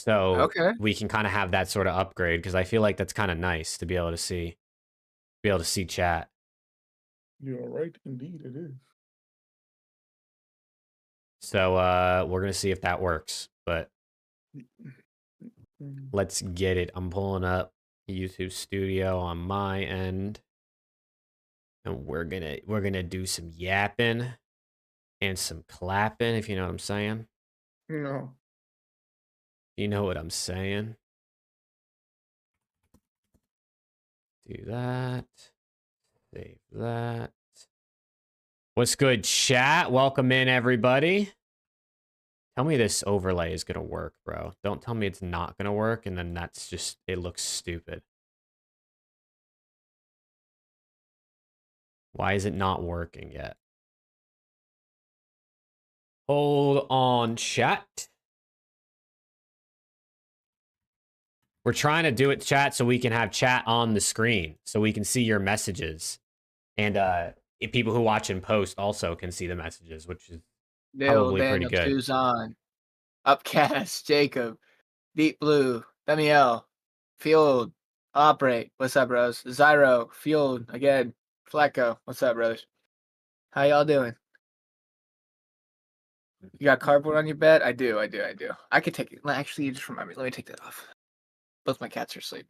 So Okay. we can kind of have that sort of upgrade because I feel like that's kind of nice to be able to see chat. You're right, indeed it is. So we're gonna see if that works, but let's get it. I'm pulling up YouTube Studio on my end, and we're gonna do some yapping and some clapping, if you know what I'm saying. No. You know what I'm saying. Do that. Save that. What's good, chat? Welcome in, everybody. Tell me this overlay is gonna work, bro. Don't tell me it's not gonna work, and then that's just, it looks stupid. Why is it not working yet? Hold on, chat. We're trying to do it, chat, so we can have chat on the screen, so we can see your messages. And if people who watch in post also can see the messages, which is probably pretty good. Suzanne, Upcast, Jacob, Deep Blue, Danielle, Field, Operate, what's up, bros? Zyro, Field, again, Flacco, what's up, brothers? How y'all doing? You got cardboard on your bed? I do. I could take it. Actually, you just remind me. Let me take that off. Both my cats are asleep.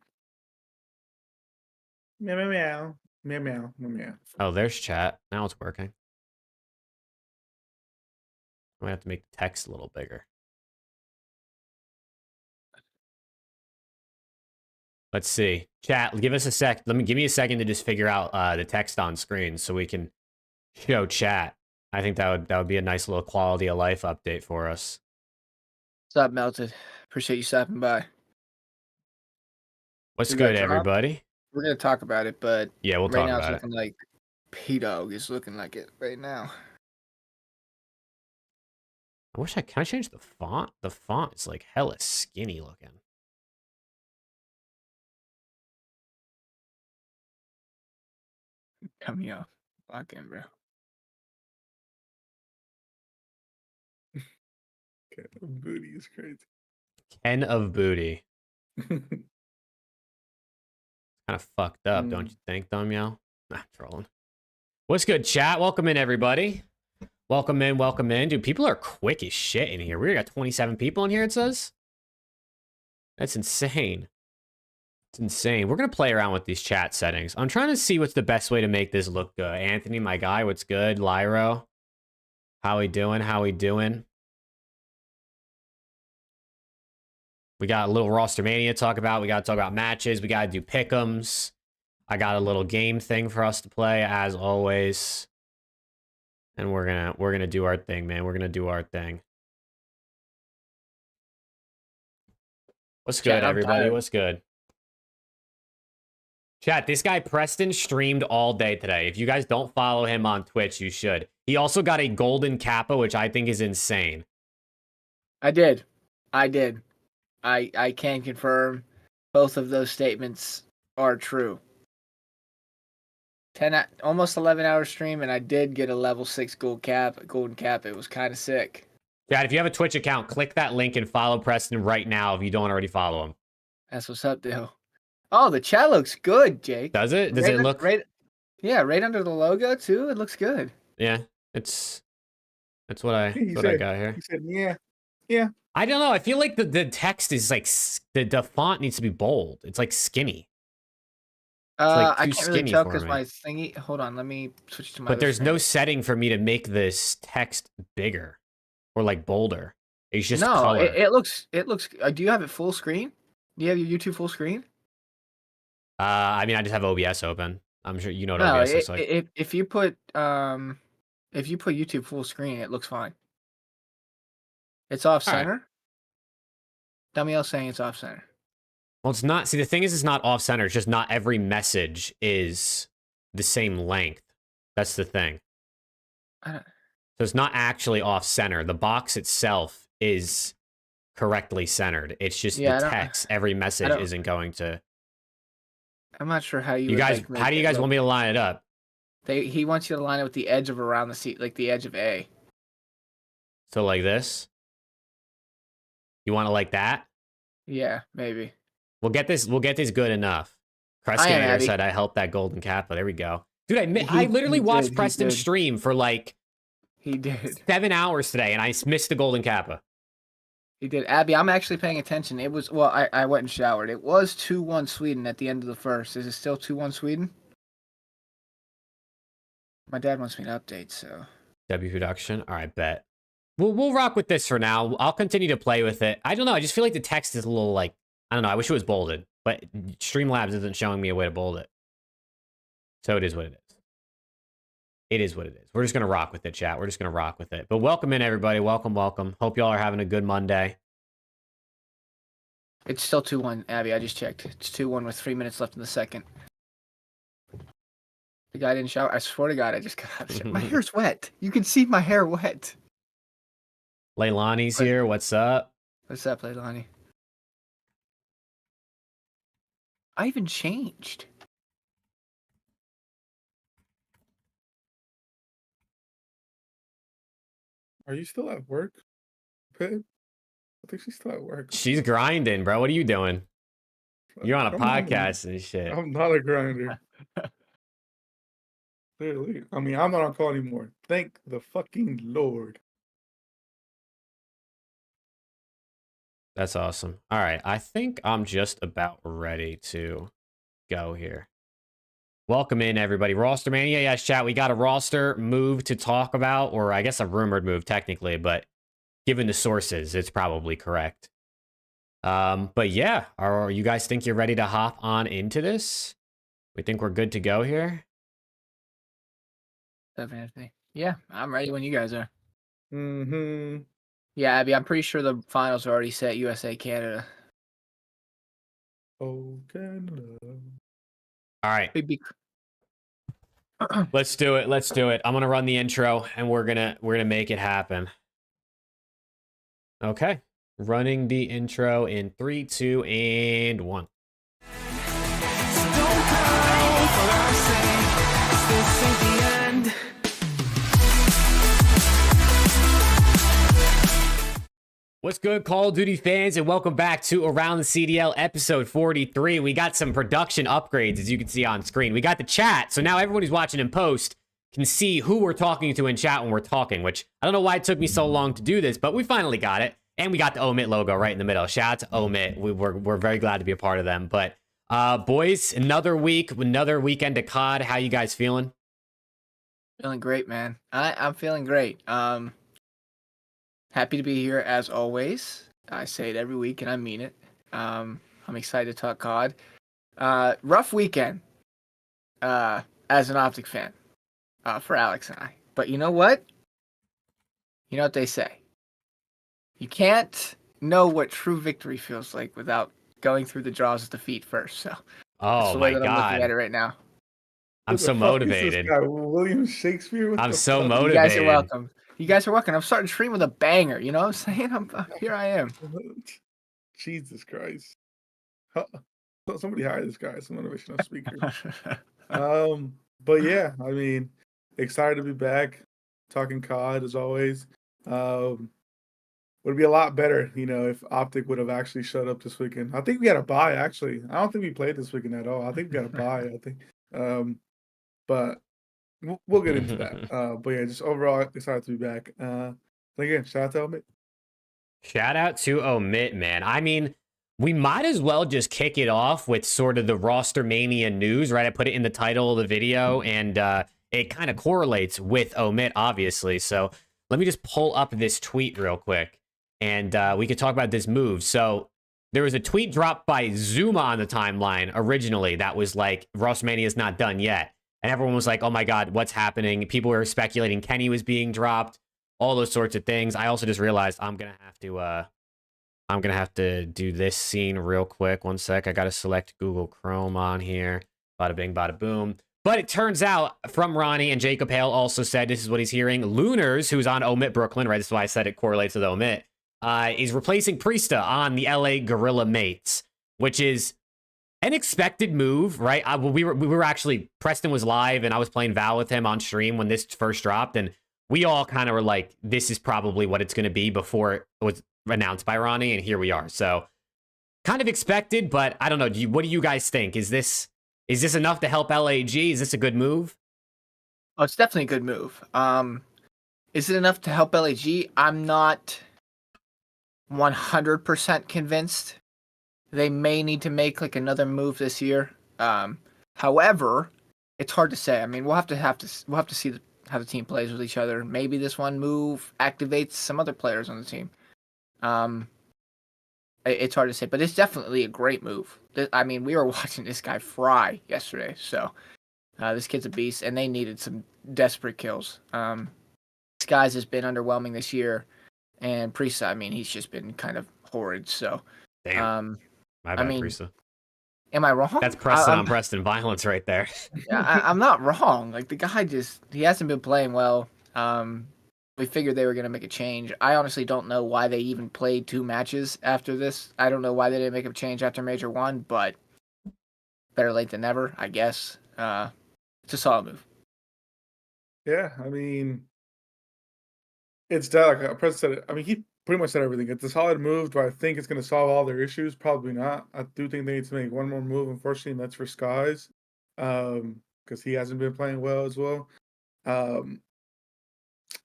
Meow, meow, meow. Meow, meow, meow, meow. Oh, there's chat. Now it's working. I might have to make the text a little bigger. Let's see. Chat, give us a sec. Give me a second to just figure out the text on screen so we can show chat. I think that would be a nice little quality of life update for us. What's up, Melted? Appreciate you stopping by. What's good, everybody? We're gonna talk about it, but yeah, we'll right talk now about it's looking like P-Dog is looking like it right now. I wish can I change the font? The font is like hella skinny looking. Cut me off. Lock in, bro. Booty is crazy. Ken of Booty. Kind of fucked up, don't you think, Damiel? Nah, trolling. What's good, chat? Welcome in, everybody. Welcome in, welcome in. Dude, people are quick as shit in here. We got 27 people in here, it says. That's insane. It's insane. We're going to play around with these chat settings. I'm trying to see what's the best way to make this look good. Anthony, my guy, what's good? Lyro, how we doing? How we doing? We got a little ROSTERMANIA to talk about. We got to talk about matches. We got to do pick'ems. I got a little game thing for us to play, as always. And we're gonna do our thing, man. We're gonna do our thing. What's good, everybody? What's good? Chat, this guy Preston streamed all day today. If you guys don't follow him on Twitch, you should. He also got a golden kappa, which I think is insane. I did. I can confirm both of those statements are true. 10 almost 11-hour stream, and I did get a level 6 golden cap. It was kind of sick. Chat, if you have a Twitch account, click that link and follow Preston right now if you don't already follow him. That's what's up, Dale. Oh, the chat looks good, Jake. Does it? Does it look? Yeah, right under the logo too. It looks good. Yeah, that's what I got here. He said, yeah. I don't know. I feel like the text is like the font needs to be bold. It's like skinny. Like I can't really tell because my thingy. Hold on, let me switch to my. But there's no setting for me to make this text bigger or like bolder. It's just color. It looks. Do you have it full screen? Do you have your YouTube full screen? I mean, I just have OBS open. I'm sure you know what OBS looks like. If you put YouTube full screen, it looks fine. It's off center. Right. Damiel's saying it's off center. Well, it's not. See, the thing is, it's not off center. It's just not every message is the same length. That's the thing. So it's not actually off center. The box itself is correctly centered. It's just the text. Every message isn't going to. I'm not sure how you guys. How do you guys want me to line it up? He wants you to line it with the edge of around the seat, like the edge of A. So like this. You want it like that? Yeah, maybe. We'll get this good enough. I am, Crestinator Abby. said I helped that golden kappa. There we go. Dude, I He literally watched did, he Preston did. stream for like He did. 7 hours today, and I missed the golden kappa. He did. Abby, I'm actually paying attention. It was, well, I went and showered. It was 2-1 Sweden at the end of the first. Is it still 2-1 Sweden? My dad wants me to update, so. W production. All right, bet. We'll rock with this for now. I'll continue to play with it. I don't know. I just feel like the text is a little like, I don't know. I wish it was bolded, but Streamlabs isn't showing me a way to bold it. So it is what it is. It is what it is. We're just going to rock with it, chat. We're just going to rock with it. But welcome in, everybody. Welcome, welcome. Hope y'all are having a good Monday. It's still 2-1, Abby. I just checked. It's 2-1 with 3 minutes left in the second. The guy didn't shower. I swear to God, I just got out of shower. My hair's wet. You can see my hair wet. Leilani's here. What's up? What's up, Leilani? I even changed. Are you still at work, Pip? I think she's still at work. She's grinding, bro. What are you doing? You're on a podcast and shit. I'm not a grinder. Clearly. I mean, I'm not on call anymore. Thank the fucking Lord. That's awesome. All right. I think I'm just about ready to go here. Welcome in, everybody. Rostermania. Yes, chat. We got a roster move to talk about, or I guess a rumored move technically, but given the sources, it's probably correct. But yeah, you guys think you're ready to hop on into this? We think we're good to go here? What's up, Anthony? Yeah, I'm ready when you guys are. Mm-hmm. Yeah, Abby, I'm pretty sure the finals are already set. USA, Canada. Oh, Canada. All right. Big. Let's do it. Let's do it. I'm gonna run the intro, and we're gonna make it happen. Okay, running the intro in 3, 2, and 1. What's good, Call of Duty fans, and welcome back to Around the CDL episode 43. We got some production upgrades, as you can see on screen. We got the chat, so now everyone who's watching in post can see who we're talking to in chat when we're talking, which I don't know why it took me so long to do this, but we finally got it. And we got the OMIT logo right in the middle. Shout out to OMIT. We're very glad to be a part of them. But boys, another week, another weekend of COD. How you guys feeling? Feeling great, man. I'm feeling great. Happy to be here as always. I say it every week and I mean it. I'm excited to talk COD. Rough weekend as an OPTIC fan for Alex and I. But you know what? You know what they say. You can't know what true victory feels like without going through the jaws of defeat first. So Oh my I'm looking at god, it right now. I'm so motivated. William Shakespeare. I'm so fuck? motivated. You guys are welcome. You guys are welcome. I'm starting to stream with a banger. You know what I'm saying? Here I am. Jesus Christ. Somebody hire this guy. Some motivational speaker. But yeah, I mean, excited to be back talking COD as always. Would be a lot better, you know, if OPTIC would have actually showed up this weekend. I think we had a bye, actually. I don't think we played this weekend at all. I think we got a bye, I think. But we'll get into that. But yeah, just overall excited to be back. Again, shout out to Omit. Shout out to Omit, man. I mean, we might as well just kick it off with sort of the Rostermania news, right? I put it in the title of the video, and it kind of correlates with Omit, obviously. So let me just pull up this tweet real quick, and we could talk about this move. So there was a tweet dropped by Zuma on the timeline originally that was like, Rostermania is not done yet. And everyone was like, oh my God, what's happening? People were speculating Kenny was being dropped, all those sorts of things. I also just realized I'm going to have to do this scene real quick. One sec. I got to select Google Chrome on here. Bada bing, bada boom. But it turns out from Ronnie, and Jacob Hale also said this is what he's hearing. Lunars, who's on Omit Brooklyn, right? This is why I said it correlates with Omit, is replacing Priesta on the LA Gorilla Mates, which is an expected move, right? We were actually, Preston was live and I was playing Val with him on stream when this first dropped, and we all kind of were like, this is probably what it's going to be before it was announced by Ronnie, and here we are. So kind of expected, but I don't know. What do you guys think? Is this enough to help LAG? Is this a good move? Oh, it's definitely a good move. Is it enough to help LAG? I'm not 100% convinced. They may need to make like another move this year. However, it's hard to say. I mean, we'll have to see how the team plays with each other. Maybe this one move activates some other players on the team. It's hard to say, but it's definitely a great move. I mean, we were watching this guy fry yesterday, so this kid's a beast, and they needed some desperate kills. Skies has been underwhelming this year, and Prisa, I mean, he's just been kind of horrid. So, damn, my bad, Prisa. Am I wrong? That's Preston on Preston violence right there. Yeah, I'm not wrong. Like the guy he hasn't been playing well. We figured they were going to make a change. I honestly don't know why they even played 2 matches after this. I don't know why they didn't make a change after Major 1, but better late than never, I guess. It's a solid move. Yeah, I mean, it's done. Like Preston said it. I mean, he pretty much said everything. It's a solid move. Do I think it's going to solve all their issues? Probably not. I do think they need to make one more move, unfortunately, and that's for Skies, because he hasn't been playing well as well.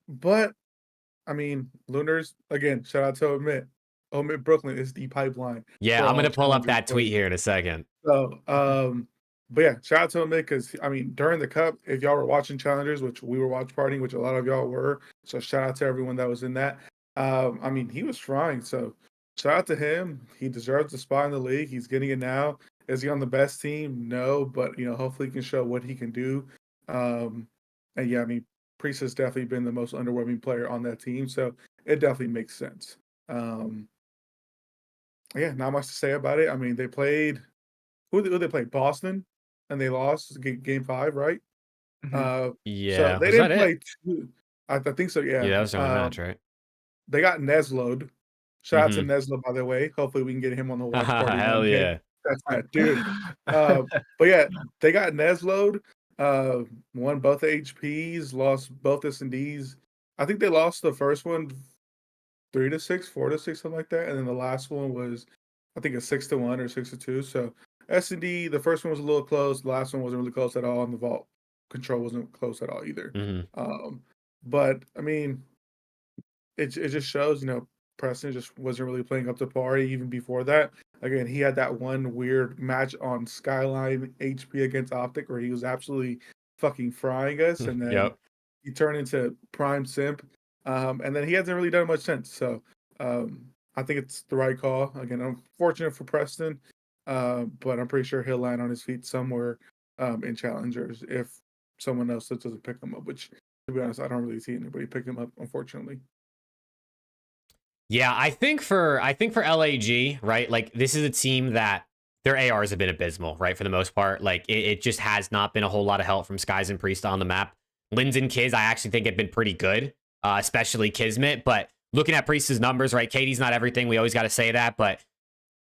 But I mean, Lunars, again, shout out to Omit Brooklyn is the pipeline. Yeah, I'm gonna pull up that tweet here in a second. So but yeah, shout out to Omit, because I mean, during the cup, if y'all were watching challengers, which we were watch partying, which a lot of y'all were, so shout out to everyone that was in that. I mean, he was trying, so shout out to him. He deserves a spot in the league. He's getting it now. Is he on the best team? No, but hopefully he can show what he can do. And yeah, I mean, Priest has definitely been the most underwhelming player on that team, so it definitely makes sense. Yeah, not much to say about it. I mean, they played who they played? Boston, and they lost game 5, right? Mm-hmm. Yeah, so they didn't play 2. I think so. Yeah, that was the only match, right? They got Neslo'd. Shout out to Neslo, by the way. Hopefully, we can get him on the watch party. Hell yeah, that's that dude. But yeah, they got Neslo'd. Won both HPs, lost both S&Ds. I think they lost the first one 3-6, 4-6, something like that, and then the last one was, I think, a 6-1 or 6-2. So S&D, the first one was a little close, the last one wasn't really close at all, and the vault control wasn't close at all either. But I mean, it just shows, Preston just wasn't really playing up to par even before that. Again, he had that one weird match on Skyline HP against Optic where he was absolutely fucking frying us, and then he turned into Prime Simp, and then he hasn't really done much since. So I think it's the right call. Again, unfortunate for Preston, but I'm pretty sure he'll land on his feet somewhere in Challengers if someone else doesn't pick him up, which, to be honest, I don't really see anybody pick him up, unfortunately. Yeah, I think for LAG, right? Like, this is a team that their ARs have been abysmal, right? For the most part, like it just has not been a whole lot of help from Skies and Priest on the map. Lins and Kiz, I actually think have been pretty good, especially Kismet. But looking at Priest's numbers, right? KD's not everything. We always got to say that, but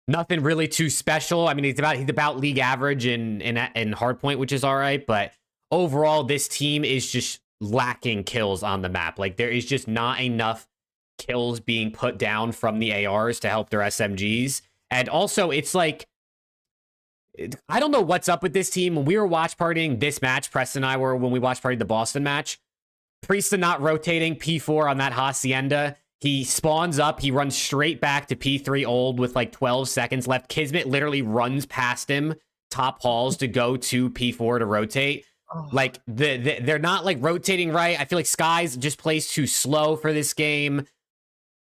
nothing really too special. I mean, he's about league average in hardpoint, which is all right. But overall, this team is just lacking kills on the map. Like, there is just not enough kills being put down from the ARs to help their SMGs. And also, it's like, I don't know what's up with this team. When we were watch partying this match, Preston and I were, when we watch partied the Boston match, Priesta not rotating P4 on that Hacienda. He spawns up, he runs straight back to P3 old with like 12 seconds left. Kismet literally runs past him, top halls, to go to P4 to rotate. Like, they're not like rotating right. I feel like Skies just plays too slow for this game.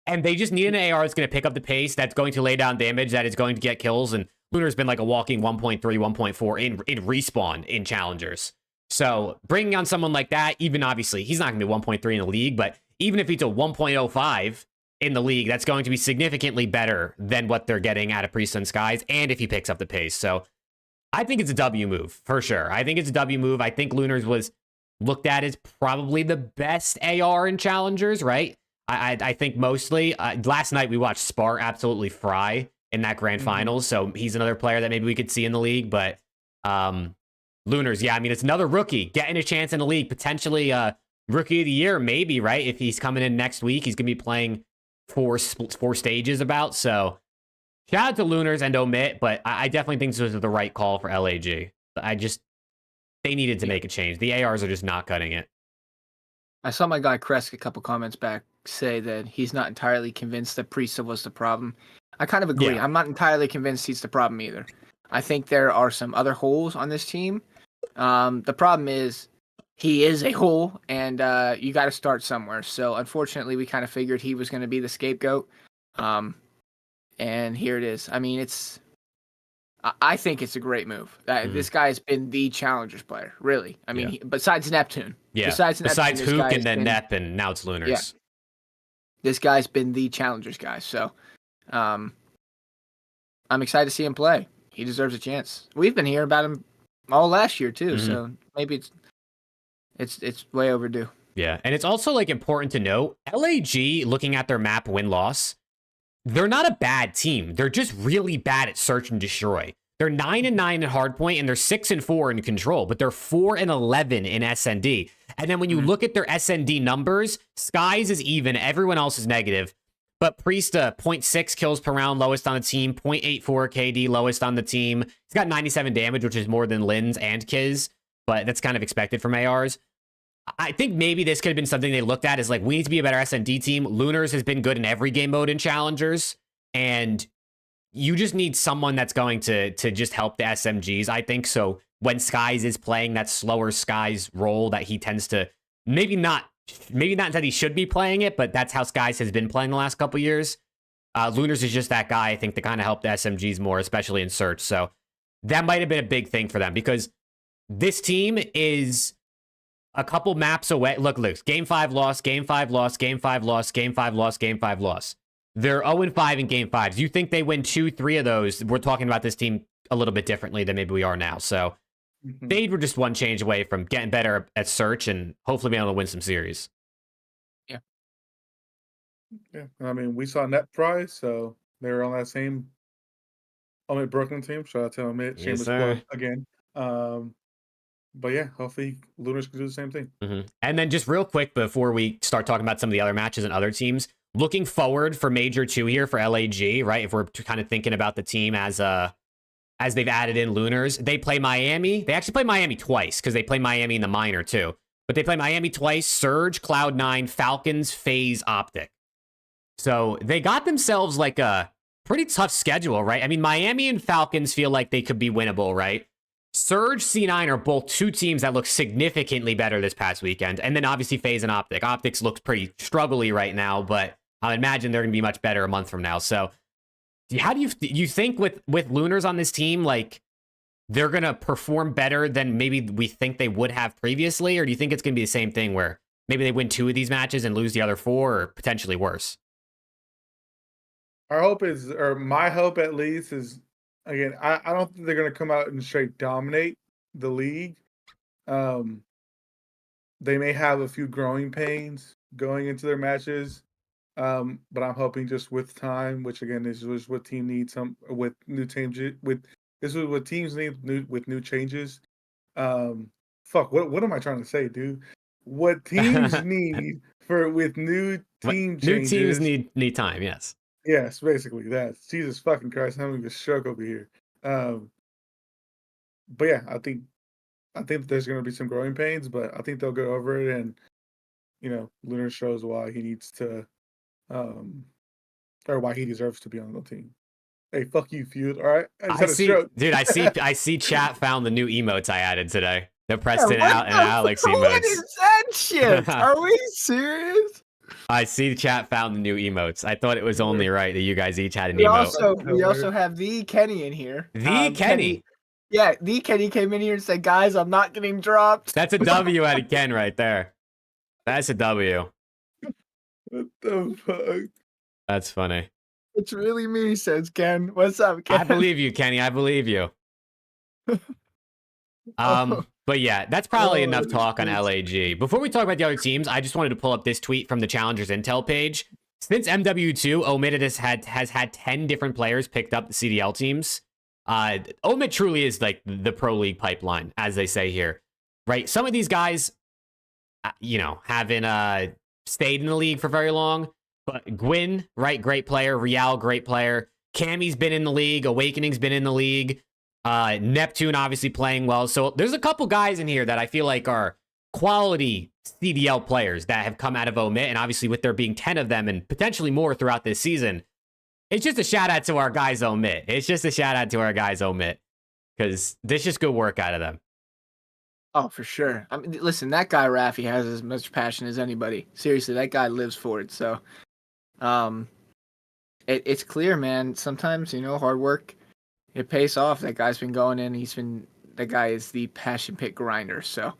And they just need an AR that's going to pick up the pace, that's going to lay down damage, that is going to get kills. And Lunar's been like a walking 1.3, 1.4 in respawn in challengers. So bringing on someone like that, even obviously, he's not going to be 1.3 in the league, but even if he's a 1.05 in the league, that's going to be significantly better than what they're getting out of Priest and Skies, and if he picks up the pace. So I think it's a W move, for sure. I think it's a W move. I think Lunar's was looked at as probably the best AR in challengers, right? I think mostly. Last night we watched Spar absolutely fry in that grand finals, so he's another player that maybe we could see in the league. But Lunars, yeah, I mean, it's another rookie getting a chance in the league, potentially rookie of the year, maybe, right? If he's coming in next week, he's gonna be playing four stages about. So Shout out to Lunars and Omit, but I definitely think this was the right call for LAG. They needed to make a change. The ARs are just not cutting it. I saw my guy Kresk a couple comments back say that he's not entirely convinced that Priesta was the problem. I kind of agree. Yeah. I'm not entirely convinced he's the problem either. I think there are some other holes on this team. The problem is he is a hole, and you got to start somewhere. So unfortunately, we kind of figured he was going to be the scapegoat. And here it is. I mean, I think it's a great move. This guy's been the Challengers player, really. I mean, besides Neptune. Yeah. Besides HOOK and then Nep, and now it's Lunars. Yeah. This guy's been the Challengers guy. So I'm excited to see him play. He deserves a chance. We've been hearing about him all last year too, so maybe it's way overdue. Yeah, and it's also like important to note, LAG, looking at their map win-loss, they're not a bad team. They're just really bad at search and destroy. They're 9-9 in hardpoint, and they're 6-4 in control, but they're 4-11 in SND. And then when you look at their SND numbers, Skies is even, everyone else is negative. But Priesta, 0.6 kills per round, lowest on the team, 0.84 KD, lowest on the team. He's got 97 damage, which is more than Lin's and Kiz, but that's kind of expected from ARs. I think maybe this could have been something they looked at as like, we need to be a better SND team. Lunars has been good in every game mode in Challengers, and you just need someone that's going to just help the SMGs, I think. So when Skies is playing that slower Skies role that he tends to, maybe not that he should be playing it, but that's how Skies has been playing the last couple years. Lunars is just that guy, I think, to kind of help the SMGs more, especially in search. So that might have been a big thing for them, because this team is a couple maps away. Look, game 5 loss, game 5 loss, game 5 loss, game 5 loss, game 5 loss. They're 0-5 in game 5s. You think they win 2-3 of those? We're talking about this team a little bit differently than maybe we are now. So they were just one change away from getting better at search and hopefully being able to win some series. Yeah. Yeah. I mean, we saw Net Fry, so they were on that same Omit Brooklyn team. Shout out to Omit. Yes, Shameless sir. plug again. But yeah, hopefully Lunars can do the same thing. And then just real quick before we start talking about some of the other matches and other teams, looking forward for Major 2 here for LAG, right? If we're kind of thinking about the team as they've added in Lunars, they play Miami. They actually play Miami twice because they play Miami in the minor too. But they play Miami twice, Surge, Cloud9, Falcons, FaZe, OPTIC. So they got themselves like a pretty tough schedule, right? I mean, Miami and Falcons feel like they could be winnable, right? Surge, C9 are both two teams that look significantly better this past weekend. And then obviously FaZe and OPTIC. OPTIC's looks pretty struggly right now, but I imagine they're going to be much better a month from now. So how do you think with Lunars on this team, like they're going to perform better than maybe we think they would have previously? Or do you think it's going to be the same thing where maybe they win 2 of these matches and lose the other 4, or potentially worse? Our hope is, or my hope at least is, again, I don't think they're going to come out and straight dominate the league. They may have a few growing pains going into their matches, but I'm hoping just with time, which again is just what team needs, with new changes. This is what teams need with new changes. What am I trying to say, dude? What teams need with new team changes? New teams need time. Yes. Yes, basically that. Jesus fucking Christ, I'm having a stroke over here. But yeah, I think there's going to be some growing pains, but I think they'll get over it. And Lunar shows why he needs to, or why he deserves to be on the team. Hey, fuck you, Feud. All right, I see. Chat found the new emotes I added today. The Preston Yeah, and Alex emotes. What is that shit? Are we serious? I see the chat found the new emotes. I thought it was only right that you guys each had an emote. We also have the Kenny in here. Kenny. Yeah, the Kenny came in here and said, "Guys, I'm not getting dropped." That's a W out of Ken right there. That's a W. What the fuck? That's funny. It's really me, says Ken. What's up, Ken? I believe you, Kenny. I believe you. But yeah, that's probably enough talk on LAG. Before we talk about the other teams, I just wanted to pull up this tweet from the Challengers Intel page. Since MW2, Omit has had 10 different players picked up the CDL teams. Omit truly is like the pro league pipeline, as they say here, right? Some of these guys, haven't stayed in the league for very long. But Gwyn, right, great player. Rial, great player. Cammy's been in the league. Awakening's been in the league. Neptune obviously playing well. So there's a couple guys in here that I feel like are quality CDL players that have come out of Omit. And obviously with there being 10 of them and potentially more throughout this season, it's just a shout out to our guys Omit. It's just a shout out to our guys Omit because there's just good work out of them. Oh, for sure. I mean, listen, that guy Rafi has as much passion as anybody. Seriously, that guy lives for it. So, it's clear, man. Sometimes, hard work, it pays off. That guy's been going in. That guy is the passion pit grinder. So,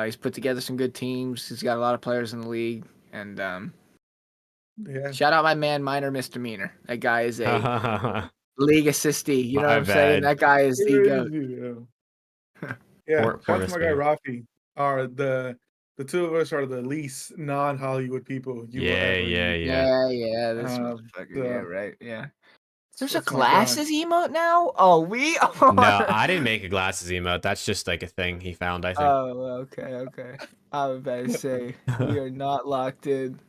he's put together some good teams. He's got a lot of players in the league. And, shout out my man, Minor Misdemeanor. That guy is a league assistee. You know what I'm saying? That guy is the GOAT. Yeah, shout out to my guy Rafi. The two of us are the least non-Hollywood people you will ever meet. Yeah. This motherfucker, right? Yeah. There's a glasses emote now? Oh, we are. No, I didn't make a glasses emote. That's just like a thing he found, I think. Oh, okay. I was about to say, we are not locked in.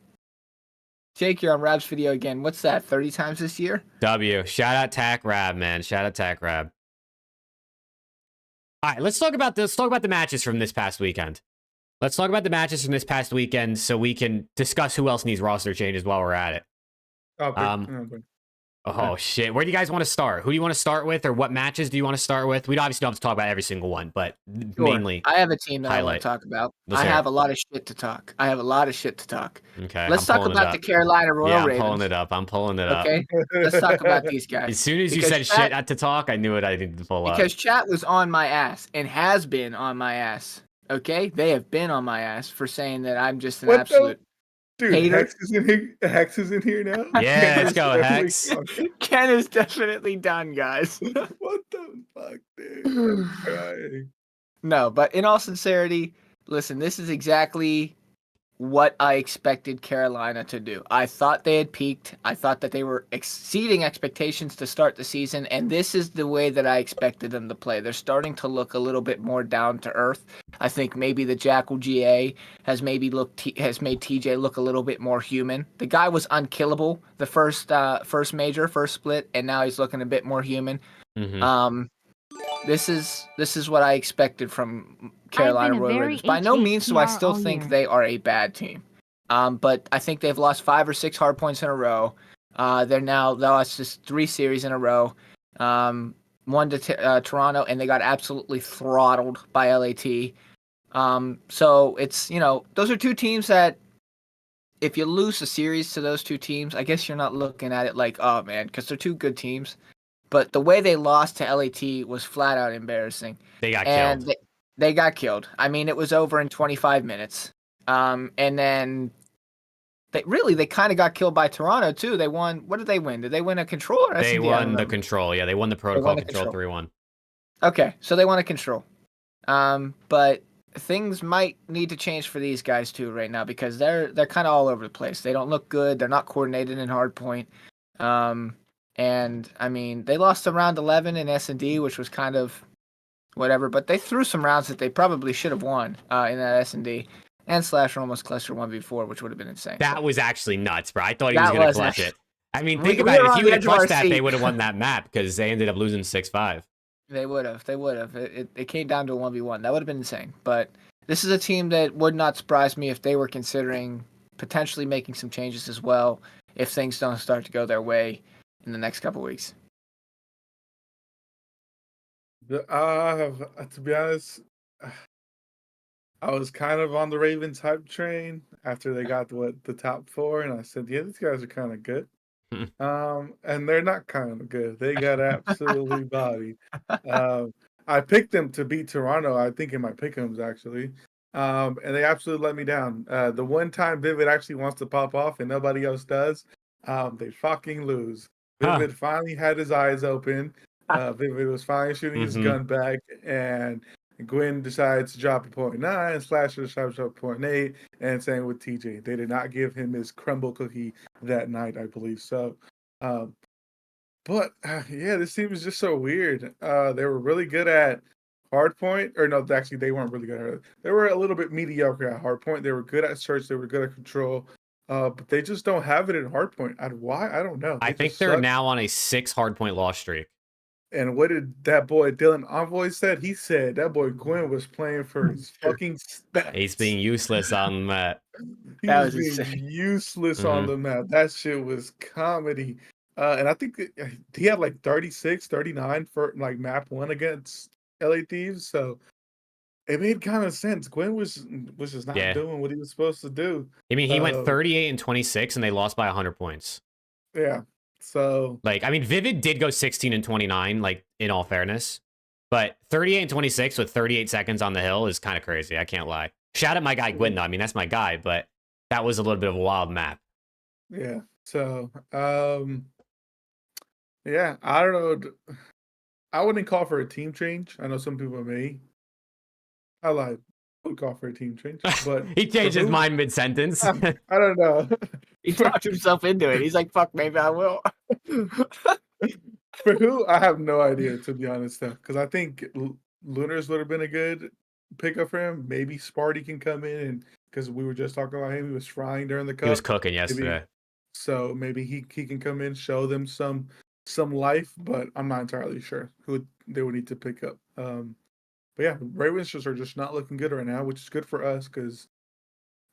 Jake, you're on Rab's video again. What's that, 30 times this year? W. Shout out TACRAB, man. Shout out TACRAB. All right, let's talk about the matches from this past weekend. Let's talk about the matches from this past weekend so we can discuss who else needs roster changes while we're at it. Oh, shit. Where do you guys want to start? Who do you want to start with, or what matches do you want to start with? We obviously don't have to talk about every single one, but mainly I have a team that I want to talk about. I have a lot of shit to talk. Okay. Let's talk about the Carolina Royal Ravens. I'm pulling it up. Okay. Let's talk about these guys. As soon as you said shit to talk, I knew it. I needed to pull up. Because chat was on my ass and has been on my ass. Okay? They have been on my ass for saying that I'm just an absolute dude, hater. Hex is in here now? Yeah, let's go, Hex. Ken is definitely done, guys. What the fuck, dude? I'm crying. No, but in all sincerity, listen, this is exactly what I expected Carolina to do. I thought they had peaked. I thought that they were exceeding expectations to start the season, and this is the way that I expected them to play. They're starting to look a little bit more down to earth. I think maybe the Jackal GA has made TJ look a little bit more human. The guy was unkillable the first split, and now he's looking a bit more human. Mm-hmm. This is what I expected from Carolina Royal Ravens. By no means do I still think they are a bad team. But I think they've lost 5 or 6 hard points in a row. They lost just 3 series in a row. One to Toronto, and they got absolutely throttled by LAT. So it's, those are 2 teams that if you lose a series to those 2 teams, I guess you're not looking at it like, oh man, because they're 2 good teams. But the way they lost to LAT was flat out embarrassing. They got killed. They got killed. I mean, it was over in 25 minutes. And then they kind of got killed by Toronto too. They won. What did they win? Did they win a control or SCD? They won the control. Yeah, they won the protocol control 3-1. Okay, so they won a control. But things might need to change for these guys too right now because they're kind of all over the place. They don't look good. They're not coordinated in hardpoint. And I mean, they lost to round 11 in S&D, which was kind of whatever, but they threw some rounds that they probably should have won in that S&D. And Slasher almost clutched her 1v4, which would have been insane. That was actually nuts, bro. I thought he was going to clutch it. I mean, think about it. If he would have clutched that, they would have won that map because they ended up losing 6-5. They would have. It came down to a 1v1. That would have been insane. But this is a team that would not surprise me if they were considering potentially making some changes as well if things don't start to go their way in the next couple weeks. To be honest, I was kind of on the Ravens hype train after they got the top 4, and I said, yeah, these guys are kind of good. And they're not kind of good. They got absolutely bodied. I picked them to beat Toronto, I think in my pick'ems actually. And they absolutely let me down. The one time Vivid actually wants to pop off and nobody else does, they fucking lose. Vivid finally had his eyes open. Vivid was finally shooting his gun back, and Gwen decides to drop a 0.9, Slasher decides to drop a 0.8, and same with TJ. They did not give him his crumble cookie that night, I believe. So, but yeah, this team is just so weird. They were really good at hardpoint, or no, actually they weren't really good at it. They were a little bit mediocre at hardpoint. They were good at search. They were good at control. But they just don't have it in hardpoint. Why? I don't know. I They think just they're suck. now on a 6 hardpoint loss streak. And what did that boy Dylan Envoy said? He said that boy Gwen was playing for his fucking stats. He's being useless on that. He That was was being insane. useless on the map. That shit was comedy. And I think he had like 36, 39 for like map 1 against LA Thieves. So it made kind of sense. Gwen was just not Yeah. doing what he was supposed to do. I mean, he went 38 and 26, and they lost by 100 points. Yeah. So Like, I mean, Vivid did go 16 and 29, like, in all fairness. But 38 and 26 with 38 seconds on the hill is kind of crazy. I can't lie. Shout out my guy Gwyn, though. I mean, that's my guy, but that was a little bit of a wild map. yeah. So yeah, I don't know. I wouldn't call for a team change. I know some people may. I lied. I would call for a team change. But He changed his mind mid-sentence. I don't know. He talked himself into it. He's like, "Fuck, maybe I will." For who? I have no idea, to be honest, though. Because I think Lunars would have been a good pickup for him. Maybe Sparty can come in, and because we were just talking about him, he was frying during the cup. He was cooking yesterday. So maybe he can come in, show them some life, but I'm not entirely sure who they would need to pick up. But yeah, Ravens are just not looking good right now, which is good for us because,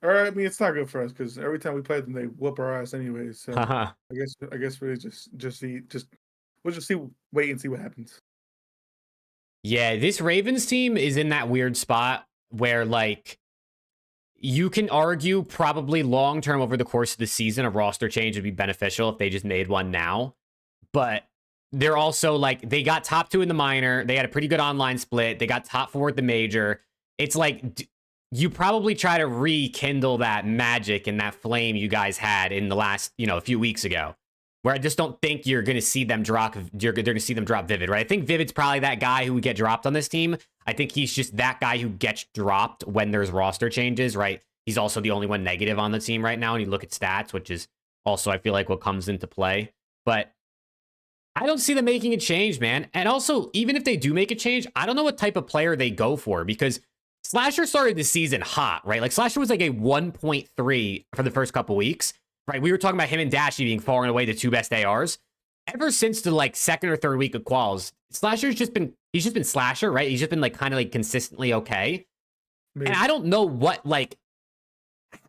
or I mean, it's not good for us because every time we play them, they whoop our ass anyways. So I guess we we'll just wait and see what happens. Yeah, this Ravens team is in that weird spot where, like, you can argue probably long term over the course of the season, a roster change would be beneficial if they just made one now. But they're also like, they got top 2 in the minor. They had a pretty good online split. They got top 4 at the major. It's like, you probably try to rekindle that magic and that flame you guys had in the last, a few weeks ago, where I just don't think you're going to see them drop. They're going to see them drop Vivid, right? I think Vivid's probably that guy who would get dropped on this team. I think he's just that guy who gets dropped when there's roster changes, right? He's also the only one negative on the team right now. And you look at stats, which is also, I feel like, what comes into play. But I don't see them making a change, man. And also, even if they do make a change, I don't know what type of player they go for, because Slasher started the season hot, right? Like, Slasher was like a 1.3 for the first couple weeks, right? We were talking about him and Dashy being far and away the 2 best ARs. Ever since the, like, 2nd or 3rd week of quals, Slasher's just been Slasher, right? He's just been, like, kind of, like, consistently okay. Maybe. And I don't know what, like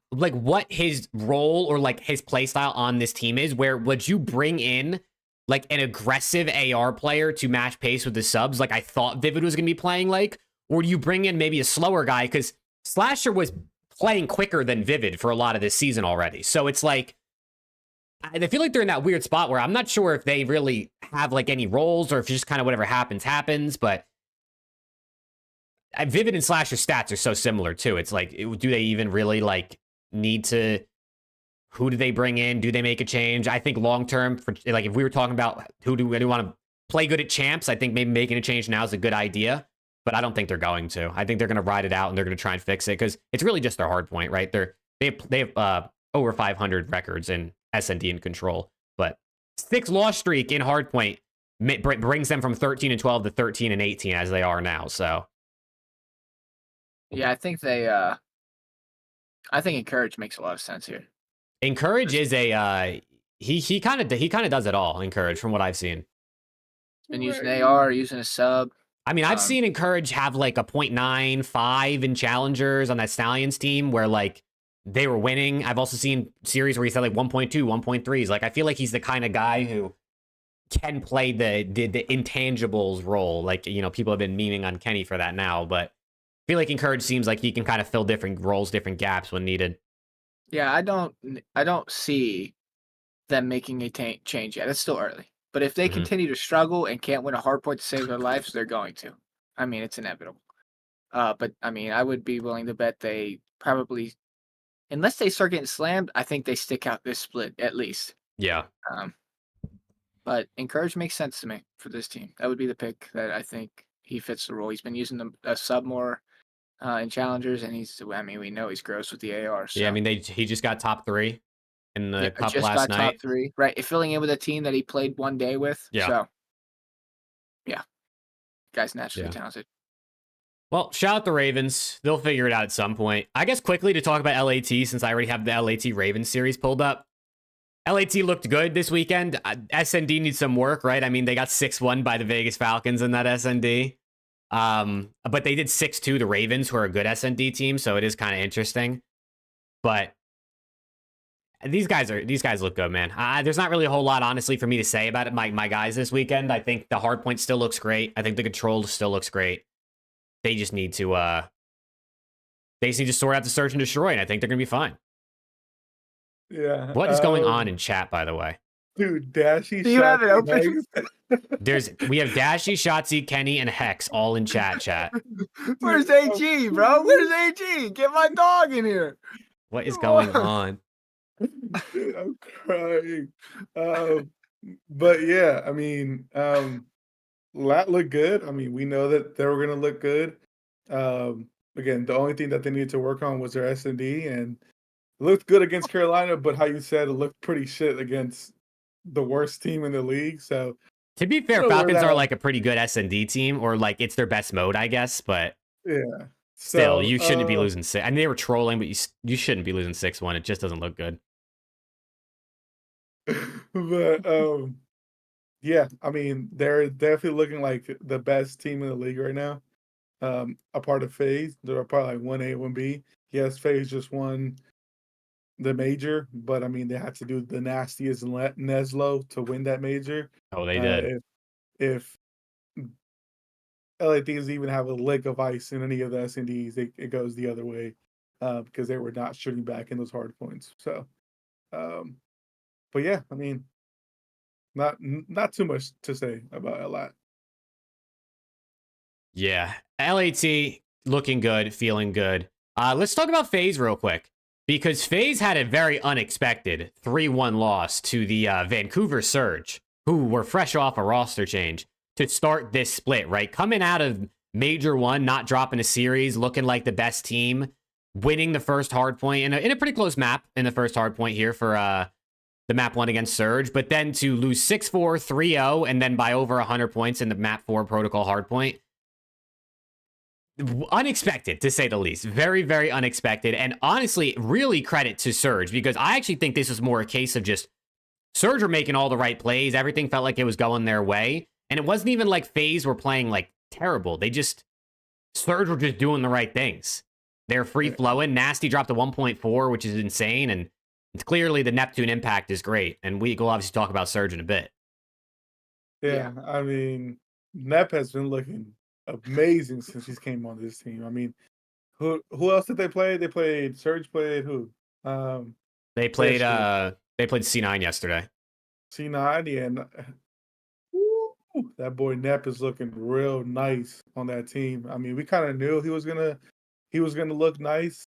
what his role or, like, his play style on this team is, where would you bring in, like, an aggressive AR player to match pace with the subs, like I thought Vivid was going to be playing like? Or do you bring in maybe a slower guy? Because Slasher was playing quicker than Vivid for a lot of this season already. So it's like, I feel like they're in that weird spot where I'm not sure if they really have, like, any roles or if just kind of whatever happens. But Vivid and Slasher stats are so similar too. It's like, do they even really, like, need to... Who do they bring in? Do they make a change? I think long term, for, like, if we were talking about who do we want to play good at champs, I think maybe making a change now is a good idea. But I don't think they're going to. I think they're going to ride it out and they're going to try and fix it because it's really just their hard point, right? They have over 500 records in S&D and control, but 6 loss streak in hard point brings them from 13 and 12 to 13 and 18 as they are now. So yeah, I think I think Encourage makes a lot of sense here. Encourage is a he kind of does it all. Encourage, from what I've seen. He's been using AR, using a sub. I mean, I've seen Encourage have like a 0.95 in challengers on that Stallions team where, like, they were winning. I've also seen series where he's had like 1.2, 1.3s. Like, I feel like he's the kind of guy who can play the intangibles role. Like, people have been memeing on Kenny for that now, but I feel like Encourage seems like he can kind of fill different roles, different gaps when needed. Yeah, I don't see them making a change yet. It's still early. But if they continue to struggle and can't win a hard point to save their lives, they're going to. I mean, it's inevitable. But I mean, I would be willing to bet they probably, unless they start getting slammed, I think they stick out this split at least. Yeah. But Encourage makes sense to me for this team. That would be the pick that I think he fits the role. He's been using a sub more in challengers, and we know he's gross with the AR. So. Yeah, I mean, he just got top 3 in the cup just last got night. Top 3, right? Filling in with a team that he played one day with. Yeah. So, yeah, guy's naturally talented. Well, shout out the Ravens. They'll figure it out at some point. I guess quickly to talk about LAT, since I already have the LAT Ravens series pulled up. LAT looked good this weekend. SND needs some work, right? I mean, they got 6-1 by the Vegas Falcons in that SND. But they did 6-2 the Ravens, who are a good SND team, so it is kind of interesting. But these guys look good, man. There's not really a whole lot, honestly, for me to say about it. My guys this weekend. I think the hard point still looks great. I think the control still looks great. They just need to sort out the search and destroy, and I think they're gonna be fine. Yeah. What is going on in chat, by the way? Dude, Dashy. Do you have it open? We have Dashy, Shotzi, Kenny, and Hex all in chat. Where's AG, bro? Where's AG? Get my dog in here. What is going on? Dude, I'm crying. But yeah, I mean, Lat looked good. I mean, we know that they were gonna look good. Again, the only thing that they needed to work on was their S&D, and it looked good against Carolina, but how you said, it looked pretty shit against the worst team in the league. So to be fair, Falcons are like a pretty good S&D team, or like it's their best mode, I guess. But yeah, still, you shouldn't be losing 6. I mean, they were trolling, but you shouldn't be losing 6-1. It just doesn't look good. But yeah, I mean, they're definitely looking like the best team in the league right now. A part of FAZE, they're probably like 1A, 1B. Yes, FAZE just won the major, but I mean, they had to do the nastiest Neslo to win that major. Oh, they did. If LATs even have a lick of ice in any of the SNDs, it goes the other way because they were not shooting back in those hard points. So, but yeah, I mean, not too much to say about LAT. Yeah, LAT looking good, feeling good. Let's talk about FaZe real quick, because FaZe had a very unexpected 3-1 loss to the Vancouver Surge, who were fresh off a roster change to start this split, right? Coming out of Major 1, not dropping a series, looking like the best team, winning the first hard point in a pretty close map in the first hard point here for the map 1 against Surge, but then to lose 6-4, 3-0, and then by over 100 points in the map 4 protocol hard point. Unexpected, to say the least. Very, very unexpected. And honestly, really credit to Surge, because I actually think this is more a case of just Surge were making all the right plays. Everything felt like it was going their way. And it wasn't even like FaZe were playing like terrible. Surge were just doing the right things. They're free flowing. Nasty dropped to 1.4, which is insane. And it's clearly the Neptune impact is great. And we'll obviously talk about Surge in a bit. Yeah, I mean, Nep has been looking amazing since he came on this team. I mean, who else did they play? They played Surge. Played who? They played C9 yesterday. C9, and that boy Nep is looking real nice on that team. I mean, we kind of knew he was gonna look nice,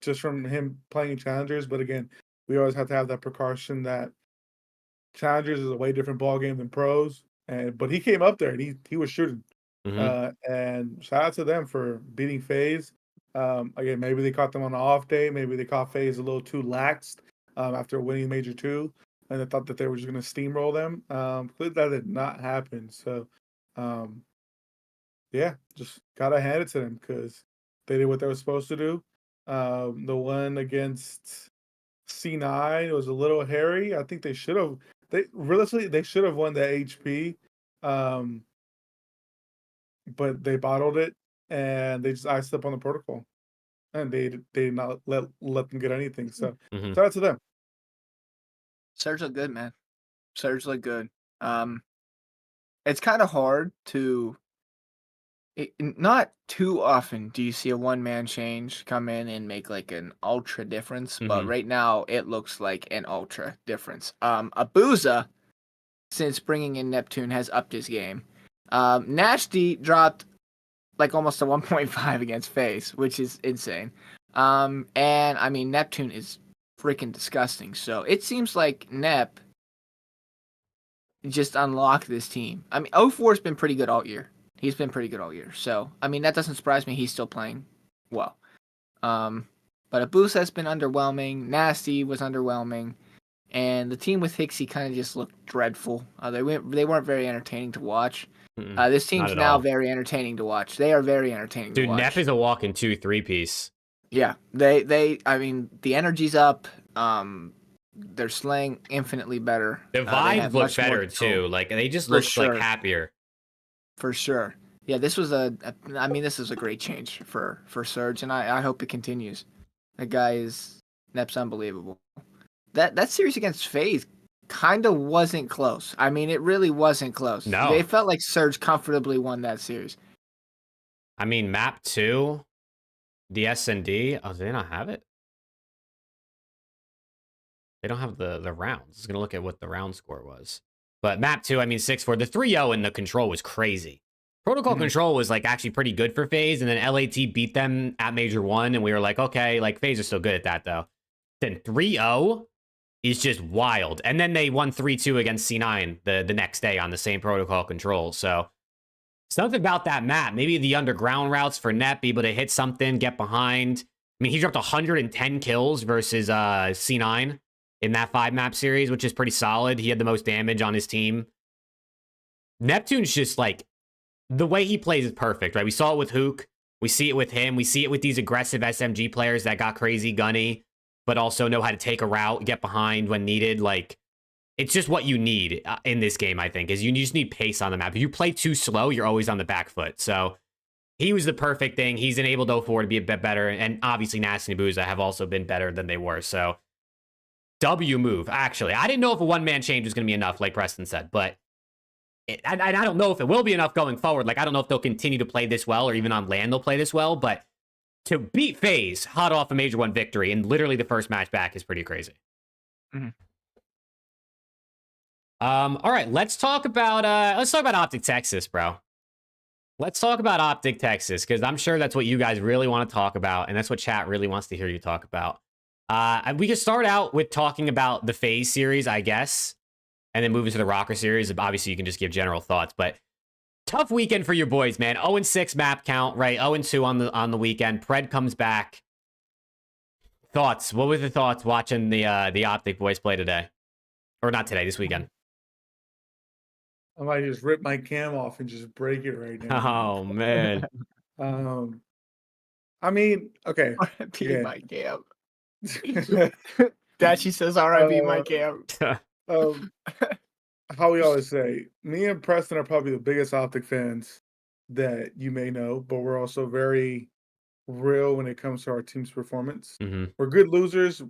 just from him playing challengers. But again, we always have to have that precaution that challengers is a way different ball game than pros. But he came up there and he was shooting. And shout out to them for beating FaZe. Again, maybe they caught them on an off day. Maybe they caught FaZe a little too laxed after winning Major 2, and they thought that they were just going to steamroll them. Clearly that did not happen. So, yeah, just got to hand it to them because they did what they were supposed to do. The one against C9 was a little hairy. I think they should have. They should have won the HP. But they bottled it and they just iced up on the protocol, and they did not let them get anything. So shout out to them. Surge look good, man. Surge look good. It's kind of hard to. Not too often do you see a one-man change come in and make like an ultra difference, but right now it looks like an ultra difference. Abuza, since bringing in Neptune, has upped his game. Nasty dropped like almost a 1.5 against FaZe, which is insane. And I mean, Neptune is freaking disgusting. So it seems like Nep just unlocked this team. I mean, 04's been pretty good all year. He's been pretty good all year. So, I mean, that doesn't surprise me. He's still playing well. But Abusa has been underwhelming. Nasty was underwhelming. and the team with Hixie kind of just looked dreadful. They weren't very entertaining to watch. Mm-mm, This not team's at now all. very entertaining to watch. They are very entertaining to Dude, Neff watch. is a walking 2-3 piece. Yeah, I mean, the energy's up. They're slaying infinitely better. The They vibes have look much more better control. too. Like they just For look like sure. happier. For sure. Yeah, this was I mean, this is a great change for Surge, and I hope it continues. The guy is Nep's unbelievable. That series against FaZe kind of wasn't close. I mean, it really wasn't close. No. They felt like Surge comfortably won that series. I mean, map 2, the S&D. Oh, do they not have it? They don't have the rounds. I was going to look at what the round score was. But map 2, I mean, 6-4. The 3-0 in the control was crazy. Protocol control was like actually pretty good for FaZe, and then LAT beat them at Major 1, and we were like, okay, like FaZe are still good at that though. Then 3-0 is just wild. And then they won 3-2 against C9 the next day on the same protocol control. So something about that map. Maybe the underground routes for Net, be able to hit something, get behind. I mean, he dropped 110 kills versus C9 in that 5-map series, which is pretty solid. He had the most damage on his team. Neptune's just like, the way he plays is perfect, right? We saw it with Hook. We see it with him. We see it with these aggressive SMG players that got crazy gunny, but also know how to take a route, get behind when needed. Like, it's just what you need in this game, I think, is you just need pace on the map. If you play too slow, you're always on the back foot. So he was the perfect thing. He's enabled 04 to be a bit better. And obviously, Nasty and Booza have also been better than they were. So W move, actually. I didn't know if a one-man change was going to be enough, like Preston said, but I don't know if it will be enough going forward. Like, I don't know if they'll continue to play this well, or even on LAN they'll play this well, but to beat FaZe hot off a Major 1 victory in literally the first match back is pretty crazy. All right, let's talk about OPTIC Texas, bro. Let's talk about OPTIC Texas, because I'm sure that's what you guys really want to talk about, and that's what chat really wants to hear you talk about. We could start out with talking about the FaZe series, I guess, and then move into the Rocker series. Obviously, you can just give general thoughts, but tough weekend for your boys, man. 0-6 map count, right? 0-2 on the weekend. Pred comes back. Thoughts? What were the thoughts watching the OPTIC boys play today? Or not today, this weekend. I might just rip my cam off and just break it right now. Oh, man. I mean, okay. R.I.P. my cam. Dashy says R.I.P. my cam. How we always say, me and Preston are probably the biggest OPTIC fans that you may know, but we're also very real when it comes to our team's performance. We're good losers,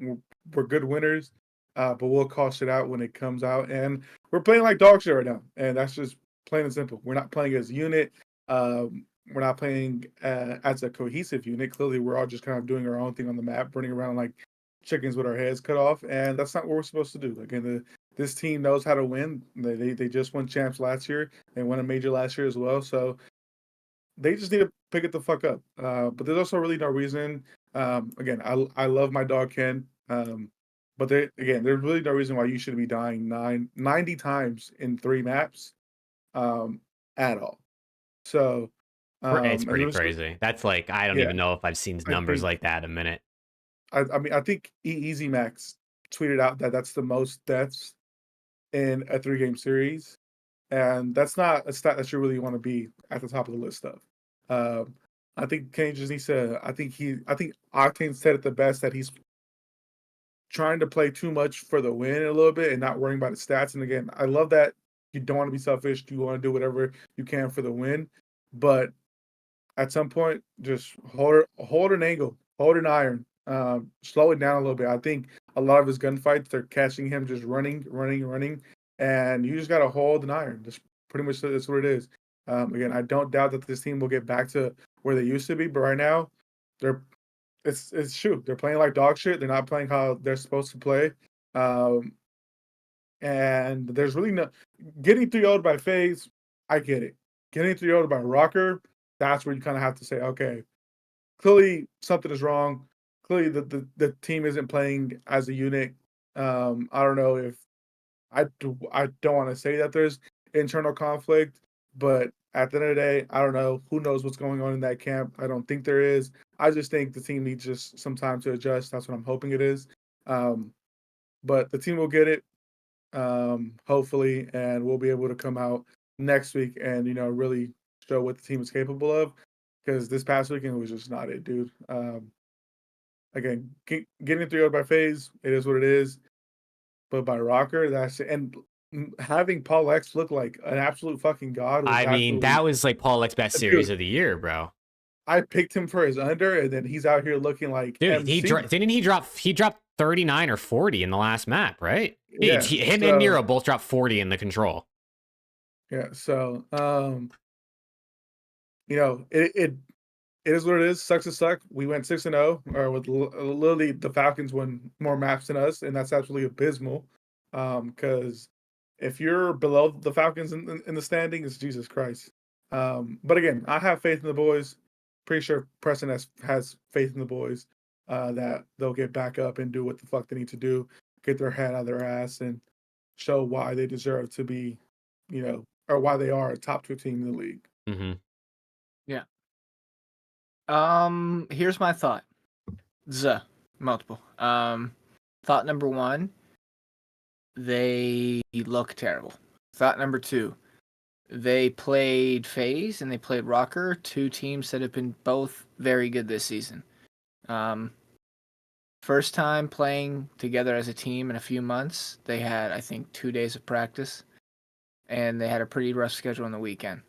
we're good winners, but we'll call shit out when it comes out. And we're playing like dog shit right now, and that's just plain and simple. We're not playing as a unit. We're not playing as a cohesive unit. Clearly, we're all just kind of doing our own thing on the map, running around like chickens with our heads cut off, and that's not what we're supposed to do. Again, this team knows how to win. They just won champs last year. They won a major last year as well, so they just need to pick it the fuck up. But there's also really no reason. Again, I love my dog Ken, but there's really no reason why you should be dying 90 times in 3 maps at all. So it's pretty crazy. That's like, I don't even know if I've seen numbers like that in a minute. I mean, I think Easy Max tweeted out that that's the most deaths in a 3-game series, and that's not a stat that you really want to be at the top of the list of. I think Kenny just needs to. I think Octane said it the best, that he's trying to play too much for the win a little bit and not worrying about the stats. And again, I love that you don't want to be selfish. You want to do whatever you can for the win, but at some point, just hold an angle, hold an iron. Slow it down a little bit. I think a lot of his gunfights, they're catching him just running, and you just got to hold an iron. Just pretty much that's what it is. Again, I don't doubt that this team will get back to where they used to be, but right now, it's true. They're playing like dog shit. They're not playing how they're supposed to play. And there's really no getting 3-0'd by FaZe. I get it. Getting 3-0'd by Rocker, that's where you kind of have to say, okay, clearly something is wrong. Clearly the team isn't playing as a unit. I don't know if I don't want to say that there's internal conflict, but at the end of the day, I don't know. Who knows what's going on in that camp? I don't think there is. I just think the team needs just some time to adjust. That's what I'm hoping it is. but the team will get it, hopefully, and we'll be able to come out next week and really show what the team is capable of. Because this past weekend was just not it, dude. Again, getting 3-0 by FaZe, it is what it is. But by Rocker, that's it. And having Paul X look like an absolute fucking god was I mean, that was like Paul X best series of the year, bro. I picked him for his under, and then he's out here looking like dude. MC. He dropped 39 or 40 in the last map, right? Yeah, him and Nero both dropped 40 in the control. Yeah, so it is what it is. Sucks to suck. We went 6-0, or with literally the Falcons won more maps than us, and that's absolutely abysmal. Because if you're below the Falcons in the standings, Jesus Christ. But again, I have faith in the boys. Pretty sure Preston has faith in the boys that they'll get back up and do what the fuck they need to do, get their head out of their ass, and show why they deserve to be, or why they are a top 2 team in the league. Mm-hmm. Yeah. Here's my thought. Multiple. Thought number 1, they look terrible. Thought number 2, they played FaZe and they played Rocker, 2 teams that have been both very good this season. First time playing together as a team in a few months. They had, I think, 2 days of practice, and they had a pretty rough schedule on the weekend.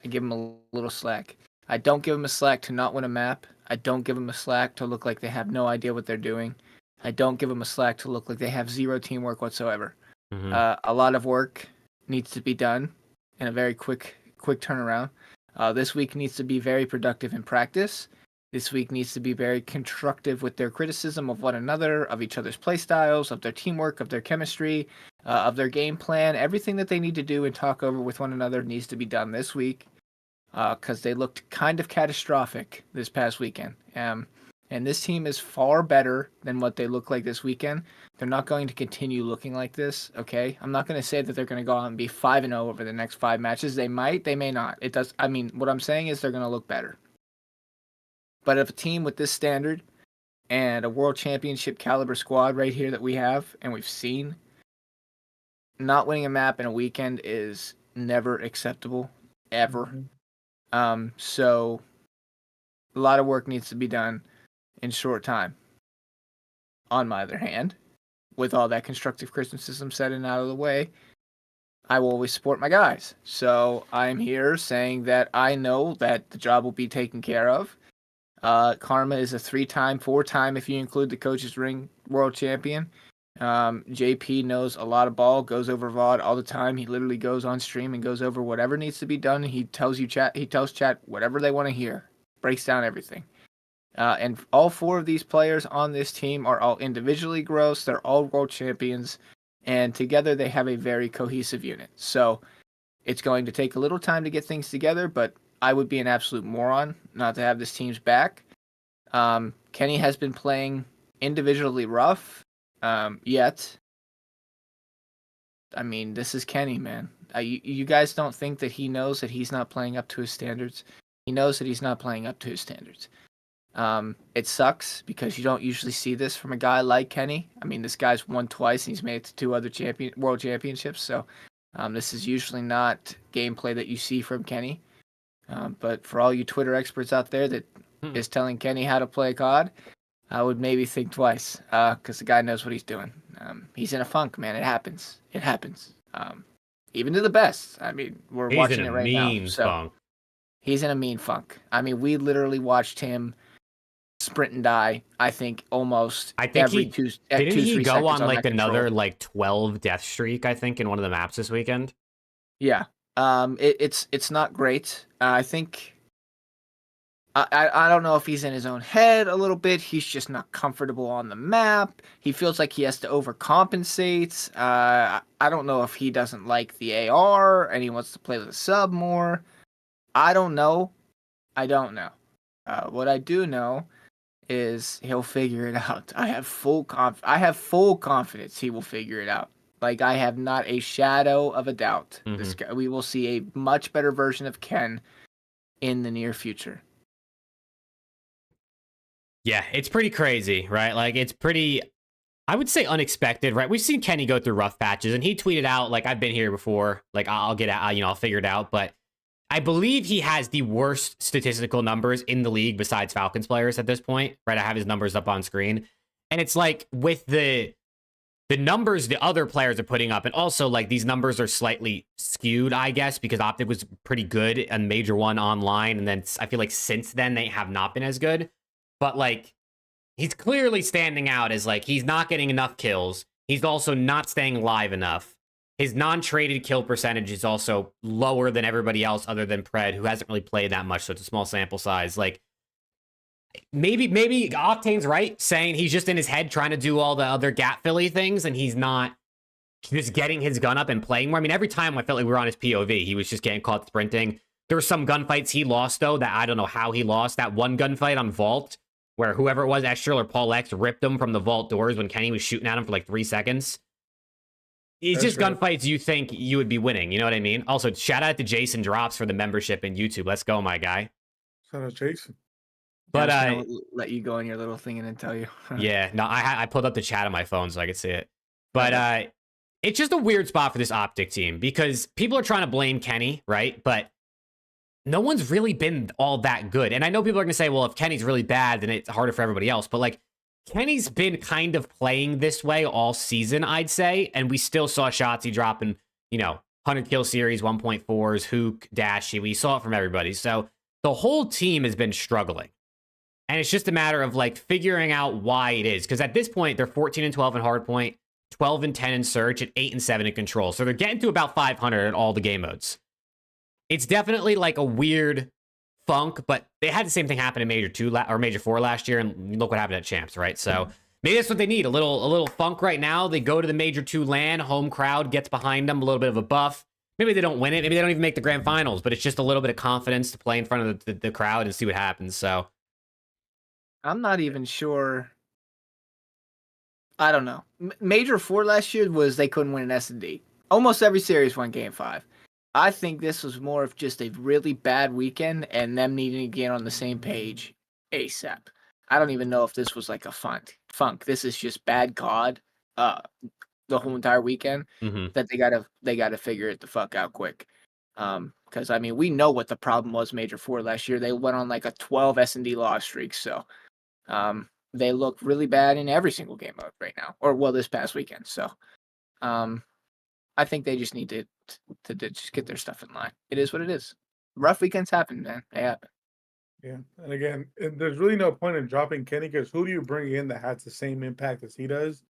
I give them a little slack. I don't give them a slack to not win a map. I don't give them a slack to look like they have no idea what they're doing. I don't give them a slack to look like they have zero teamwork whatsoever. Mm-hmm. A lot of work needs to be done in a very quick turnaround. This week needs to be very productive in practice. This week needs to be very constructive with their criticism of one another, of each other's playstyles, of their teamwork, of their chemistry, of their game plan. Everything that they need to do and talk over with one another needs to be done this week, because they looked kind of catastrophic this past weekend. And this team is far better than what they look like this weekend. They're not going to continue looking like this, okay? I'm not going to say that they're going to go out and be 5-0 over the next 5 matches. They might, they may not. What I'm saying is they're going to look better. But if a team with this standard and a world championship caliber squad right here that we have and we've seen, not winning a map in a weekend is never acceptable, ever. Mm-hmm. So a lot of work needs to be done in short time. On my other hand, with all that constructive criticism said and out of the way, I will always support my guys. So I'm here saying that I know that the job will be taken care of. Karma is a 3-time, 4-time, if you include the coach's ring, world champion. JP knows a lot of ball, goes over VOD all the time. He literally goes on stream and goes over whatever needs to be done. He tells chat whatever they want to hear, breaks down everything. And all 4 of these players on this team are all individually gross. They're all world champions, and together they have a very cohesive unit. So it's going to take a little time to get things together, but I would be an absolute moron not to have this team's back. Kenny has been playing individually rough, yet. I mean, this is Kenny, man. You guys don't think that he knows that he's not playing up to his standards? He knows that he's not playing up to his standards. It sucks because you don't usually see this from a guy like Kenny. I mean, this guy's won twice and he's made it to 2 other world championships. So this is usually not gameplay that you see from Kenny. But for all you Twitter experts out there that is telling Kenny how to play COD, I would maybe think twice, because the guy knows what he's doing. He's in a funk, man. It happens. It happens. Even to the best. I mean, we're watching it right now. So he's in a mean funk. I mean, we literally watched him sprint and die. I think almost every two. Didn't he go on like another 12 death streak? I think in one of the maps this weekend. Yeah. It's not great. I think. I don't know if he's in his own head a little bit. He's just not comfortable on the map. He feels like he has to overcompensate. I don't know if he doesn't like the AR and he wants to play with a sub more. I don't know. What I do know is he'll figure it out. I have full confidence he will figure it out. Like, I have not a shadow of a doubt. Mm-hmm. This guy, we will see a much better version of Ken in the near future. Yeah, it's pretty crazy, right? Like, it's pretty I would say unexpected, right? We've seen Kenny go through rough patches, and he tweeted out, like, I've been here before. Like, I'll get out, I'll figure it out. But I believe he has the worst statistical numbers in the league besides Falcons players at this point, right? I have his numbers up on screen. And it's like with the numbers the other players are putting up, and also like these numbers are slightly skewed, I guess, because Optic was pretty good and Major 1 online, and then I feel like since then they have not been as good. But like he's clearly standing out as like he's not getting enough kills. He's also not staying alive enough. His non-traded kill percentage is also lower than everybody else other than Pred, who hasn't really played that much, so it's a small sample size. Like maybe Octane's right, saying he's just in his head trying to do all the other gap filly things, and he's not just getting his gun up and playing more. I mean, every time I felt like we were on his POV, he was just getting caught sprinting. There were some gunfights he lost, though, that I don't know how he lost. That one gunfight on Vault, where whoever it was, Estrel or Paul X, ripped him from the Vault doors when Kenny was shooting at him for like 3 seconds. It's just gunfights you think you would be winning, you know what I mean? Also, shout out to Jason Drops for the membership in YouTube. Let's go, my guy. Shout out Jason. But I let you go on your little thing and then tell you. Yeah, no, I pulled up the chat on my phone so I could see it. But it's just a weird spot for this Optic team because people are trying to blame Kenny, right? But no one's really been all that good. And I know people are going to say, well, if Kenny's really bad, then it's harder for everybody else. But like, Kenny's been kind of playing this way all season, I'd say. And we still saw Shotzzy dropping, 100 kill series, 1.4s, Hook, Dashy. We saw it from everybody. So the whole team has been struggling. And it's just a matter of like figuring out why it is. Because at this point, they're 14-12 in hardpoint, 12-10 in search, and 8-7 in control. So they're getting to about 500 in all the game modes. It's definitely like a weird funk, but they had the same thing happen in Major 2 or Major 4 last year, and look what happened at Champs, right? So maybe that's what they need, a little funk right now. They go to the Major 2 LAN, home crowd gets behind them, a little bit of a buff. Maybe they don't win it, maybe they don't even make the grand finals, but it's just a little bit of confidence to play in front of the crowd and see what happens. So I'm not even sure. I don't know. Major 4 last year was they couldn't win an S&D. Almost every series won Game 5. I think this was more of just a really bad weekend and them needing to get on the same page ASAP. I don't even know if this was like a funk. This is just bad COD the whole entire weekend that they gotta figure it the fuck out quick. Because I mean we know what the problem was Major 4 last year. They went on like a 12 S&D loss streak, so they look really bad in every single game mode right now. Or well, this past weekend. So I think they just need to just get their stuff in line. It is what it is. Rough weekends happen, man. They happen. Yeah, and again, there's really no point in dropping Kenny because who do you bring in that has the same impact as he does?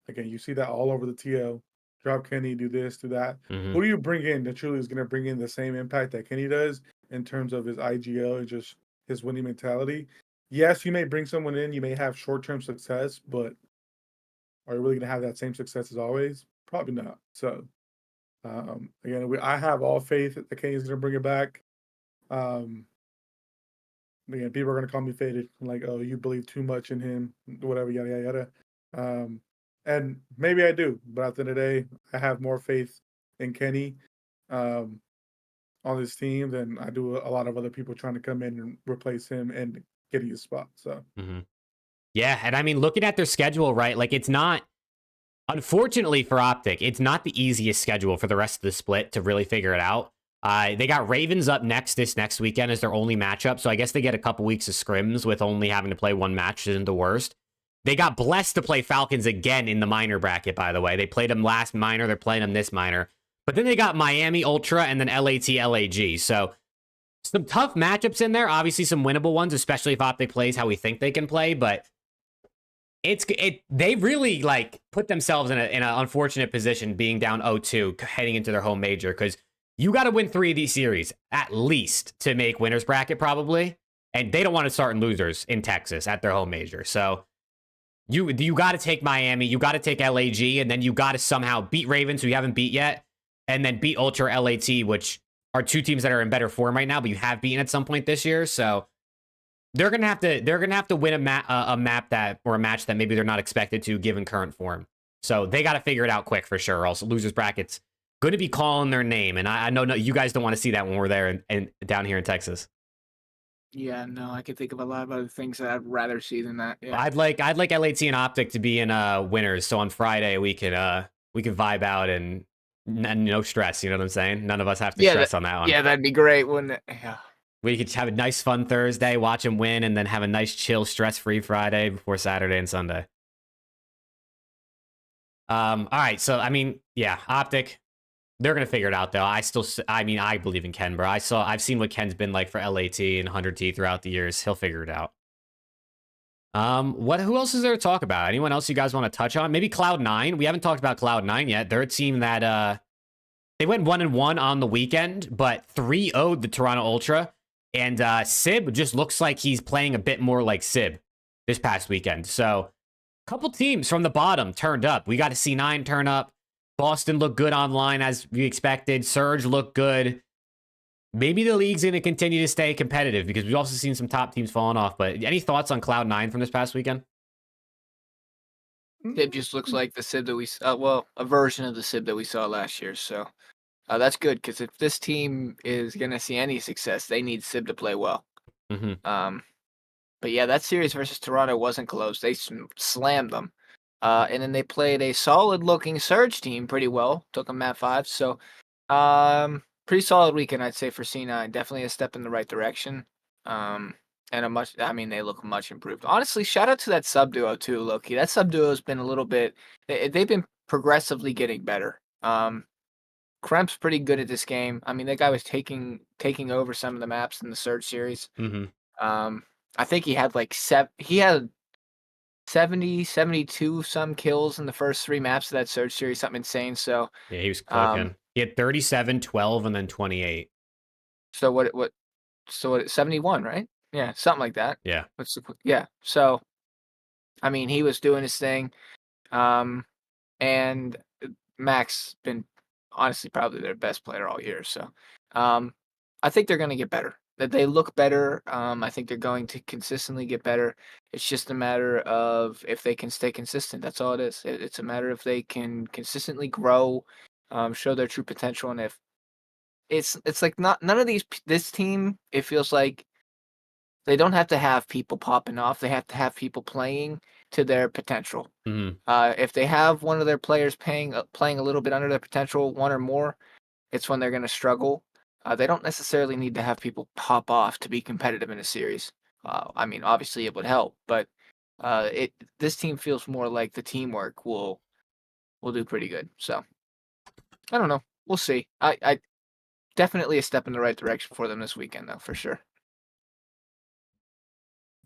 Again, you see that all over the TL. Drop Kenny, do this, do that. Who do you bring in that truly is going to bring in the same impact that Kenny does in terms of his IGL and just his winning mentality? Yes, you may bring someone in, you may have short-term success, but are you really going to have that same success as always? Probably not. So, again, I have all faith that the Kenny's going to bring it back. Again, people are going to call me faded, like, oh, you believe too much in him, whatever, yada, yada, yada. And maybe I do, but at the end of the day, I have more faith in Kenny on this team than I do a lot of other people trying to come in and replace him and getting his spot. So, yeah, and I mean, looking at their schedule, right, like it's not, unfortunately for Optic, it's not the easiest schedule for the rest of the split to really figure it out. They got Ravens up this next weekend as their only matchup, so I guess they get a couple weeks of scrims with only having to play one match, isn't the worst. They got blessed to play Falcons again in the minor bracket, by the way. They played them last minor, they're playing them this minor. But then they got Miami Ultra and then LAT LAG, so some tough matchups in there, obviously some winnable ones, especially if Optic plays how we think they can play, but they really like put themselves in an unfortunate position being down 0-2 heading into their home major, because you got to win 3 of these series at least to make winners bracket probably, and they don't want to start in losers in Texas at their home major. So you got to take Miami, you got to take LAG, and then you got to somehow beat Ravens, who you haven't beat yet, and then beat Ultra LAT, which are 2 teams that are in better form right now, but you have beaten at some point this year. So they're gonna have to win a match that maybe they're not expected to given current form. So they got to figure it out quick for sure. Also, losers bracket's going to be calling their name, and I know you guys don't want to see that when we're there and down here in Texas. Yeah, no, I can think of a lot of other things that I'd rather see than that. Yeah. I'd like LAT and Optic to be in winners, so on Friday we could vibe out and no stress. You know what I'm saying? None of us have to stress on that one. Yeah, that'd be great, wouldn't it? Yeah. We could have a nice fun Thursday, watch them win, and then have a nice chill, stress-free Friday before Saturday and Sunday. All right, so I mean, yeah, Optic, they're gonna figure it out though. I believe in Ken, bro. I've seen what Ken's been like for LAT and 100T throughout the years. He'll figure it out. Who else is there to talk about? Anyone else you guys want to touch on? Maybe Cloud9. We haven't talked about Cloud9 yet. They're a team that they went 1-1 on the weekend, but 3-0'd the Toronto Ultra. And Sib just looks like he's playing a bit more like Sib this past weekend. So a couple teams from the bottom turned up. We got a C9 turn up. Boston looked good online as we expected. Surge looked good. Maybe the league's going to continue to stay competitive because we've also seen some top teams falling off. But any thoughts on Cloud9 from this past weekend? Sib just looks like the Sib that we a version of the Sib that we saw last year. So that's good because if this team is going to see any success, they need Sib to play well. Mm-hmm. But yeah, that series versus Toronto wasn't close. They slammed them. And then they played a solid-looking Surge team pretty well. Took them at 5. So pretty solid weekend, I'd say, for C9. Definitely a step in the right direction. And they look much improved. Honestly, shout out to that sub duo too, Loki. That sub duo has been a little bit. They've been progressively getting better. Kremp's pretty good at this game. I mean, that guy was taking over some of the maps in the Surge series. Mm-hmm. I think he had like 70, 72 some kills in the first 3 maps of that Surge series, something insane. So yeah, he was cooking. He had 37, 12, and then 28. So what 71, right? Yeah, something like that. Yeah. So I mean, he was doing his thing. And Max been honestly probably their best player all year. So I think they're going to get better. That they look better. I think they're going to consistently get better. It's just a matter of if they can stay consistent. That's all it is. It's a matter if they can consistently grow, show their true potential, and if it's like none of this team. It feels like they don't have to have people popping off. They have to have people playing to their potential. Mm-hmm. If they have one of their players playing a little bit under their potential, one or more, it's when they're going to struggle. They don't necessarily need to have people pop off to be competitive in a series. I mean, obviously it would help, but this team feels more like the teamwork will do pretty good. So I don't know. We'll see. I definitely a step in the right direction for them this weekend, though, for sure.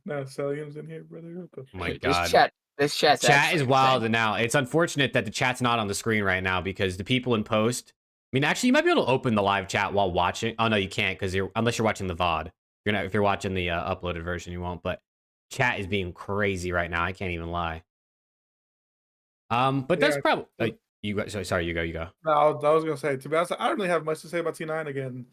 No, Celium's in here, brother. Oh my God. This chat is wild and now. It's unfortunate that the chat's not on the screen right now because the people in post. I mean, actually, you might be able to open the live chat while watching. Oh no, you can't because unless you're watching the VOD. If you're watching the uploaded version, you won't. But chat is being crazy right now. I can't even lie. But that's probably you go. Sorry, you go. No, I was gonna say. To be honest, I don't really have much to say about T9 again.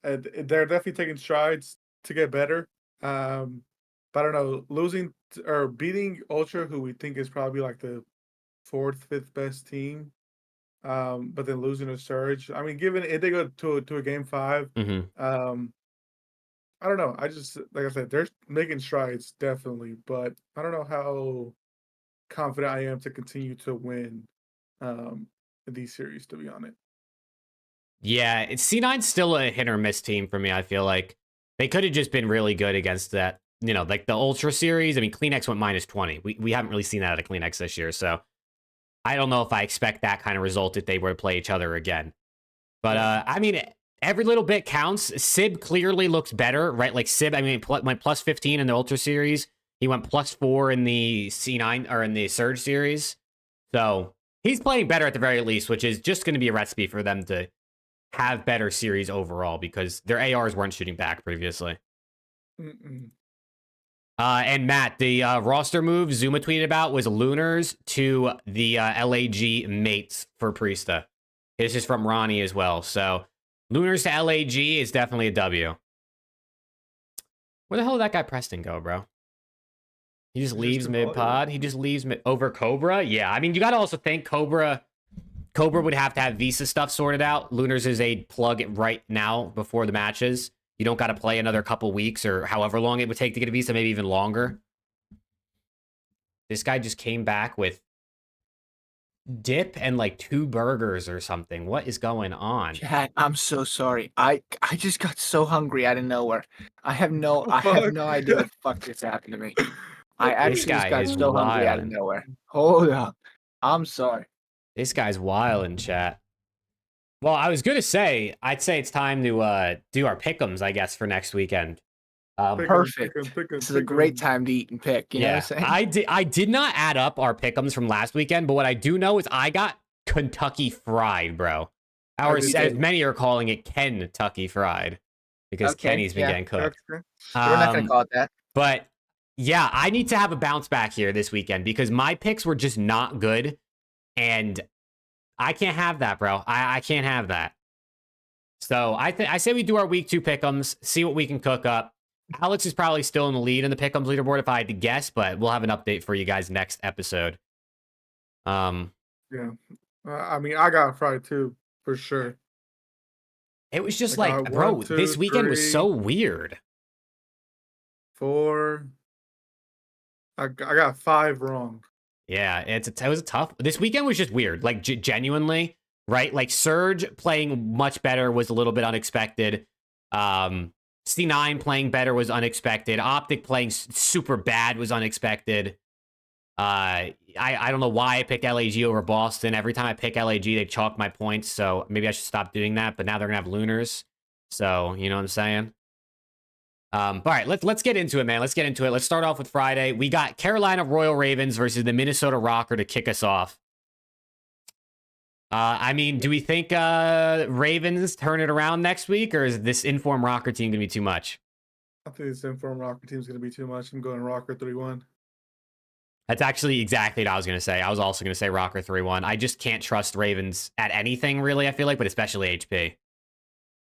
They're definitely taking strides to get better. But I don't know, losing or beating Ultra, who we think is probably like the 4th, 5th best team. But then losing a Surge. I mean, given if they go to a game 5, mm-hmm. I don't know. I just like I said, they're making strides definitely, but I don't know how confident I am to continue to win these series. To be honest, yeah, C9's still a hit or miss team for me. I feel like they could have just been really good against that. Like the Ultra series. I mean, CleanX went -20. We haven't really seen that out of CleanX this year, so. I don't know if I expect that kind of result if they were to play each other again. But, I mean, every little bit counts. Sib clearly looks better, right? Like Sib, I mean, went +15 in the Ultra series. He went +4 in the C9 or in the Surge series. So he's playing better at the very least, which is just going to be a recipe for them to have better series overall because their ARs weren't shooting back previously. Mm-mm. And Matt, the roster move Zuma tweeted about was Lunars to the LAG mates for Priesta. This is from Ronnie as well. So Lunars to LAG is definitely a W. Where the hell did that guy Preston go, bro? He just leaves mid-pod? He just leaves over Cobra? Yeah, I mean, you got to also think Cobra would have to have visa stuff sorted out. Lunars is a plug right now before the matches. You don't got to play another couple weeks or however long it would take to get a visa, maybe even longer. This guy just came back with dip and like 2 burgers or something. What is going on? Chat, I'm so sorry. I just got so hungry out of nowhere. I have no Fuck. idea what the fuck just happened to me. I This actually just guy got is so hungry out of wild. nowhere. Hold up. I'm sorry. This guy's wild in chat. Well, I was going to say, I'd say it's time to do our pick'ems, I guess, for next weekend. Perfect. This is a great time to eat and pick. You know what I'm saying? I did not add up our pick'ems from last weekend, but what I do know is I got Kentucky Fried, bro. Or as many are calling it Kentucky Fried, because Kenny's been getting cooked. We're not going to call it that. But yeah, I need to have a bounce back here this weekend because my picks were just not good. And I can't have that, bro. I can't have that. So I say we do our week 2 pick'ems, see what we can cook up. Alex is probably still in the lead in the pick'ems leaderboard if I had to guess, but we'll have an update for you guys next episode. Yeah. I mean, I got fried too, for sure. It was just like, bro, 1, 2, this weekend 3, was so weird. 4. I got 5 wrong. Yeah, it was a tough. This weekend was just weird, like genuinely, right? Like Surge playing much better was a little bit unexpected. C9 playing better was unexpected. Optic playing super bad was unexpected. I don't know why I picked LAG over Boston. Every time I pick LAG, they chalk my points, so maybe I should stop doing that. But now they're gonna have Lunars, so you know what I'm saying. All right, let's get into it, man. Let's get into it. Let's start off with Friday. We got Carolina Royal Ravens versus the Minnesota Rocker to kick us off. I mean, do we think Ravens turn it around next week, or is this informed Rocker team gonna be too much? I think this informed Rocker team is gonna be too much. I'm going Rocker 3-1. That's actually exactly what I was gonna say. I was also gonna say Rocker 3-1. I just can't trust Ravens at anything, really. I feel like, but especially HP.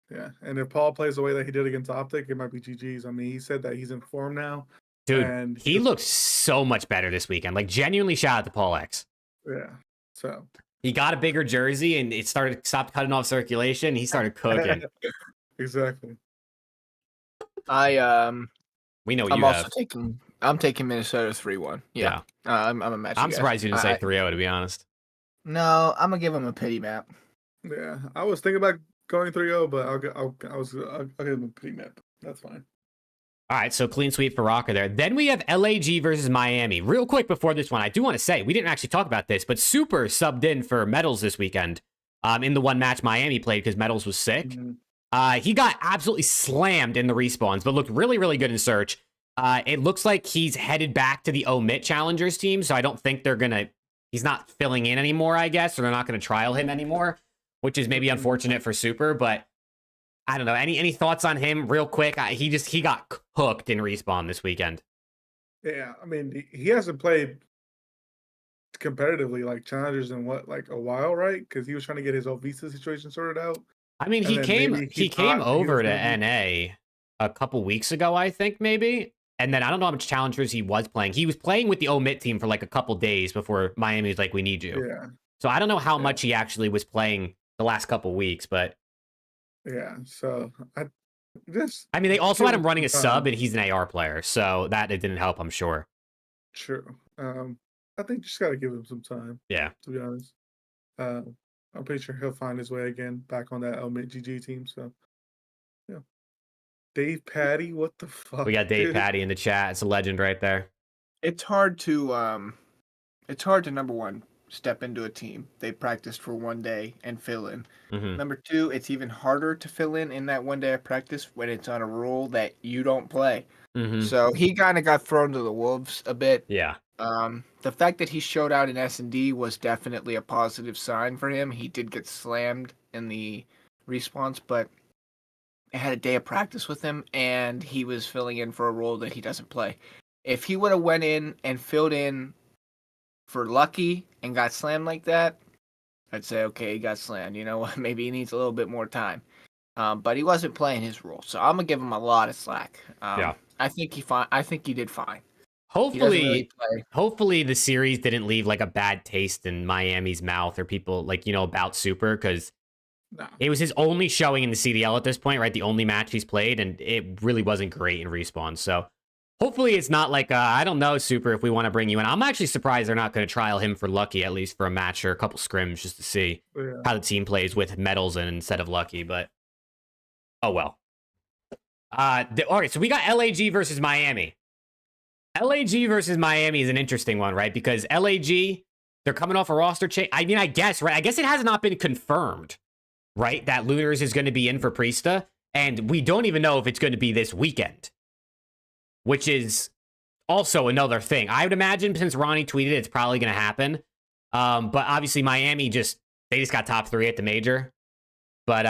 Yeah, and if Paul plays the way that he did against Optic, it might be GG's. I mean, he said that he's in form now. Dude, and he looked so much better this weekend. Like, genuinely shout out to Paul X. Yeah, so. He got a bigger jersey, and it stopped cutting off circulation. He started cooking. Exactly. We know what I'm taking Minnesota 3-1. Yeah. I'm a match. I'm surprised you didn't say 3-0, to be honest. No, I'm gonna give him a pity map. Yeah, I was thinking about going 3-0, but I'll give him a pity map. That's fine. All right, so clean sweep for Rocker there. Then we have LAG versus Miami. Real quick before this one, I do want to say, we didn't actually talk about this, but Super subbed in for Metals this weekend in the one match Miami played because Metals was sick. Mm-hmm. He got absolutely slammed in the respawns, but looked really, really good in Search. It looks like he's headed back to the Omit Challengers team, so I don't think he's not filling in anymore, I guess, or they're not going to trial him anymore, which is maybe unfortunate for Super, but I don't know. Any thoughts on him real quick? He got hooked in Respawn this weekend. Yeah, I mean, he hasn't played competitively like Challengers in a while, right? Because he was trying to get his old visa situation sorted out. I mean, he came over to NA a couple weeks ago, I think, maybe. And then I don't know how much Challengers he was playing. He was playing with the Omit team for like a couple days before Miami was like, we need you. Yeah. So I don't know how much he actually was playing the last couple weeks, but yeah, so I mean, they also had him running a sub, and he's an AR player, so it didn't help, I'm sure. True. I think just gotta give him some time. Yeah. To be honest, I'm pretty sure he'll find his way again back on that Omit GG team. So, yeah. Dave Patty, what the fuck? We got Dave Patty in the chat. It's a legend right there. It's hard to number one, step into a team they practiced for one day and fill in. Mm-hmm. Number two, it's even harder to fill in that one day of practice when it's on a role that you don't play. Mm-hmm. So he kind of got thrown to the wolves a bit. Yeah. The fact that he showed out in S&D was definitely a positive sign for him. He did get slammed in the response, but I had a day of practice with him, and he was filling in for a role that he doesn't play. If he would have went in and filled in for Lucky and got slammed like that, I'd say, okay, he got slammed. You know what? Maybe he needs a little bit more time. But he wasn't playing his role, so I'm gonna give him a lot of slack. Yeah, I think he did fine. Hopefully the series didn't leave like a bad taste in Miami's mouth or people about Super, because Nah. It was his only showing in the CDL at this point, right? The only match he's played, and it really wasn't great in Respawn. So hopefully it's not like, I don't know, Super, if we want to bring you in. I'm actually surprised they're not going to trial him for Lucky, at least for a match or a couple scrims, just to see how the team plays with medals and instead of Lucky. But, oh well. All right, so we got LAG versus Miami. LAG versus Miami is an interesting one, right? Because LAG, they're coming off a roster change. I mean, I guess, right? I guess it has not been confirmed, right? That Lunars is going to be in for Priesta. And we don't even know if it's going to be this weekend, which is also another thing. I would imagine since Ronnie tweeted, it's probably going to happen. But obviously Miami they just got top 3 at the major. But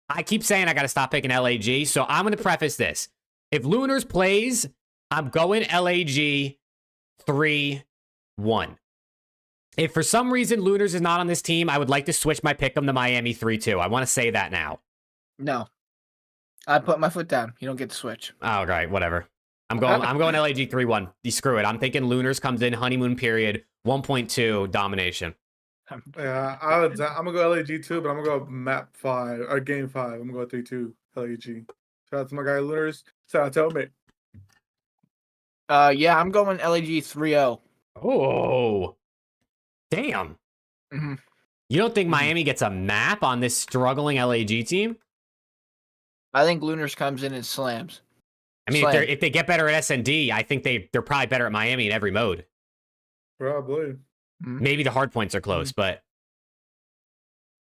I keep saying I got to stop picking LAG. So I'm going to preface this. If Lunars plays, I'm going LAG 3-1. If for some reason Lunars is not on this team, I would like to switch my pick 'em to Miami 3-2. I want to say that now. No. I put my foot down. You don't get to switch. Oh, right, whatever. I'm going LAG 3-1. Screw it. I'm thinking Lunars comes in, honeymoon period, 1.2 domination. Yeah, I'm gonna go LAG 2, but I'm gonna go map 5 or game 5. I'm gonna go 3-2 LAG. Shout out to my guy Lunars. Shout out to Omit. Yeah, I'm going LAG 3-0. Oh, damn. Mm-hmm. You don't think Miami gets a map on this struggling LAG team? I think Lunars comes in and slams. I mean, if they get better at SND, I think they're probably better at Miami in every mode. Probably. Maybe the hard points are close, but...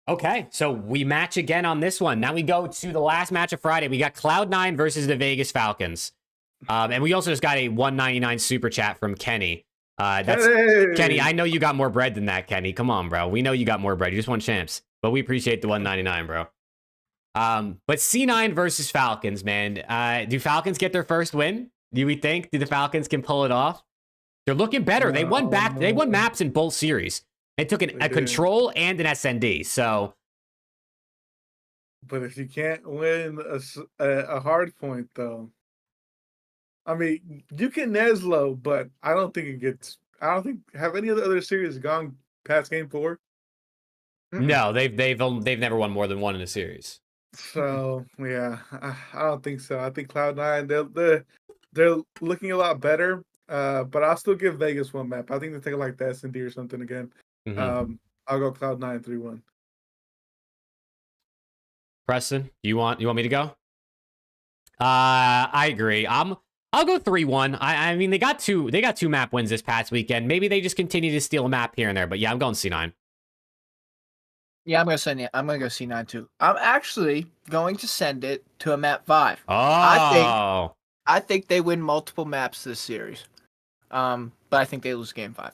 Okay, so we match again on this one. Now we go to the last match of Friday. We got Cloud9 versus the Vegas Falcons. And we also just got a 199 super chat from Kenny. Kenny, I know you got more bread than that, Kenny. Come on, bro. We know you got more bread. You just won champs. But we appreciate the 199, bro. But C9 versus Falcons, man. Do Falcons get their first win? Do we think? Do the Falcons can pull it off? They're looking better. They won maps in both series. They took a control and an SND. So, but if you can't win a hard point, though, I mean, you can Neslo, but I don't think have any of the other series gone past game 4? No, they've never won more than one in a series. So yeah, I don't think so. I think Cloud9 they're looking a lot better. But I'll still give Vegas one map. I think they're taking like the S&D or something again. I'll go Cloud9 3-1. Preston, you want me to go? I agree. I'll go 3-1. I mean they got two map wins this past weekend. Maybe they just continue to steal a map here and there. But yeah, I'm going C9. Yeah, I'm gonna go C9 too. I'm actually going to send it to a map 5. Oh, I think they win multiple maps this series. But I think they lose game 5.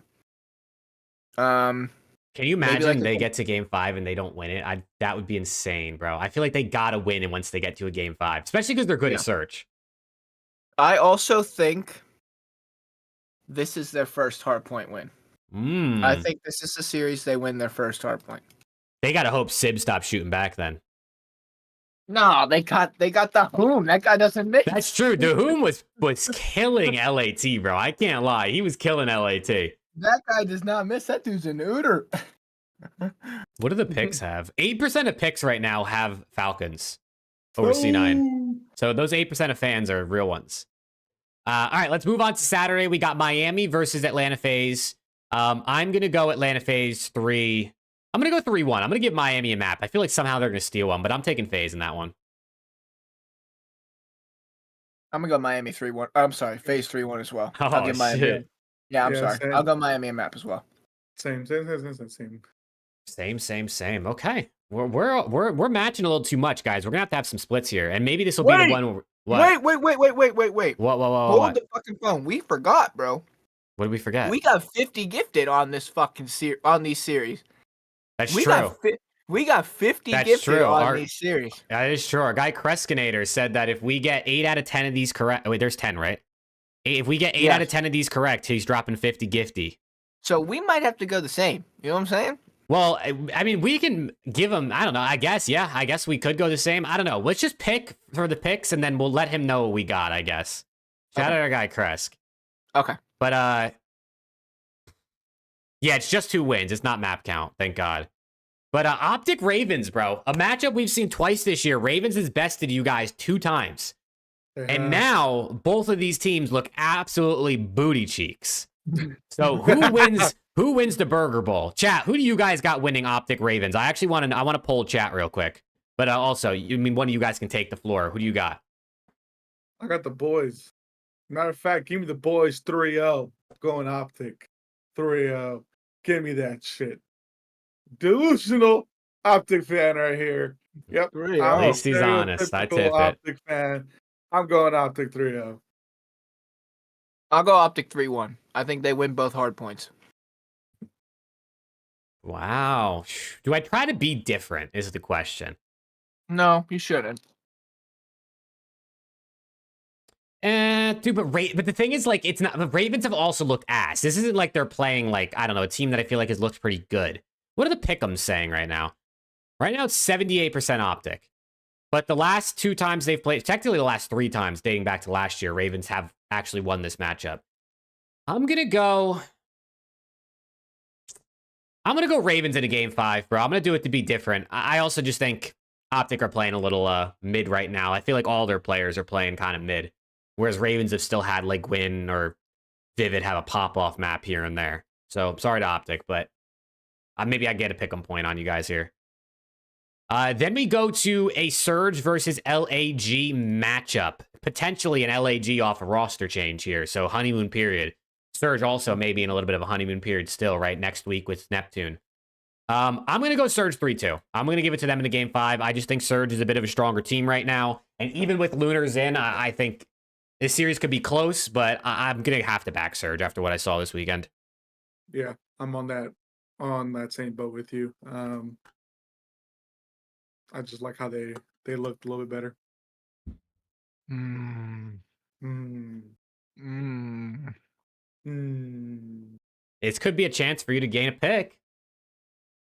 Can you imagine they get to game 5 and they don't win it? That would be insane, bro. I feel like they gotta win it once they get to a game 5, especially because they're good at search. I also think this is their first hardpoint win. I think this is the series they win their first hardpoint. They gotta hope Sib stops shooting back then. No, they got the Hoom. That guy doesn't miss. That's true. The Hoom was killing LAT, bro. I can't lie. He was killing LAT. That guy does not miss. That dude's an ooter. What do the picks have? 8% of picks right now have Falcons over C9. So those 8% of fans are real ones. All right, let's move on to Saturday. We got Miami versus Atlanta FaZe. I'm going to go Atlanta FaZe 3. I'm going to go 3-1. I'm going to give Miami a map. I feel like somehow they're going to steal one, but I'm taking FaZe in that one. I'm going to go Miami 3-1. I'm sorry, FaZe 3-1 as well. I'll give Miami. Shit. Yeah, I'm sorry. Same. I'll go Miami a map as well. Same. Same. Okay. We're matching a little too much, guys. We're going to have some splits here, and maybe this will be the one where... Wait. What? Hold the fucking phone. We forgot, bro. What did we forget? We got 50 gifted on this fucking on these series. That's true. We got 50 gifted on these series. That is true. Our guy Creskinator said that if we get 8 out of 10 of these correct... Oh, wait, there's 10, right? If we get 8 out of 10 of these correct, he's dropping 50 gifty. So we might have to go the same. You know what I'm saying? Well, I mean, we can give him... I don't know. I guess we could go the same. I don't know. Let's just pick for the picks, and then we'll let him know what we got, I guess. Shout out our guy Kresk. Okay. But, yeah, it's just 2 wins. It's not map count. Thank God. But Optic Ravens, bro. A matchup we've seen twice this year. Ravens has bested you guys 2 times. And now both of these teams look absolutely booty cheeks. So who wins? Who wins the Burger Bowl? Chat. Who do you guys got winning Optic Ravens? I want to poll chat real quick. But also, one of you guys can take the floor. Who do you got? I got the boys. Matter of fact, give me the boys 3-0. Going Optic 3-0. Give me that shit. Delusional Optic fan right here. Yep. At least he's honest. I tip Optic it. fan. I'm going Optic 3-0. I'll go Optic 3-1. I think they win both hard points. Wow. Do I try to be different is the question. No, you shouldn't. Dude, but the thing is, like, it's not. The Ravens have also looked ass. This isn't like they're playing, like, I don't know, a team that I feel like has looked pretty good. What are the pick'ems saying right now? Right now, it's 78% Optic. But the last 2 times they've played, technically the last 3 times dating back to last year, Ravens have actually won this matchup. I'm gonna go Ravens in a game 5, bro. I'm gonna do it to be different. I also just think Optic are playing a little mid right now. I feel like all their players are playing kind of mid. Whereas Ravens have still had like Gwyn or Vivid have a pop-off map here and there. So sorry to Optic, but maybe I get a pick'em point on you guys here. Then we go to a Surge versus LAG matchup. Potentially an LAG off a roster change here. So honeymoon period. Surge also maybe in a little bit of a honeymoon period still, right? Next week with Neptune. I'm going to go Surge 3-2. I'm going to give it to them in the game 5. I just think Surge is a bit of a stronger team right now. And even with Lunars in, I think this series could be close, but I'm going to have to back Surge after what I saw this weekend. Yeah, I'm on that same boat with you. I just like how they looked a little bit better. This could be a chance for you to gain a pick.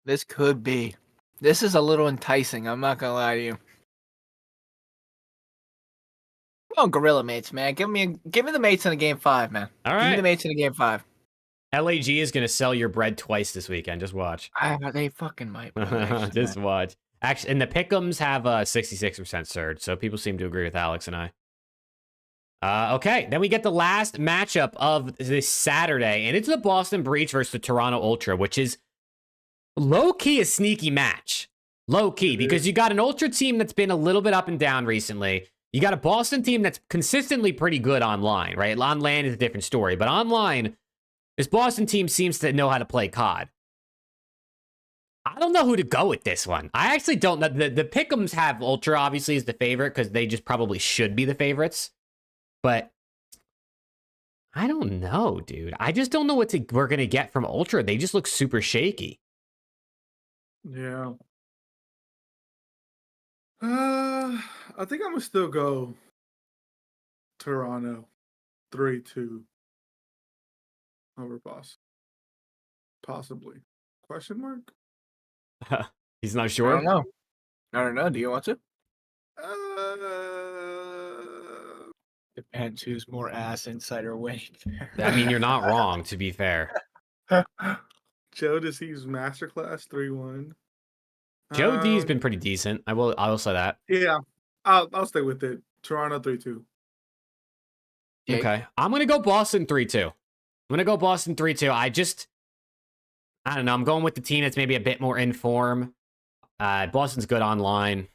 This could be. This is a little enticing. I'm not gonna lie to you. Oh, Gorilla Mates, man. Give me the mates in a game 5, man. All right. Give me the mates in a game 5. LAG is going to sell your bread twice this weekend. Just watch. They fucking might. Bro, just watch. Actually, and the pick'ems have a 66% surge, so people seem to agree with Alex and I. Okay, then we get the last matchup of this Saturday, and it's the Boston Breach versus the Toronto Ultra, which is low-key a sneaky match. Low-key, because you got an Ultra team that's been a little bit up and down recently. You got a Boston team that's consistently pretty good online, right? On LAN is a different story, but online, this Boston team seems to know how to play COD. I don't know who to go with this one. I actually don't know. The pick'ems have Ultra, obviously, as the favorite, because they just probably should be the favorites. But I don't know, dude. I just don't know what we're going to get from Ultra. They just look super shaky. Yeah. I think I'm going to still go Toronto 3-2 over Boston. Possibly. Question mark? He's not sure? I don't know. Do you want to? Depends who's more ass, insider winning. I mean, you're not wrong, to be fair. Joe D's Masterclass 3-1. Joe D's been pretty decent. I will say that. Yeah, I'll stay with it. Toronto 3-2. Okay, I'm gonna go Boston 3-2. I'm gonna go Boston 3-2. I don't know. I'm going with the team that's maybe a bit more in form. Boston's good online.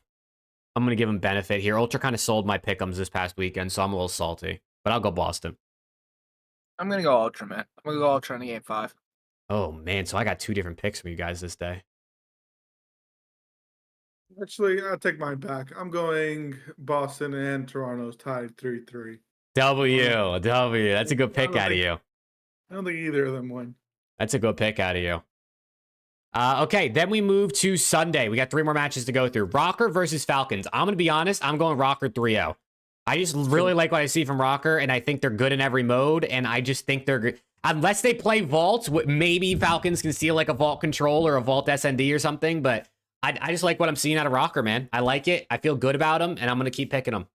I'm gonna give them benefit here. Ultra kind of sold my pick'ems this past weekend, so I'm a little salty. But I'll go Boston. I'm gonna go Ultra, man. I'm gonna go Ultra in game 5. Oh man, so I got 2 different picks from you guys this day. Actually, I'll take mine back. I'm going Boston and Toronto's tied 3-3. W. That's a good pick out of you. I don't think either of them won. That's a good pick out of you. Okay, then we move to Sunday. We got 3 more matches to go through. Rocker versus Falcons. I'm going to be honest. I'm going Rocker 3-0. I just really like what I see from Rocker, and I think they're good in every mode, and I just think they're good. Unless they play Vault, maybe Falcons can steal like a Vault Control or a Vault SND or something, but I just like what I'm seeing out of Rocker, man. I like it. I feel good about them, and I'm going to keep picking them.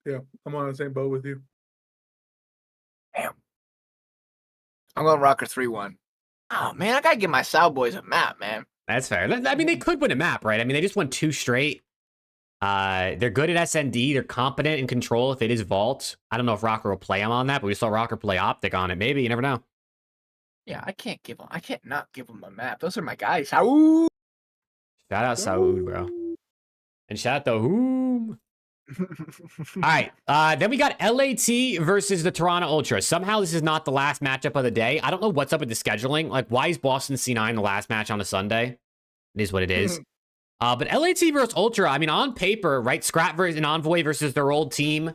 Yeah, I'm on the same boat with you. Damn. I'm going Rocker 3-1. Oh, man, I got to give my South Boys a map, man. That's fair. I mean, they could win a map, right? I mean, they just won 2 straight. They're good at SND. They're competent in control if it is Vault. I don't know if Rocker will play him on that, but we saw Rocker play Optic on it. Maybe, you never know. Yeah, I can't not give them a map. Those are my guys. Ow! Shout out Saud, bro. And shout out to Hoom. All right. Then we got LAT versus the Toronto Ultra. Somehow this is not the last matchup of the day. I don't know what's up with the scheduling. Like, why is Boston C9 the last match on a Sunday? It is what it is. But LAT versus Ultra, I mean, on paper, right? Scrap versus an Envoy versus their old team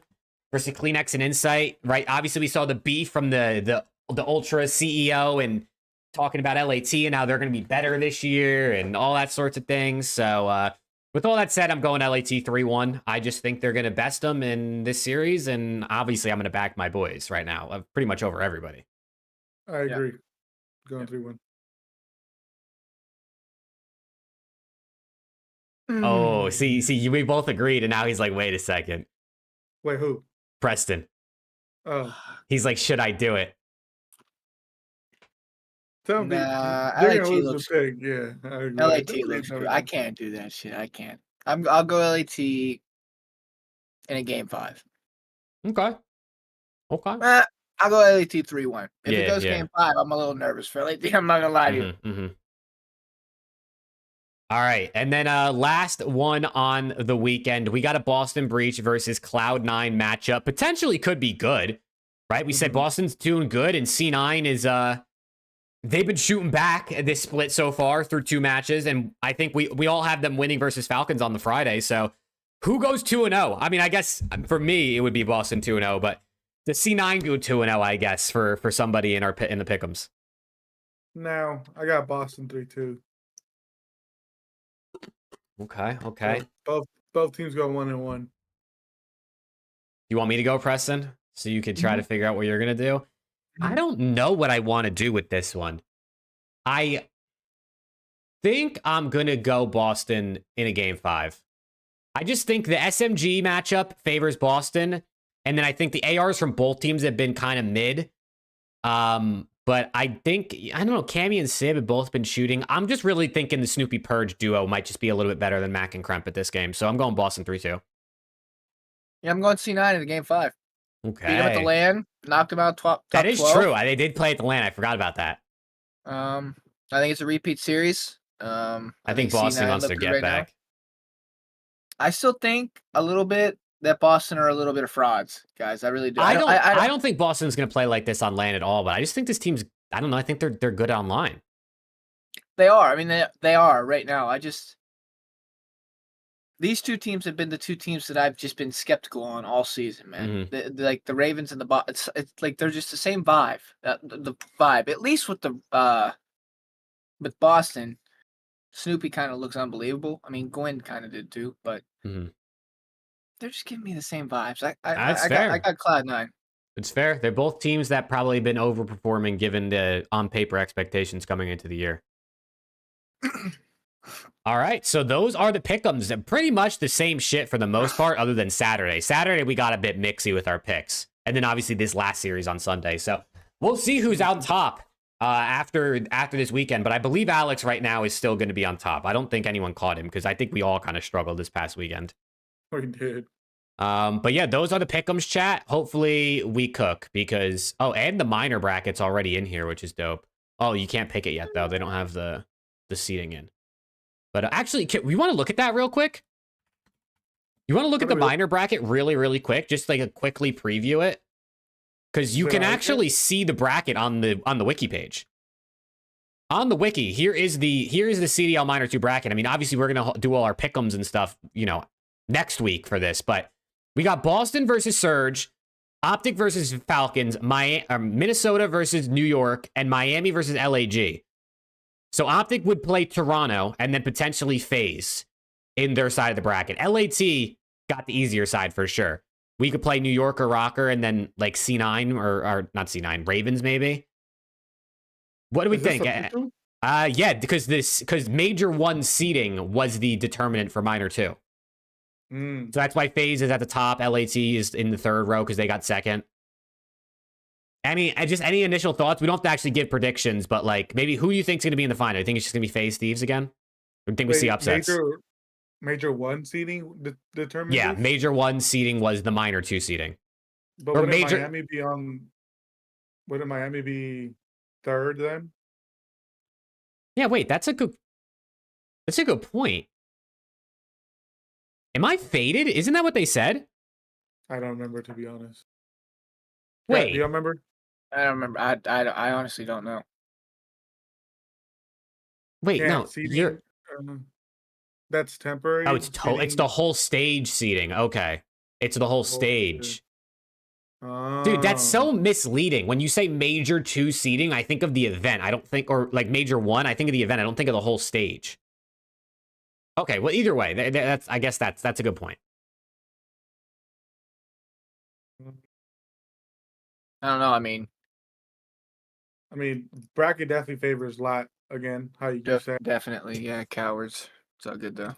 versus Kleenex and Insight, right? Obviously, we saw the beef from the Ultra CEO and talking about LAT and how they're going to be better this year and all that sorts of things. So, with all that said, I'm going LAT 3-1. I just think they're going to best them in this series, and obviously, I'm going to back my boys right now, pretty much over everybody. I agree. Going 3-1. Oh, see, we both agreed, and now he's like, wait a second. Wait, who? Preston. Oh. He's like, should I do it? Tell me. LAT looks big. Yeah, I agree. LAT looks good. I can't do that shit. I can't. I'll go LAT in a game 5. Okay. I'll go LAT 3-1. If it goes game 5, I'm a little nervous for LAT. I'm not gonna lie to you. All right, and then last one on the weekend, we got a Boston Breach versus Cloud9 matchup. Potentially could be good, right? We said Boston's doing good, and C9 is they've been shooting back this split so far through 2 matches, and I think we all have them winning versus Falcons on the Friday. So who goes 2-0? I mean, I guess for me it would be Boston 2-0, but the C9 go 2-0, I guess, for somebody in the pick'ems. No, I got Boston 3-2. Okay. Both teams go 1-1. You want me to go, Preston? So you could try to figure out what you're gonna do? I don't know what I want to do with this one. I think I'm gonna go Boston in a game 5. I just think the SMG matchup favors Boston, and then I think the ARs from both teams have been kind of mid. But I think, I don't know, Cammy and Sib have both been shooting. I'm just really thinking the Snoopy Purge duo might just be a little bit better than Mac and Kremp at this game. So I'm going Boston 3-2. Yeah, I'm going C9 in the game 5. Okay. Beat him at the LAN, knocked him out top That is 12. true. They did play at the LAN. I forgot about that. I think it's a repeat series. I think Boston wants to get back. Now. I still think a little bit that Boston are a little bit of frauds, guys. I really do. I don't think Boston's going to play like this on LAN at all, but I just think this team's, I don't know, I think they're good online. They are. I mean, they are right now. These 2 teams have been the 2 teams that I've just been skeptical on all season, man. Like the Ravens and the it's like they're just the same vibe. The vibe, at least with Boston, Snoopy kind of looks unbelievable. I mean, Gwen kind of did too, but they're just giving me the same vibes. I got Cloud9. It's fair. They're both teams that probably been overperforming given the on paper expectations coming into the year. All right, so those are the pick'ems. Pretty much the same shit for the most part, other than Saturday. Saturday, we got a bit mixy with our picks. And then obviously this last series on Sunday. So we'll see who's on top after this weekend. But I believe Alex right now is still going to be on top. I don't think anyone caught him because I think we all kind of struggled this past weekend. We did. But yeah, those are the pick'ems, chat. Hopefully we cook because... Oh, and the minor bracket's already in here, which is dope. Oh, you can't pick it yet, though. They don't have the seating in. But actually, we want to look at that real quick? You want to look at the minor bracket really, really quick? Just like a quickly preview it? Because you can actually see the bracket on the wiki page. On the wiki, here is the CDL Minor 2 bracket. I mean, obviously, we're going to do all our pick'ems and stuff, you know, next week for this. But we got Boston versus Surge, Optic versus Falcons, Minnesota versus New York, and Miami versus LAG. So Optic would play Toronto and then potentially FaZe in their side of the bracket. LAT got the easier side for sure. We could play New York or Rocker and then like C9 or not C9, Ravens maybe. What do we think? Yeah, because Major 1 seeding was the determinant for Minor 2. So that's why FaZe is at the top. LAT is in the 3rd row because they got 2nd. Any initial thoughts? We don't have to actually give predictions, but like maybe who do you think is going to be in the final? I think it's just going to be FaZe Thieves again. I think we see Wait, upsets. Major 1 seeding determines Yeah, this? Major 1 seeding was the minor 2 seeding. But Or wouldn't major. Miami be on? Wouldn't Miami be third then? Yeah, wait, that's a good point. Am I faded? Isn't that what they said? I don't remember, to be honest. Wait, do you remember? I don't remember. I honestly don't know. wait, no, Seeding, you're. that's temporary. Oh, it's the whole stage seating. Okay, it's the whole stage. Dude, that's so misleading. When you say major 2 seeding, I think of the event. I don't think, or like major 1, I think of the event. I don't think of the whole stage. Okay, well, either way, that's I guess that's a good point. I don't know. I mean, bracket definitely favors Lat again. How you just said. definitely, yeah, cowards. It's all good though.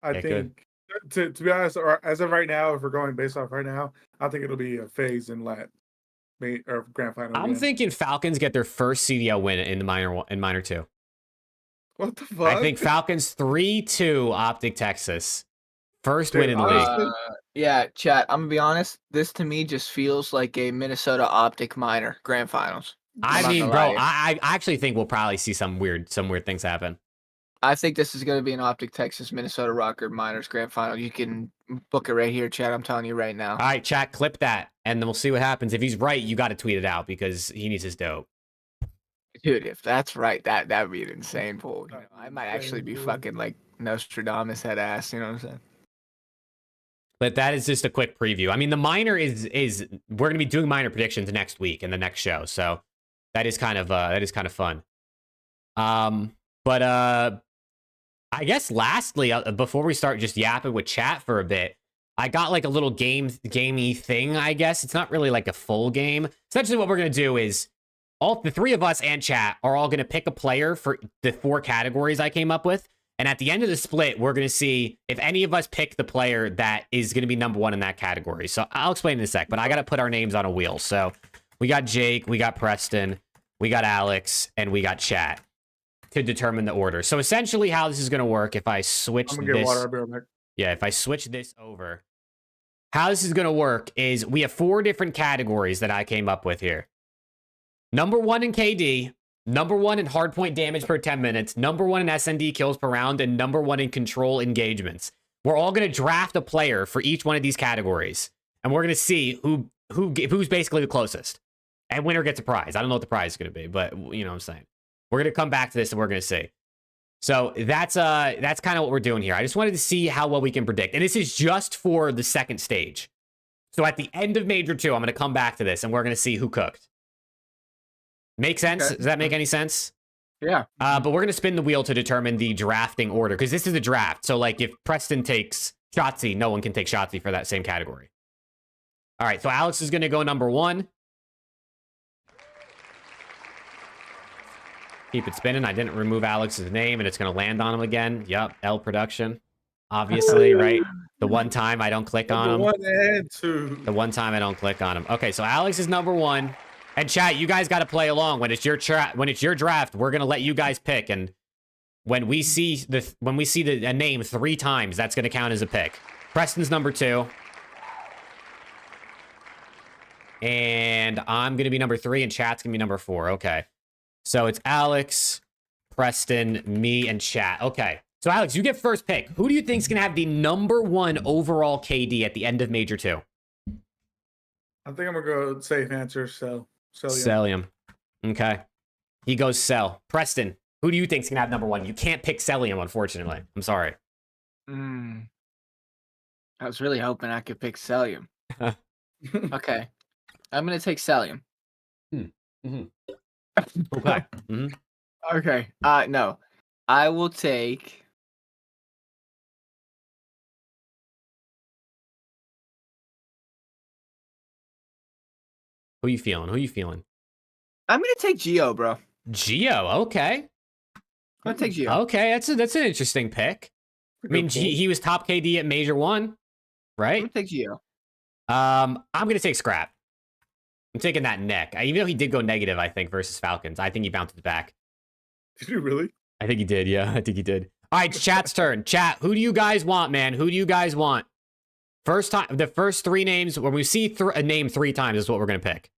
I think to be honest, or as of right now, if we're going based off right now, I think it'll be a FaZe and Lat or grand final. I'm thinking Falcons get their first CDL win in the minor 2. What the fuck? I think Falcons 3-2 Optic Texas. First win in the league. Yeah, chat. I'm gonna be honest. This to me just feels like a Minnesota Optic minor grand finals. I mean, bro, I actually think we'll probably see some weird things happen. I think this is going to be an Optic Texas Minnesota Rocker Miners Grand Final. You can book it right here, chat. I'm telling you right now. All right, chat, clip that, and then we'll see what happens. If he's right, you got to tweet it out because he needs his dope. Dude, if that's right, that would be an insane poll. You know? I might actually be fucking like Nostradamus head ass. You know what I'm saying? But that is just a quick preview. I mean, the minor is we're going to be doing minor predictions next week in the next show, so that is kind of fun. But I guess lastly, before we start just yapping with chat for a bit, I got like a little gamey thing, I guess. It's not really like a full game. Essentially what we're going to do is all the 3 of us and chat are all going to pick a player for the 4 categories I came up with. And at the end of the split, we're going to see if any of us pick the player that is going to be number 1 in that category. So I'll explain in a sec, but I got to put our names on a wheel. So we got Jake, we got Preston, we got Alex, and we got chat to determine the order. So essentially how this is going to work, if I switch if I switch this over, how this is going to work is we have 4 different categories that I came up with here. Number 1 in KD, number 1 in hardpoint damage per 10 minutes, number 1 in SND kills per round, and number 1 in control engagements. We're all going to draft a player for each one of these categories, and we're going to see who's basically the closest. And winner gets a prize. I don't know what the prize is going to be, but you know what I'm saying. We're going to come back to this and we're going to see. So that's kind of what we're doing here. I just wanted to see how well we can predict. And this is just for the second stage. So at the end of Major 2, I'm going to come back to this and we're going to see who cooked. Make sense? Okay. Does that make any sense? Yeah. But we're going to spin the wheel to determine the drafting order because this is a draft. So like if Preston takes Shotzi, no one can take Shotzi for that same category. All right. So Alex is going to go number 1. Keep it spinning. I didn't remove Alex's name, and it's going to land on him again. Yep, L Production. Obviously, right? The one time I don't click on him. 1 and 2. The one time I don't click on him. Okay, so Alex is number 1. And chat, you guys got to play along. When it's your draft, we're going to let you guys pick. And when we see the name 3 times, that's going to count as a pick. Preston's number 2. And I'm going to be number 3, and chat's going to be number 4. Okay. So it's Alex, Preston, me, and chat. Okay. So Alex, you get first pick. Who do you think is going to have the number 1 overall KD at the end of Major 2? I think I'm going to go safe answer, Celium. Okay. He goes Cell. Preston, who do you think is going to have number 1? You can't pick Celium, unfortunately. I'm sorry. I was really hoping I could pick Celium. Okay. I'm going to take Celium. Mm-hmm. Okay. Mm-hmm. Okay. No. I will take... Who you feeling? I'm going to take Geo, bro. Geo, okay. I'm going to take Geo. Okay, that's an interesting pick. I mean, he was top KD at Major 1, right? I'm going to take Geo. I'm going to take Scrap. I'm taking that neck. Even though he did go negative, I think, versus Falcons. I think he bounced it back. Did you really? I think he did, yeah. I think he did. All right, chat's turn. Chat, who do you guys want, man? Who do you guys want? First time, the first three names, when we see a name 3 times is what we're going to pick.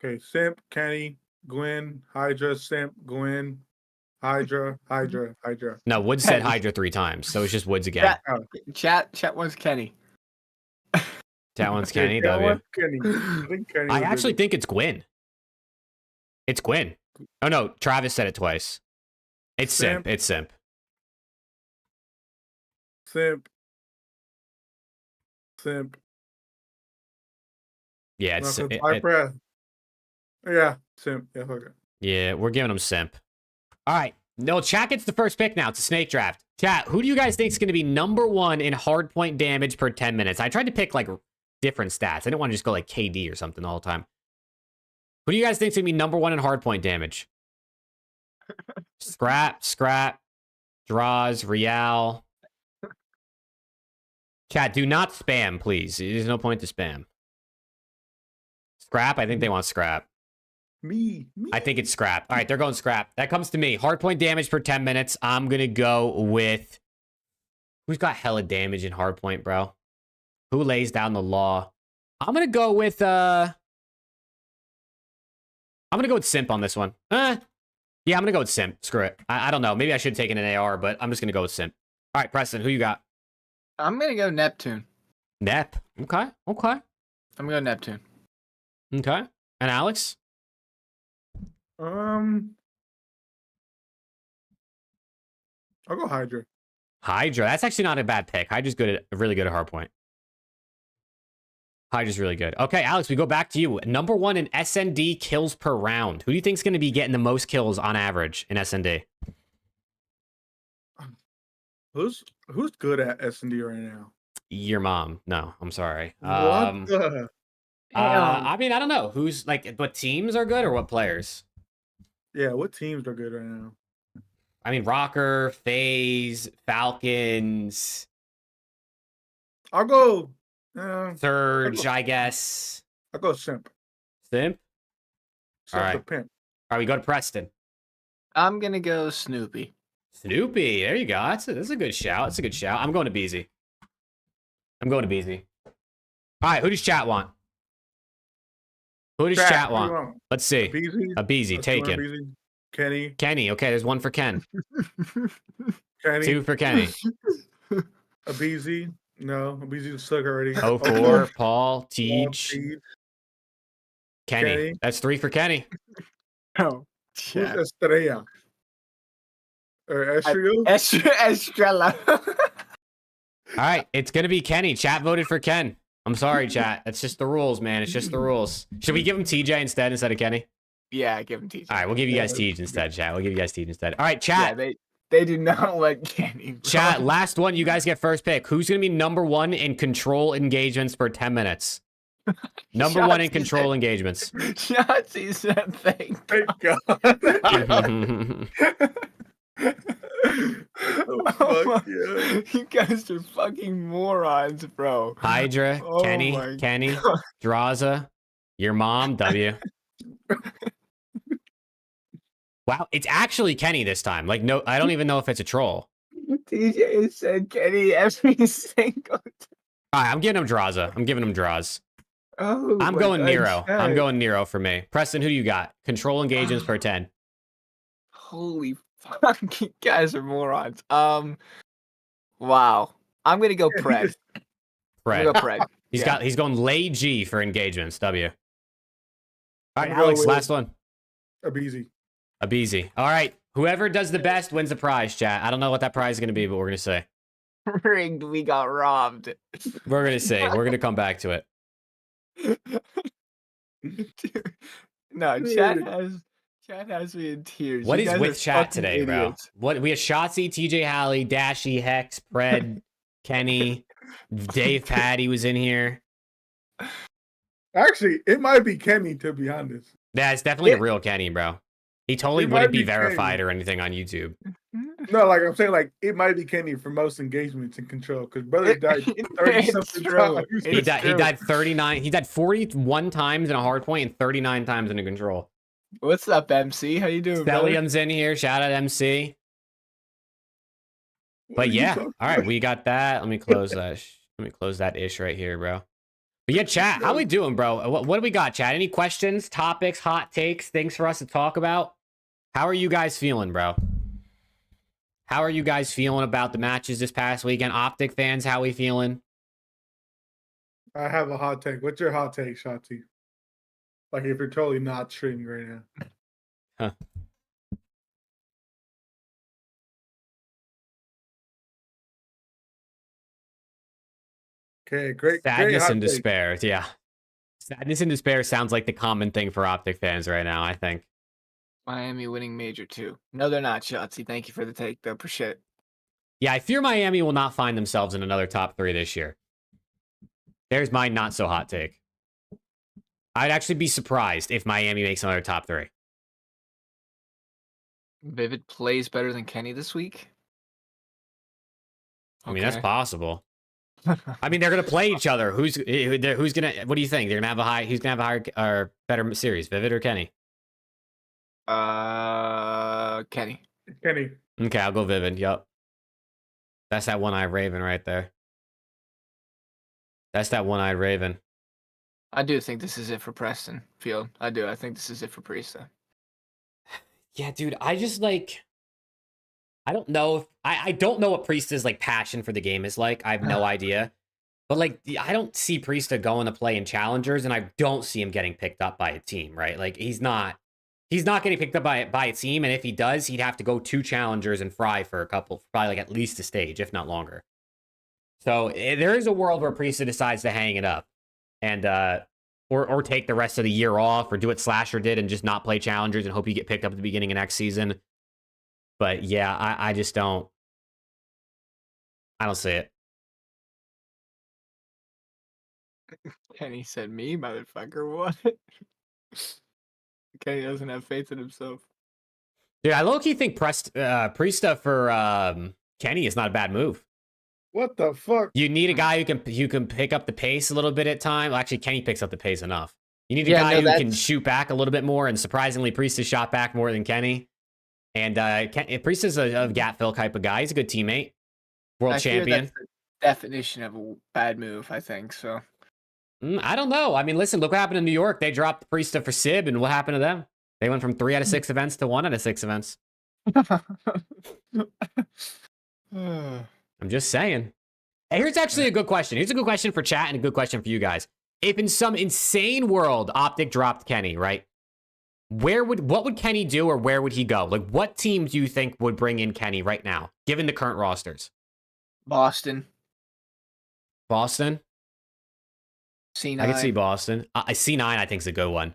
Okay, Simp, Kenny, Gwen, Hydra, Simp, Gwen, Hydra, Hydra, Hydra. No, Woods said Hydra 3 times, so it's just Woods again. Chat wants Kenny. Chat wants Kenny, Yeah, W. what's Kenny? I think Kenny. I was actually good. think it's Gwen. It's Gwen. Oh, no, Travis said it twice. It's Simp. It's Simp. Simp. Simp. Yeah, it's No, 'cause my breath. Yeah, Simp. Yeah, okay. yeah, we're giving him Simp. All right. No, chat gets the first pick now. It's a snake draft. Chat, who do you guys think is going to be #1 in hardpoint damage per 10 minutes? I tried to pick, like, different stats. I didn't want to just go, like, KD or something all the time. Who do you guys think is going to be #1 in hardpoint damage? Scrap, Draws, Real. Chat, do not spam, please. There's no point to spam. Scrap, I think they want Scrap. Me. I think it's Scrap. All right, they're going Scrap. That comes to me. Hardpoint damage per 10 minutes. I'm going to go with... Who's got hella damage in hardpoint, bro? Who lays down the law? I'm going to go with... I'm going to go with Simp on this one. Yeah, I'm going to go with Simp. Screw it. I don't know. Maybe I should have taken an AR, but I'm just going to go with Simp. All right, Preston, who you got? I'm gonna go Neptune. Nep. Okay. I'm gonna go Neptune. Okay. And Alex? I'll go Hydra. Hydra. That's actually not a bad pick. Hydra's really good at hardpoint. Hydra's really good. Okay, Alex, we go back to you. #1 in SND kills per round. Who do you think is going to be getting the most kills on average in SND? Who's good at S&D right now? Your mom. No, I'm sorry. What the? I mean, I don't know. Who's like, what teams are good or what players? Yeah, what teams are good right now? I mean, Rocker, FaZe, Falcons. I'll go. Surge, I guess. I'll go Simp. Simp? Simp All right. the pimp. All right, we go to Preston. I'm gonna go Snoopy. Snoopy, there you go. That's a good shout. That's a good shout. I'm going to Beezy. All right, who does chat want? Who does chat want? Let's see. A Beezy, taken. Kenny. Okay, there's one for Ken. Kenny. 2 for Kenny. A Beezy. No, a Beezy suck already. 04, Paul, Teach. Kenny. That's 3 for Kenny. Oh, who's Estrella? Or Estrella? Estrella. All right, it's going to be Kenny. Chat voted for Ken. I'm sorry, chat. That's just the rules, man. It's just the rules. Should we give him TJ instead of Kenny? Yeah, give him TJ. All right, we'll give you guys TJ instead, chat. We'll give you guys TJ instead. All right, chat. Yeah, they do not want Kenny. Bro. Chat, last one. You guys get first pick. Who's going to be #1 in control engagements per 10 minutes? #1 in control engagements. Shotzi said thank God. Oh, yeah. You guys are fucking morons, bro. Hydra, Kenny, Draza, your mom, W. Wow, it's actually Kenny this time. Like, no, I don't even know if it's a troll. TJ said Kenny every single time. All right, I'm giving him Draza. I'm giving him Draws. Oh, I'm going Nero. I'm going Nero for me. Preston, who do you got? Control engagements per 10. Holy fuck, you guys are morons. Wow. I'm gonna go Pred. Pred. He's going lay G for engagements. W. All right, Alex, last one. A Beezy. All right. Whoever does the best wins the prize, chat. I don't know what that prize is going to be, but we're going to say. Rigged, we got robbed. We're going to say. We're going to come back to it. No, chat has me in tears. What is with chat today, idiots. Bro? What we have Shotzi, TJ Halley, Dashy, Hex, Pred, Kenny, Dave Patty was in here. Actually, it might be Kenny, to be honest. Yeah, it's definitely a real Kenny, bro. He totally wouldn't be verified Kenny or anything on YouTube. No, like I'm saying, like it might be Kenny for most engagements in control because brother died 30-something times. He died 39. He died 41 times in a hard point and 39 times in a control. What's up, MC? How you doing? Stellium's in here. Shout out MC. What are you yeah, talking all right, about? we got that. Let me close that. Let me close that ish right here, bro. But yeah, chat, how we doing, bro? What do we got, chat? Any questions, topics, hot takes, things for us to talk about? How are you guys feeling, bro? How are you guys feeling about the matches this past weekend? Optic fans, how we feeling? I have a hot take. What's your hot take, Shotzi? Like if you're totally not streaming right now. Huh. Okay, great. Sadness hot and take. despair. Yeah. Sadness and despair sounds like the common thing for Optic fans right now, I think. Miami winning major 2. No, they're not, Shotzi. Thank you for the take, though. Appreciate it. Yeah, I fear Miami will not find themselves in another top 3 this year. There's my not so hot take. I'd actually be surprised if Miami makes another top 3. Vivid plays better than Kenny this week? I mean, that's Okay. possible. I mean, they're gonna play each other. Who's gonna? What do you think? They're gonna have a high. Who's gonna have a higher or better series, Vivid or Kenny? Kenny. Kenny. Okay, I'll go Vivid. Yup. That's that one-eyed Raven right there. That's that one-eyed Raven. I do think this is it for Preston Field. I do. I think this is it for Priesta. Yeah, dude. I just like. I don't know if I don't know what Priesta's like passion for the game is like. I have no idea. But like I don't see Priesta going to play in challengers, and I don't see him getting picked up by a team, right? Like he's not getting picked up by a team, and if he does, he'd have to go 2 challengers and fry for a couple, probably like at least a stage, if not longer. So there is a world where Priesta decides to hang it up and or take the rest of the year off, or do what Slasher did and just not play challengers and hope you get picked up at the beginning of next season. But yeah, I just don't. I don't see it. Kenny said, "Me, motherfucker, what?" Kenny doesn't have faith in himself. Dude, I low-key think Priesta for Kenny is not a bad move. What the fuck? You need a guy who can pick up the pace a little bit at time. Well, actually, Kenny picks up the pace enough. You need a guy who can shoot back a little bit more, and surprisingly, Priesta shot back more than Kenny. And Priesta's a gap fill type of guy. He's a good teammate, world champion. That's the definition of a bad move, I think. So I don't know. I mean, listen, look what happened in New York. They dropped Priesta for Sib, and what happened to them? They went from 3 out of 6 events to 1 out of 6 events. I'm just saying. And here's actually a good question. Here's a good question for chat and a good question for you guys. If in some insane world Optic dropped Kenny, right? What would Kenny do, or where would he go? Like, what team do you think would bring in Kenny right now, given the current rosters? Boston. Boston? C9. I can see Boston. C9 I think is a good one.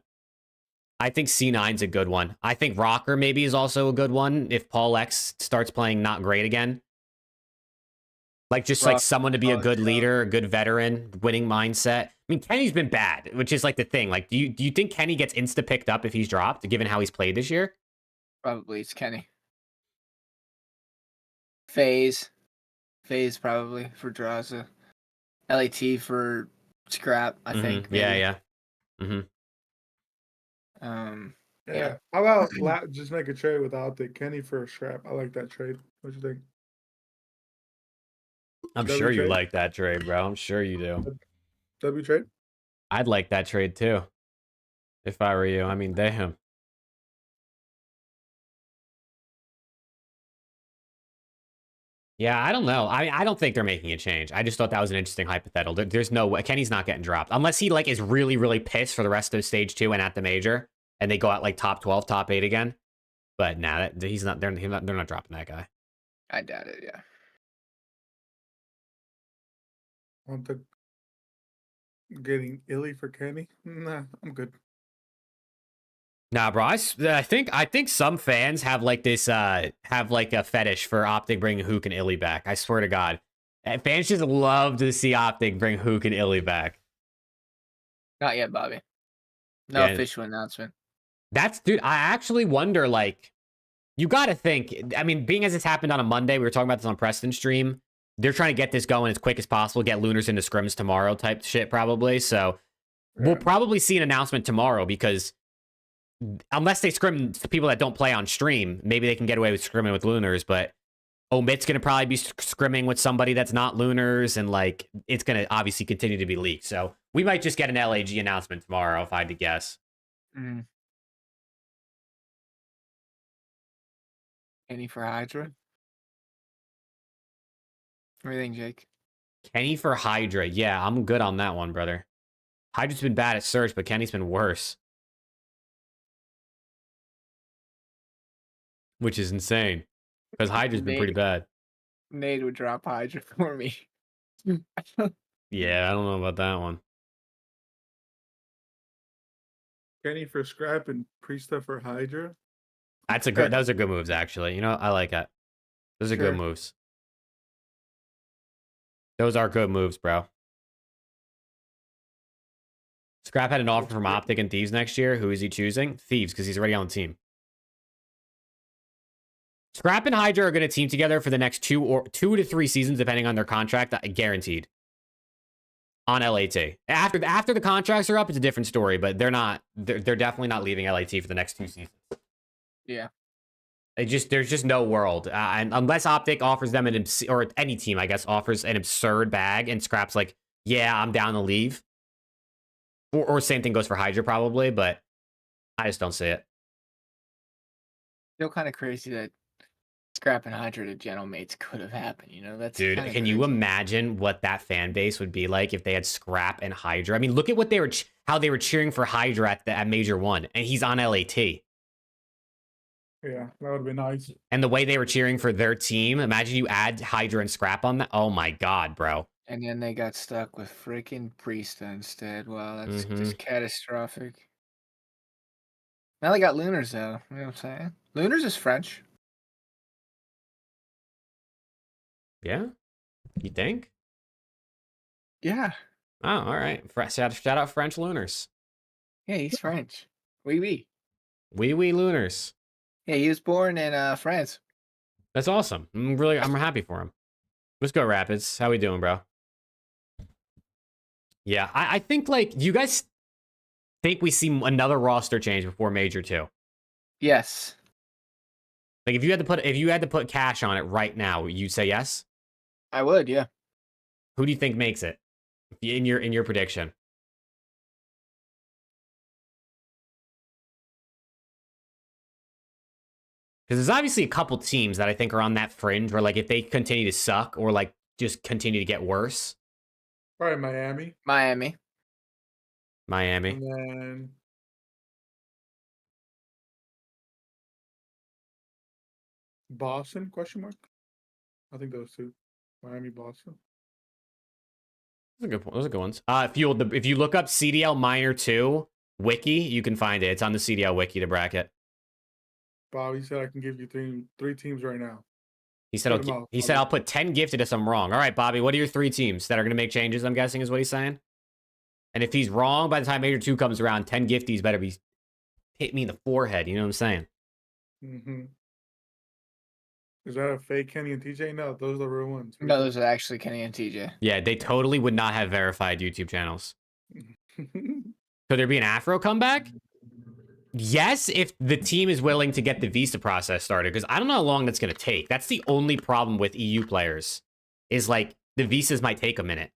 I think C9's a good one. I think Rocker maybe is also a good one if Paul X starts playing not great again. Like, just like someone to be a good leader, a good veteran, winning mindset. I mean, Kenny's been bad, which is like the thing. Like, do you think Kenny gets insta picked up if he's dropped, given how he's played this year? Probably it's Kenny. FAZE probably for Draza. LAT for Scrap, I think. Maybe. Yeah. Yeah. How about just make a trade with Optic Kenny for a Scrap? I like that trade. What you think? I'm sure you like that trade, bro. I'm sure you do. W trade? I'd like that trade too. If I were you. I mean, damn. Yeah, I don't know. I don't think they're making a change. I just thought that was an interesting hypothetical. There's no way. Kenny's not getting dropped. Unless he like is really, really pissed for the rest of stage 2 and at the major, and they go out like top 12, top 8 again. But nah, he's not. They're not dropping that guy. I doubt it. Yeah. On the getting illy for Kenny? Nah, I'm good. Nah, bro. I think some fans have like this have like a fetish for Optic bringing Hook and Illy back. I swear to God, fans just love to see Optic bring Hook and Illy back. Not yet, Bobby. No official announcement. Dude. I actually wonder. Like, you got to think. I mean, being as it's happened on a Monday, we were talking about this on Preston stream. They're trying to get this going as quick as possible, get Lunars into scrims tomorrow type shit probably. So we'll probably see an announcement tomorrow, because unless they scrim people that don't play on stream, maybe they can get away with scrimming with Lunars. But Omit's going to probably be scrimming with somebody that's not Lunars, and like it's going to obviously continue to be leaked. So we might just get an LAG announcement tomorrow, if I had to guess. Any for Hydra? What do you think, Jake? Kenny for Hydra. Yeah, I'm good on that one, brother. Hydra's been bad at search, but Kenny's been worse. Which is insane. Because Hydra's been pretty bad. Nade would drop Hydra for me. Yeah, I don't know about that one. Kenny for Scrap and Priesta for Hydra. That's a good. Those are good moves, actually. You know, I like that. Those are good moves. Those are good moves, bro. Scrap had an offer from Optic and Thieves next year. Who is he choosing? Thieves, because he's already on the team. Scrap and Hydra are going to team together for the next 2 to 3 seasons, depending on their contract. Guaranteed. On LAT. After the contracts are up, it's a different story, but they're not. They're definitely not leaving LAT for the next 2 seasons. Yeah. There's just no world, and unless Optic offers them or any team, I guess, offers an absurd bag, and Scrap's like, yeah, I'm down to leave. Or same thing goes for Hydra probably, but I just don't see it. Still kind of crazy that Scrap and Hydra to General Mates could have happened. You know, that's dude. Can you imagine what that fan base would be like if they had Scrap and Hydra? I mean, look at what how they were cheering for Hydra at Major 1, and he's on LAT. Yeah, that would have been nice. And the way they were cheering for their team, imagine you add Hydra and Scrap on that. Oh my god, bro. And then they got stuck with freaking Priesta instead. Wow, that's just catastrophic. Now they got Lunars, though. You know what I'm saying? Lunars is French. Yeah? You think? Yeah. Oh, all right. Shout out French Lunars. Yeah, he's French. Oui, oui. Oui, oui, Lunars. Yeah, he was born in France. That's awesome. I'm happy for him. Let's go, Rapids. How we doing, bro? Yeah, I think, like, do you guys think we see another roster change before Major 2? Yes. Like, if you had to put cash on it right now, you say yes? I would, yeah. Who do you think makes it in your prediction? Because there's obviously a couple teams that I think are on that fringe where, like, if they continue to suck or, like, just continue to get worse. Probably Miami. Miami. And then Boston, question mark? I think those two. Miami, Boston. Those are good ones. If you look up CDL Minor 2 wiki, you can find it. It's on the CDL wiki to bracket. Bobby said I can give you three teams right now. He said I'll put 10 gifted if I'm wrong. All right, Bobby, what are your 3 teams that are going to make changes, I'm guessing is what he's saying? And if he's wrong by the time Major 2 comes around, 10 gifties better be hit me in the forehead. You know what I'm saying? Mm-hmm. Is that a fake Kenny and TJ? No, those are the real ones. No, those are actually Kenny and TJ. Yeah, they totally would not have verified YouTube channels. Could there be an Afro comeback? Yes, if the team is willing to get the visa process started, because I don't know how long that's going to take. That's the only problem with EU players, is like the visas might take a minute.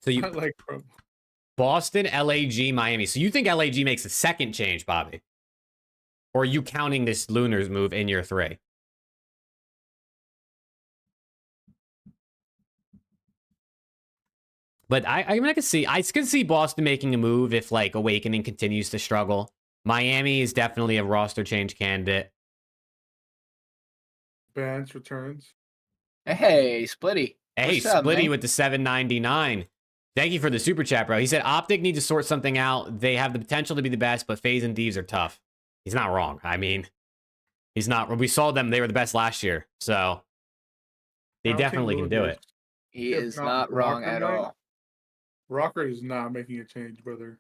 So you like Boston, LAG, Miami. So you think LAG makes a second change, Bobby? Or are you counting this Lunars move in your 3? But I can see Boston making a move if, like, Awakening continues to struggle. Miami is definitely a roster change candidate. Bans returns. Hey, Splitty. Hey, Splitty with the $7.99. Thank you for the super chat, bro. He said Optic needs to sort something out. They have the potential to be the best, but FaZe and Thieves are tough. He's not wrong. I mean, he's not. We saw them. They were the best last year. So they definitely can do it. He is not wrong at all. Rocker is not making a change, brother.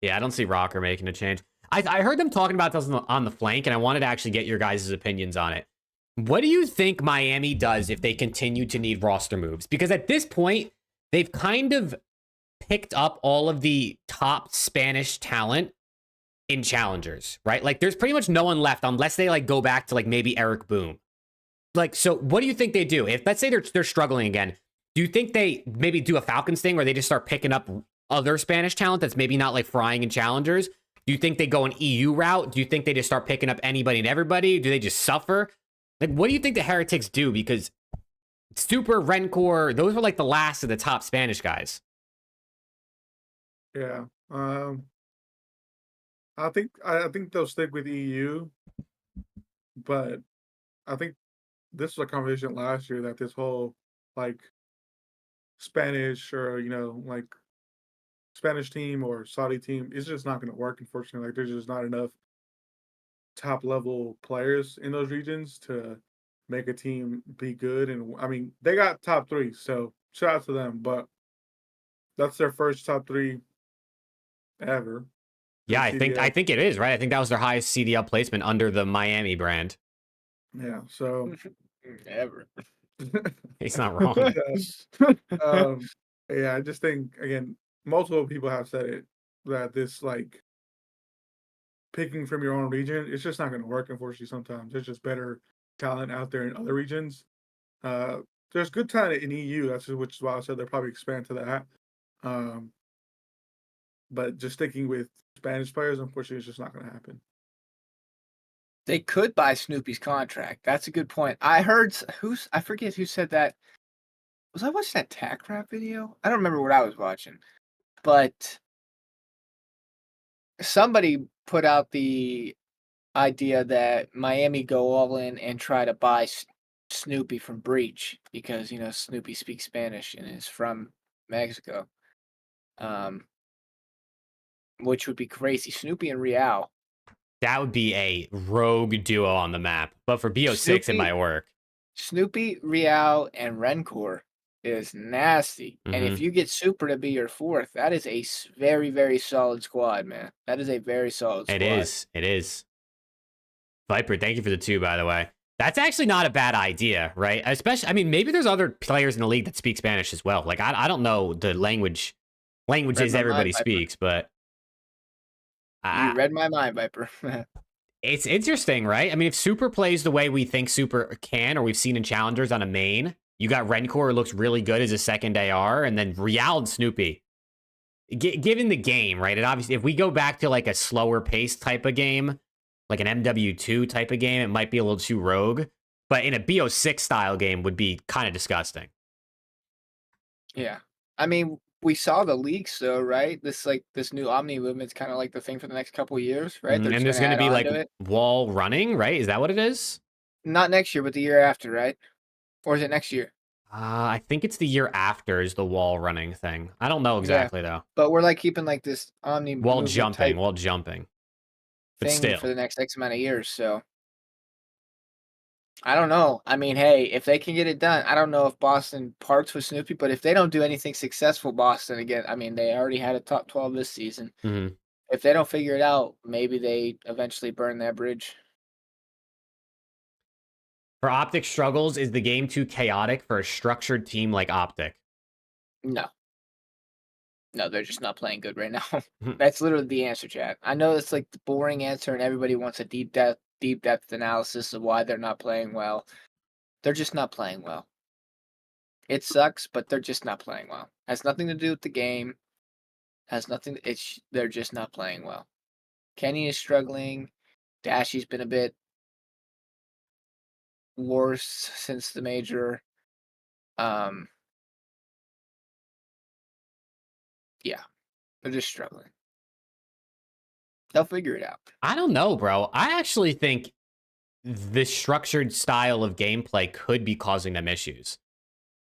Yeah, I don't see Rocker making a change. I heard them talking about this on the flank, and I wanted to actually get your guys' opinions on it. What do you think Miami does if they continue to need roster moves? Because at this point, they've kind of picked up all of the top Spanish talent in challengers, right? Like there's pretty much no one left unless they like go back to like maybe Eric Boom. Like, so what do you think they do? If let's say they're struggling again, do you think they maybe do a Falcons thing where they just start picking up other Spanish talent that's maybe not like frying in challengers? Do you think they go an EU route? Do you think they just start picking up anybody and everybody? Do they just suffer? Like, what do you think the Heretics do? Because Super, Rencor, those were like the last of the top Spanish guys. Yeah. I think they'll stick with EU, but I think this was a conversation last year that this whole like Spanish or like Spanish team or Saudi team is just not going to work. Unfortunately, like there's just not enough top level players in those regions to make a team be good. And I mean, they got top 3, so shout out to them. But that's their first top 3 ever. Yeah, I think it is, right? I think that was their highest CDL placement under the Miami brand. Yeah, so ever. He's not wrong. Yeah, I just think again, multiple people have said it that this like picking from your own region, it's just not going to work. Unfortunately, sometimes there's just better talent out there in other regions. There's good talent in EU. Which is why I said they'll probably expand to that. But just sticking with Spanish players, unfortunately, it's just not going to happen. They could buy Snoopy's contract. That's a good point. I heard I forget who said that. Was I watching that TACTICALRAB video? I don't remember what I was watching, but somebody put out the idea that Miami go all in and try to buy Snoopy from Breach because Snoopy speaks Spanish and is from Mexico, which would be crazy. Snoopy and Real. That would be a rogue duo on the map, but for BO6 it might work. Snoopy, Real, and Rencor is nasty. Mm-hmm. And if you get Super to be your 4th, that is a very, very solid squad, man. That is a very solid squad. It is. Viper, thank you for the 2, by the way. That's actually not a bad idea, right? Especially, I mean, maybe there's other players in the league that speak Spanish as well. Like, I don't know the languages everybody speaks, but... You read my mind, Viper. It's interesting, right? I mean, if Super plays the way we think Super can, or we've seen in Challengers on a main, you got Rencor, who looks really good as a second AR, and then Real and Snoopy. Given the game, right? And obviously, if we go back to like a slower pace type of game, like an MW2 type of game, it might be a little too rogue. But in a BO6 style game would be kind of disgusting. Yeah. I mean, we saw the leaks though, right? This new Omni movement's kind of like the thing for the next couple of years, right? And there's going to be like wall running, right? Is that what it is? Not next year, but the year after, right? Or is it next year? I think it's the year after is the wall running thing. I don't know exactly though. But we're like keeping like this Omni wall jumping. But still, for the next X amount of years, so I don't know. I mean, hey, if they can get it done, I don't know if Boston parts with Snoopy, but if they don't do anything successful, Boston again, I mean, they already had a top 12 this season. Mm-hmm. If they don't figure it out, maybe they eventually burn that bridge. For OPTIC struggles, is the game too chaotic for a structured team like OPTIC? No, they're just not playing good right now. That's literally the answer, chat. I know it's like the boring answer, and everybody wants a deep depth analysis of why they're not playing well. They're just not playing well. It sucks, but they're just not playing well. Has nothing to do with the game. They're just not playing well. Kenny is struggling. Dashy's been a bit worse since the major. Yeah, they're just struggling. They'll figure it out. I don't know, bro. I actually think this structured style of gameplay could be causing them issues.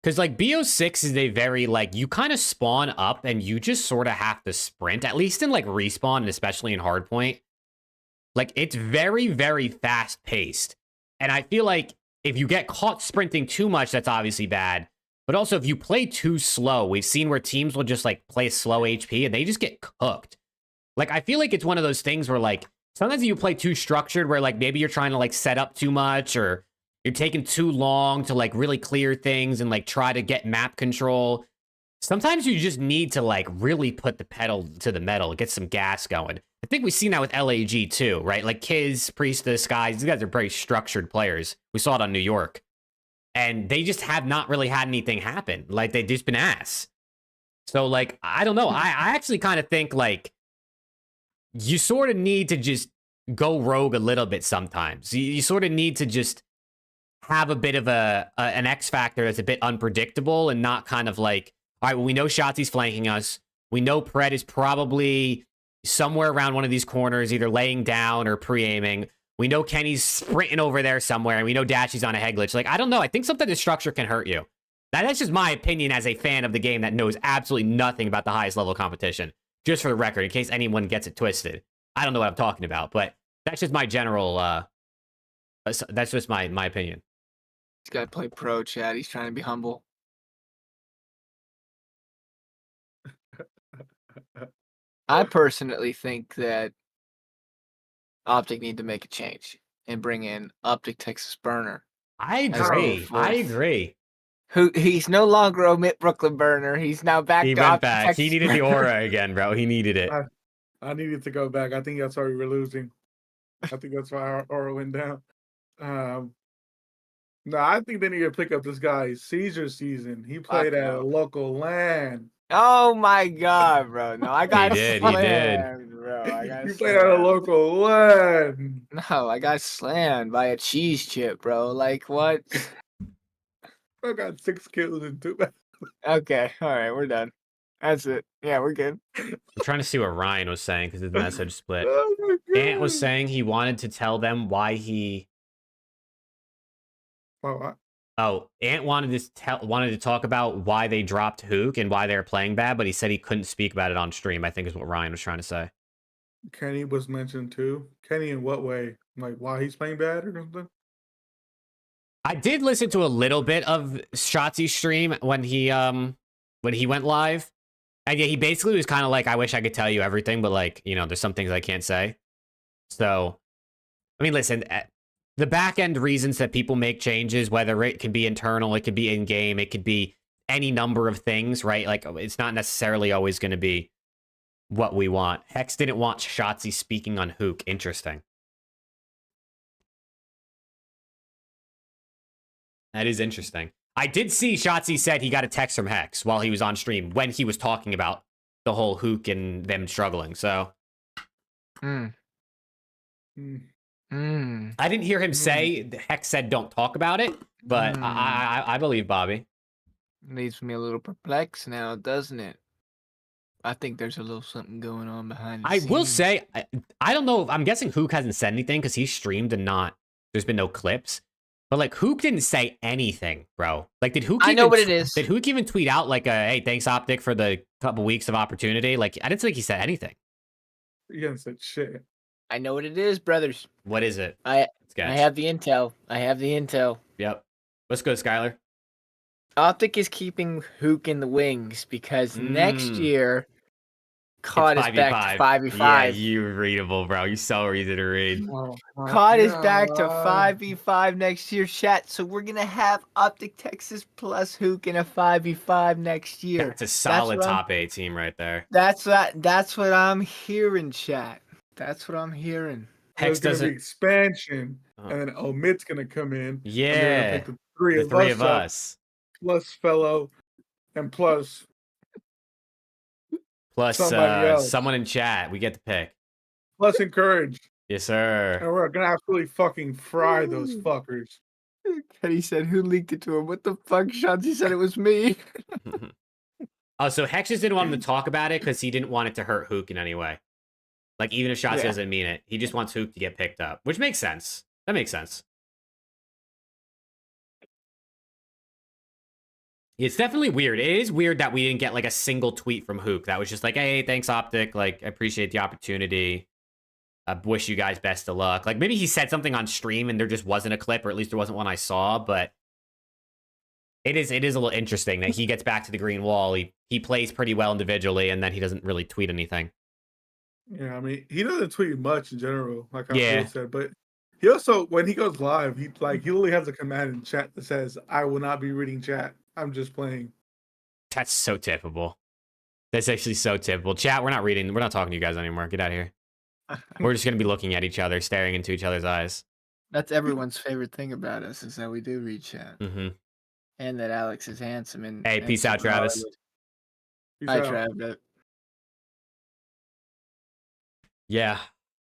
Because, like, BO6 is a very, like, you kind of spawn up and you just sort of have to sprint, at least in, like, respawn and especially in hardpoint. Like, it's very, very fast-paced. And I feel like if you get caught sprinting too much, that's obviously bad. But also, if you play too slow, we've seen where teams will just, like, play slow HP and they just get cooked. Like, I feel like it's one of those things where, like, sometimes you play too structured where, like, maybe you're trying to, like, set up too much or you're taking too long to, like, really clear things and, like, try to get map control. sometimes you just need to like really put the pedal to the metal, get some gas going. I think we've seen that with LAG too, right? Like Kiz, Priestess, Guys, these guys are very structured players. We saw it on New York. And they just have not really had anything happen. Like they've just been ass. So like, I don't know. I actually kind of think like you sort of need to just go rogue a little bit sometimes. You sort of need to just have a bit of an X factor that's a bit unpredictable and not kind of like, all right, well, we know Shotzi's flanking us. We know Pred is probably somewhere around one of these corners, either laying down or pre-aiming. We know Kenny's sprinting over there somewhere, and we know Dashy's on a head glitch. Like, I don't know. I think something in structure can hurt you. That's just my opinion as a fan of the game that knows absolutely nothing about the highest level competition. Just for the record, in case anyone gets it twisted. I don't know what I'm talking about, but that's just my general, that's just my opinion. He's got to play pro, Chad. He's trying to be humble. I personally think that OPTIC need to make a change and bring in OPTIC Texas Burner. I agree. I agree. He's no longer a Mid Brooklyn Burner. He's now back he to went OPTIC back. Texas He needed Burner. the aura again, bro. He needed it. I needed to go back. I think that's why we were losing. I think that's why our aura went down. No, I think they need to pick up this guy Caesar season. He played at a local LAN. Oh my god, bro! No, I got He did. slammed, bro. I got He played at a local LAN. No, I got slammed by a cheese chip, bro. Like what? I got 6 kills in 2 matches. Okay, all right, we're done. That's it. Yeah, we're good. I'm trying to see what Ryan was saying because his message split. Oh my God. Ant was saying he wanted to tell them why he. Oh, Ant wanted to talk about why they dropped Hook and why they're playing bad, but he said he couldn't speak about it on stream. I think is what Ryan was trying to say. Kenny was mentioned too. Kenny in what way? Like why he's playing bad or something? I did listen to a little bit of Shotzi's stream when he went live. And yeah, he basically was kind of like, I wish I could tell you everything, but like, you know, there's some things I can't say. So, I mean, listen, the back end reasons that people make changes, whether it could be internal, it could be in game, it could be any number of things, right? Like, it's not necessarily always going to be what we want. Hex didn't want Shotzi speaking on Hook. Interesting. That is interesting. I did see Shotzi said he got a text from Hex while he was on stream when he was talking about the whole Hook and them struggling. So, I didn't hear him say Hex said don't talk about it, but I believe Bobby. Leaves me a little perplexed now, doesn't it? I think there's a little something going on behind the scenes. I will say, I don't know. I'm guessing Hook hasn't said anything because he streamed and there's been no clips. But like, Hook didn't say anything, bro. Like, did Hook? I know what it is. Did Hook even tweet out like, "Hey, thanks OPTIC for the couple weeks of opportunity"? Like, I didn't think he said anything. He hasn't said shit. I know what it is, brothers. What is it? I have the intel. Yep. Let's go, Skylar. OPTIC is keeping Hook in the wings because next year, COD is back to 5v5. Yeah, you're readable, bro. You're so easy to read. COD is back to 5v5 next year, chat. So we're gonna have OPTIC Texas plus Hook in a 5v5 next year. That's a solid top 8 team right there. That's what I'm hearing, chat. That's what I'm hearing. Hex doesn't expansion, and then Omit's gonna come in. Yeah, the three of us. Plus fellow, and plus someone in chat. We get to pick. Plus encourage. Yes, sir. And we're gonna absolutely fucking fry those fuckers. Kenny said, "Who leaked it to him?" What the fuck? Shotzi said it was me. Oh, so Hex just didn't want him to talk about it because he didn't want it to hurt Hook in any way. Like, even if Shotzi doesn't mean it, he just wants Hook to get picked up, which makes sense. That makes sense. It's definitely weird. It is weird that we didn't get like a single tweet from Hook that was just like, "Hey, thanks OPTIC. Like, I appreciate the opportunity. I wish you guys best of luck." Like, maybe he said something on stream and there just wasn't a clip, or at least there wasn't one I saw. But it is a little interesting that he gets back to the green wall. He plays pretty well individually, and then he doesn't really tweet anything. Yeah, I mean, he doesn't tweet much in general, like I said, but he also, when he goes live, he literally has a command in chat that says, "I will not be reading chat. I'm just playing." That's so typical. That's actually so typical. Chat, we're not reading. We're not talking to you guys anymore. Get out of here. We're just going to be looking at each other, staring into each other's eyes. That's everyone's favorite thing about us is that we do read chat. Mm-hmm. And that Alex is handsome. And Hey, peace out, Travis. Hi, Travis. Yeah.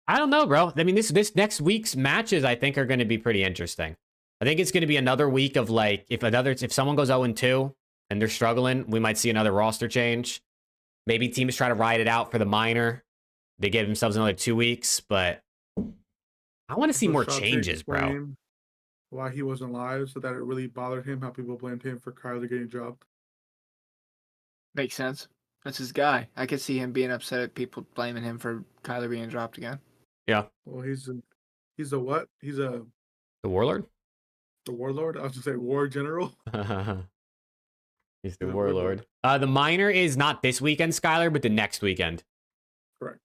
I don't know, bro. I mean, this next week's matches, I think, are going to be pretty interesting. I think it's going to be another week of, like, if someone goes 0-2 and they're struggling, we might see another roster change. Maybe teams try to ride it out for the minor. They give themselves another 2 weeks, but I want to see more changes, bro. Why he wasn't live, so that it really bothered him, how people blamed him for Kyler getting dropped. Makes sense. That's his guy. I could see him being upset at people blaming him for Kyler being dropped again. Yeah. Well, he's a what? He's a... The warlord? The warlord? I was going to say war general. He's the warlord. The minor is not this weekend, Skylar, but the next weekend. Correct.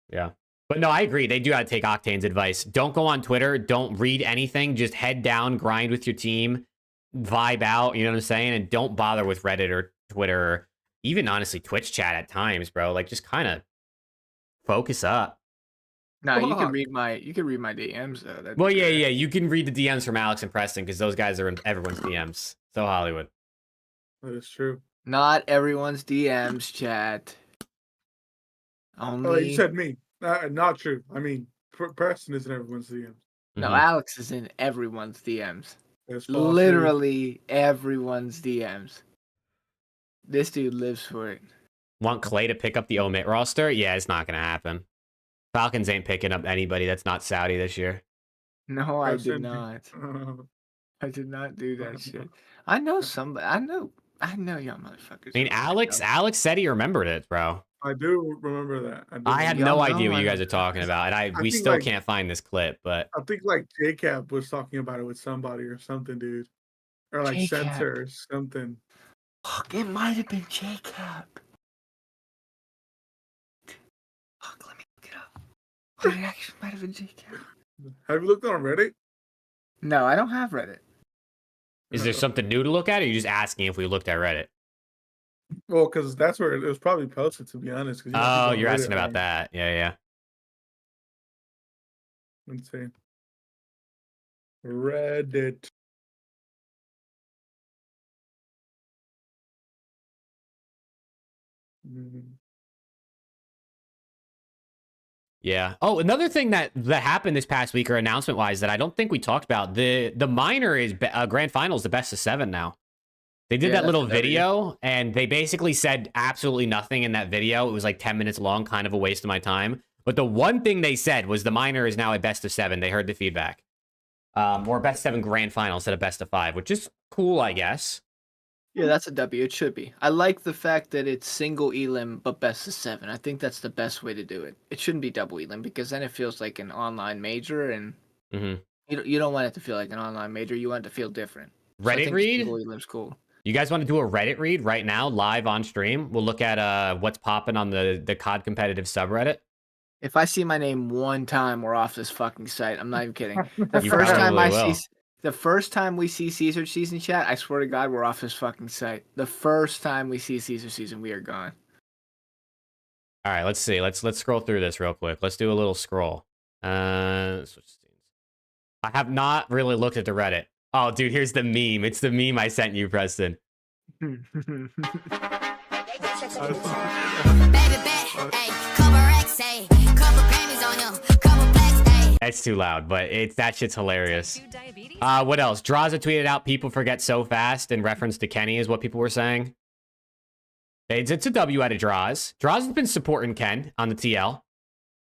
Yeah. But no, I agree. They do got to take Octane's advice. Don't go on Twitter. Don't read anything. Just head down, grind with your team, vibe out, you know what I'm saying? And don't bother with Reddit or Twitter or even, honestly, Twitch chat at times, bro. Like, just kind of focus up. No, you can read my DMs, though. Well, yeah. You can read the DMs from Alex and Preston because those guys are in everyone's DMs. So Hollywood. That is true. Not everyone's DMs, chat. Only... Oh, you said me. Not true. I mean, Preston is in everyone's DMs. No, Alex is in everyone's DMs. Literally everyone's DMs. This dude lives for it. Want Clay to pick up the omit roster? Yeah, it's not going to happen. Falcons ain't picking up anybody that's not Saudi this year. No, I did not. I did not do that shit. I know somebody. I know y'all motherfuckers. I mean, Alex said he remembered it, bro. I do remember that. I had no idea what you guys are talking about, and we still can't find this clip. But I think like JCap was talking about it with somebody or something, dude, or like Censor or something. Fuck, it might have been JCap. Fuck, let me look it up. It actually might have been JCap. Have you looked on Reddit? No, I don't have Reddit. Is there something new to look at, or are you just asking if we looked at Reddit? Well, because that's where it was probably posted, to be honest. Oh, you're asking about that. Yeah. Let's see. Reddit. Yeah. Oh, another thing that happened this past week, or announcement-wise, that I don't think we talked about, the minor is grand finals, the best of 7 now. They did that little video, and they basically said absolutely nothing in that video. It was like 10 minutes long, kind of a waste of my time. But the one thing they said was the minor is now a best of 7. They heard the feedback. Or best of 7 grand final instead of best of 5, which is cool, I guess. Yeah, that's a W. It should be. I like the fact that it's single elim, but best of 7. I think that's the best way to do it. It shouldn't be double elim, because then it feels like an online major, and you don't want it to feel like an online major. You want it to feel different. Reddit read? Single elim's cool. You guys want to do a Reddit read right now, live on stream? We'll look at what's popping on the COD competitive subreddit. If I see my name one time, we're off this fucking site. I'm not even kidding. The first time we see Caesar season chat, I swear to God, we're off this fucking site. The first time we see Caesar season, we are gone. All right, let's see. Let's scroll through this real quick. Let's do a little scroll. I have not really looked at the Reddit. Oh, dude, here's the meme. It's the meme I sent you, Preston. That's too loud, but that shit's hilarious. What else? Draza tweeted out, people forget so fast, in reference to Kenny is what people were saying. It's a W out of Draws. Draws has been supporting Ken on the TL,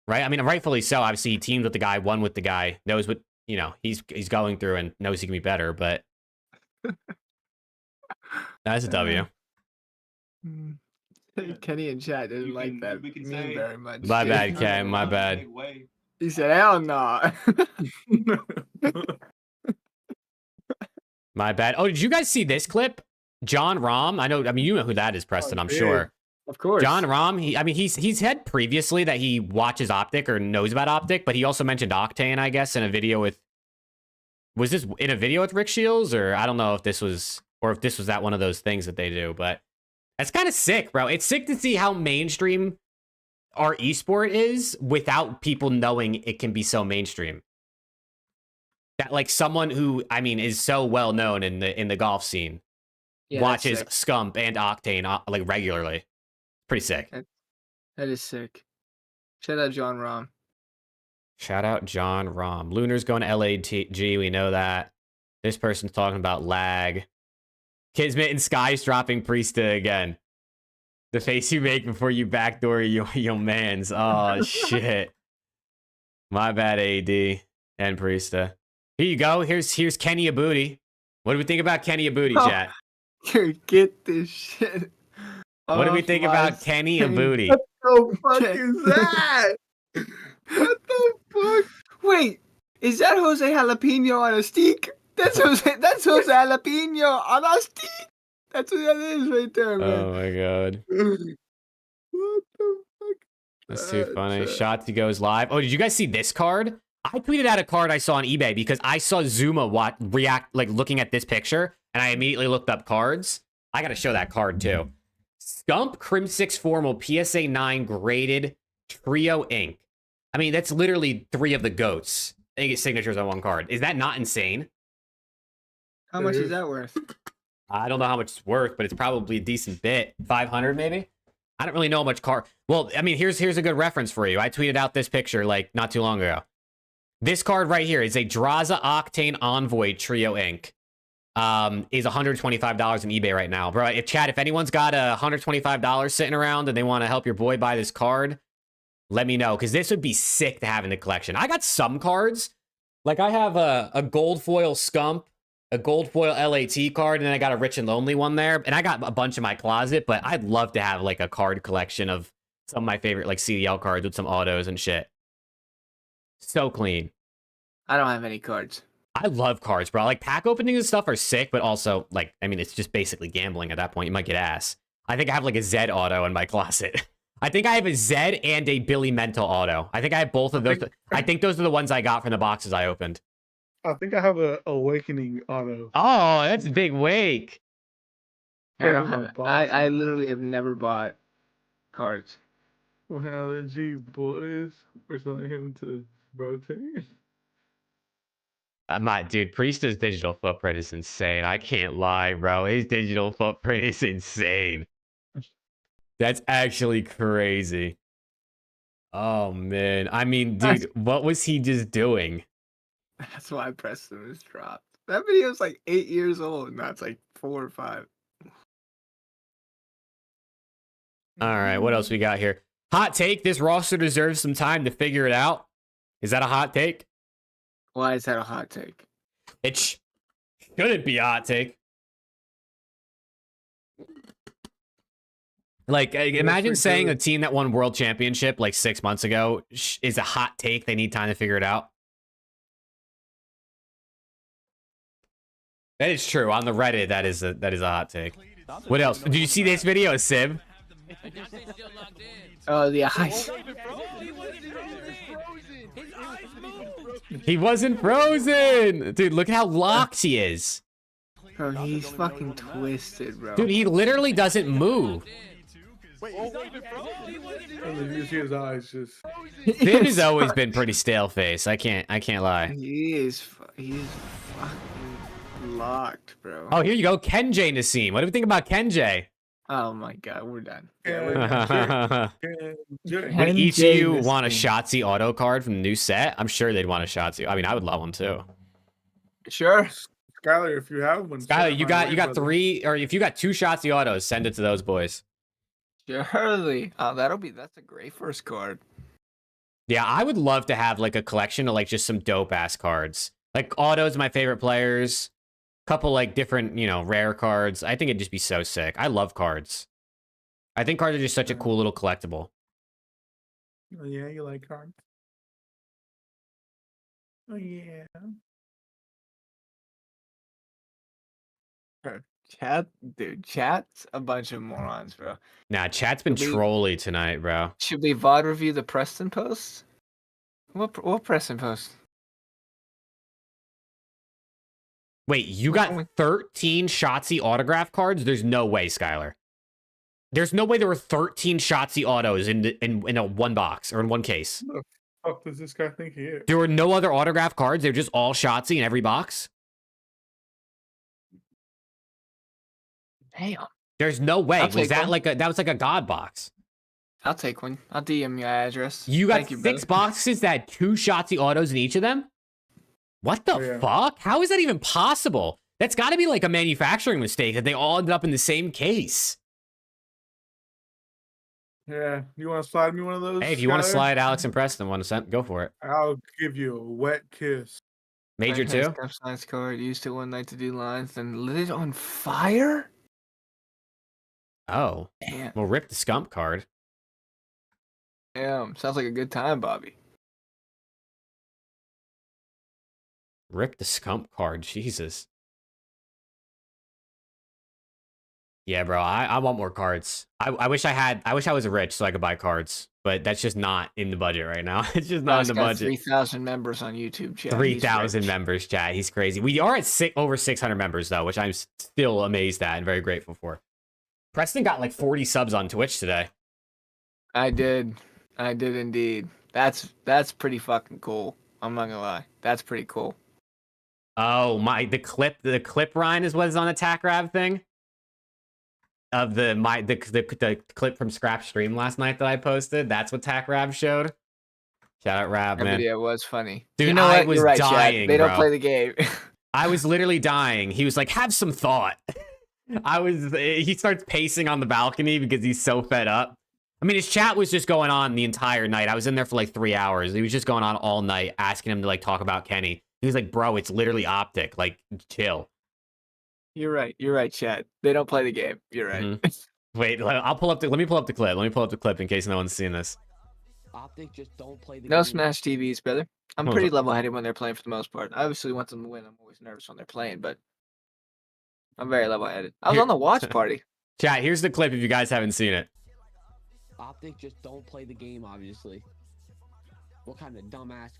right? I mean, rightfully so. Obviously, he teamed with the guy, won with the guy, knows what, you know, he's going through and knows he can be better, but that's a W. Kenny in chat didn't like that meme very much. My bad, Ken. My bad. He said, hell no. My bad. Oh, did you guys see this clip? John Rahm. I mean, you know who that is, Preston, I'm sure. Of course. John Rahm, he's said previously that he watches OPTIC or knows about OPTIC, but he also mentioned Octane, I guess, in a video with... Was this in a video with Rick Shields? Or I don't know if this was or if this was at one of those things that they do. But that's kind of sick, bro. It's sick to see how mainstream our esport is without people knowing it can be so mainstream. That like someone who, I mean, is so well known in the golf scene watches SCUMP and OCTANE like regularly. Pretty sick. That is sick. Shout out John Rahm. Shout out John Rahm. Lunar's going to LAG. We know that. This person's talking about lag. Kismet and Sky's dropping Priesta again. The face you make before you backdoor your mans. Oh, shit. My bad, AD and Priesta. Here you go. Here's Kenny Abudi. What do we think about Kenny Abudi, chat? Get this shit. What do we think about Kenny Abudi? What the fuck is that? What the fuck? Wait, is that Jose Jalapeno on a stick? That's Jose Jalapeno on a stick. That's what that is right there, man. Oh my god. What the fuck? That's too funny. Shotzi goes live. Oh, did you guys see this card? I tweeted out a card I saw on eBay because I saw Zuma react, like looking at this picture, and I immediately looked up cards. I gotta show that card too. SCUMP Crim 6 Formal PSA 9 graded Trio Ink. I mean, that's literally 3 of the GOATs. They get signatures on one card. Is that not insane? How much is that worth? I don't know how much it's worth, but it's probably a decent bit. 500 maybe? I don't really know how much card. Well, I mean, here's a good reference for you. I tweeted out this picture like not too long ago. This card right here is a Draza OCTANE Envoy Trio Ink. Is $125 on eBay right now. Bro, if anyone's got $125 sitting around and they want to help your boy buy this card, let me know, because this would be sick to have in the collection. I got some cards. Like, I have a gold foil SCUMP, a gold foil LAT card, and then I got a Rich and Lonely one there. And I got a bunch in my closet, but I'd love to have, like, a card collection of some of my favorite, like, CDL cards with some autos and shit. So clean. I don't have any cards. I love cards, bro. Like, pack openings and stuff are sick, but also, like, I mean, it's just basically gambling at that point. You might get ass. I think I have, like, a Zed auto in my closet. I think I have a Zed and a Billy Mental auto. I think I have both of those. I think those are the ones I got from the boxes I opened. I think I have a Awakening auto. Oh, that's a big wake. I literally have never bought cards. Well, G boys, we're telling him to rotate. I'm not, dude. Priesta's digital footprint is insane. I can't lie, bro. His digital footprint is insane. That's actually crazy. Oh, man. I mean, dude, what was he just doing? That's why Preston was dropped. That video is like 8 years old. Now it's like 4 or 5. All right, what else we got here? Hot take, this roster deserves some time to figure it out. Is that a hot take? Why is that a hot take? It shouldn't be a hot take. Like, imagine saying a team that won world championship like 6 months ago is a hot take. They need time to figure it out. That is true. On the Reddit, that is a hot take. What else? Did you see this video, Sib? Oh, the eyes. He wasn't frozen! Dude, look at how locked he is. Bro, he's fucking twisted, bro. Dude, he literally doesn't move. And you see his eyes just. Fib has always been pretty stale face. I can't lie. He's fucking locked, bro. Oh, here you go. Kenjay Nassim. What do we think about Kenjay? Oh my god, we're done. Would each of you want a Shotzi auto card from the new set? I'm sure they'd want a Shotzi. I mean, I would love one too. Sure. Skylar, if you have one. Skylar, you got 3, or if you got 2 Shotzi autos, send it to those boys. Surely. Oh, that's a great first card. Yeah, I would love to have like a collection of like just some dope ass cards. Like autos, my favorite players. Couple like different, you know, rare cards. I think it'd just be so sick. I love cards. I think cards are just such a cool little collectible. Oh yeah, you like cards. Oh yeah. Chat's a bunch of morons, bro. Nah, chat's been trolly tonight, bro. Should we VOD review the Preston post? What Preston post? Wait, you Which got one? 13 Shotzi autograph cards? There's no way, Skylar. There's no way there were 13 Shotzi autos in a one box or in one case. What the fuck does this guy think he is? There were no other autograph cards. They're just all Shotzi in every box. Damn. There's no way. I'll Was take that one. like that was like a god box? I'll take one. I'll DM your address. You got Thank 6 brother. boxes that had 2 Shotzi autos in each of them? What the Yeah. fuck? How is that even possible? That's got to be like a manufacturing mistake that they all ended up in the same case. Yeah, you want to slide me one of those? Hey, if you want to Skylar? slide Alex and Preston one, go for it. I'll give you a wet kiss. Major Frank has 2? Steph Science card. Used it one night to do lines, then lit it on fire. Oh, Damn. well, rip the scump card. Damn. Sounds like a good time, Bobby. Rip the scump card. Jesus. Yeah, bro. I want more cards. I wish I was rich so I could buy cards, but that's just not in the budget right now. It's just not in the budget. 3,000 members on YouTube, chat. 3,000 members, chat. He's crazy. We are at over 600 members though, which I'm still amazed at and very grateful for. Preston got like 40 subs on Twitch today. I did indeed. That's pretty fucking cool. I'm not gonna lie. That's pretty cool. Oh my! The clip Ryan is what is on the TACTICALRAB thing. Of the clip from Scrap Stream last night that I posted. That's what TACTICALRAB showed. Shout out Rab, That man. video was funny. Dude, you know I what? was You're right, dying, Chad. They bro. don't play the game. I was literally dying. He was like, "Have some thought." He starts pacing on the balcony because he's so fed up. I mean, his chat was just going on the entire night. I was in there for like 3 hours. He was just going on all night, asking him to like talk about Kenny. He was like, "Bro, it's literally OPTIC. Like, chill." You're right, Chad. They don't play the game. You're right. Wait, I'll pull up let me pull up the clip. Let me pull up the clip in case no one's seen this. OPTIC just don't play the No game. Smash TVs, brother. I'm Hold pretty on. level-headed when they're playing for the most part. I obviously want them to win. I'm always nervous when they're playing, but I'm very level-headed. I was Here- on the watch party. Chat, here's the clip if you guys haven't seen it. OPTIC just don't play the game, obviously. What kind of dumbass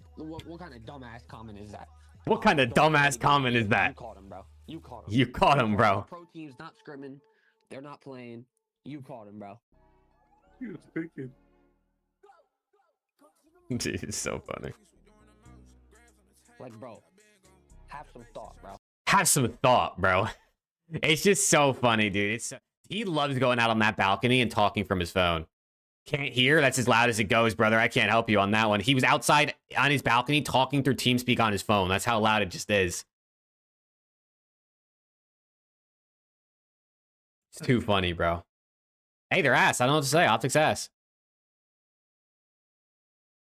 comment is that? What kind of Don't play dumbass the game. comment is You that? caught him, bro. You caught him. You caught him, bro. Pro team's not scrimming. They're not playing. You caught him, bro. He was thinking. Dude, it's so funny. Like, bro, have some thought, bro. Have some thought, bro. It's just so funny, dude. He loves going out on that balcony and talking from his phone. Can't hear? That's as loud as it goes, brother. I can't help you on that one. He was outside on his balcony talking through TeamSpeak on his phone. That's how loud it just is. It's too funny, bro. Hey, they're ass. I don't know what to say. OPTIC's ass.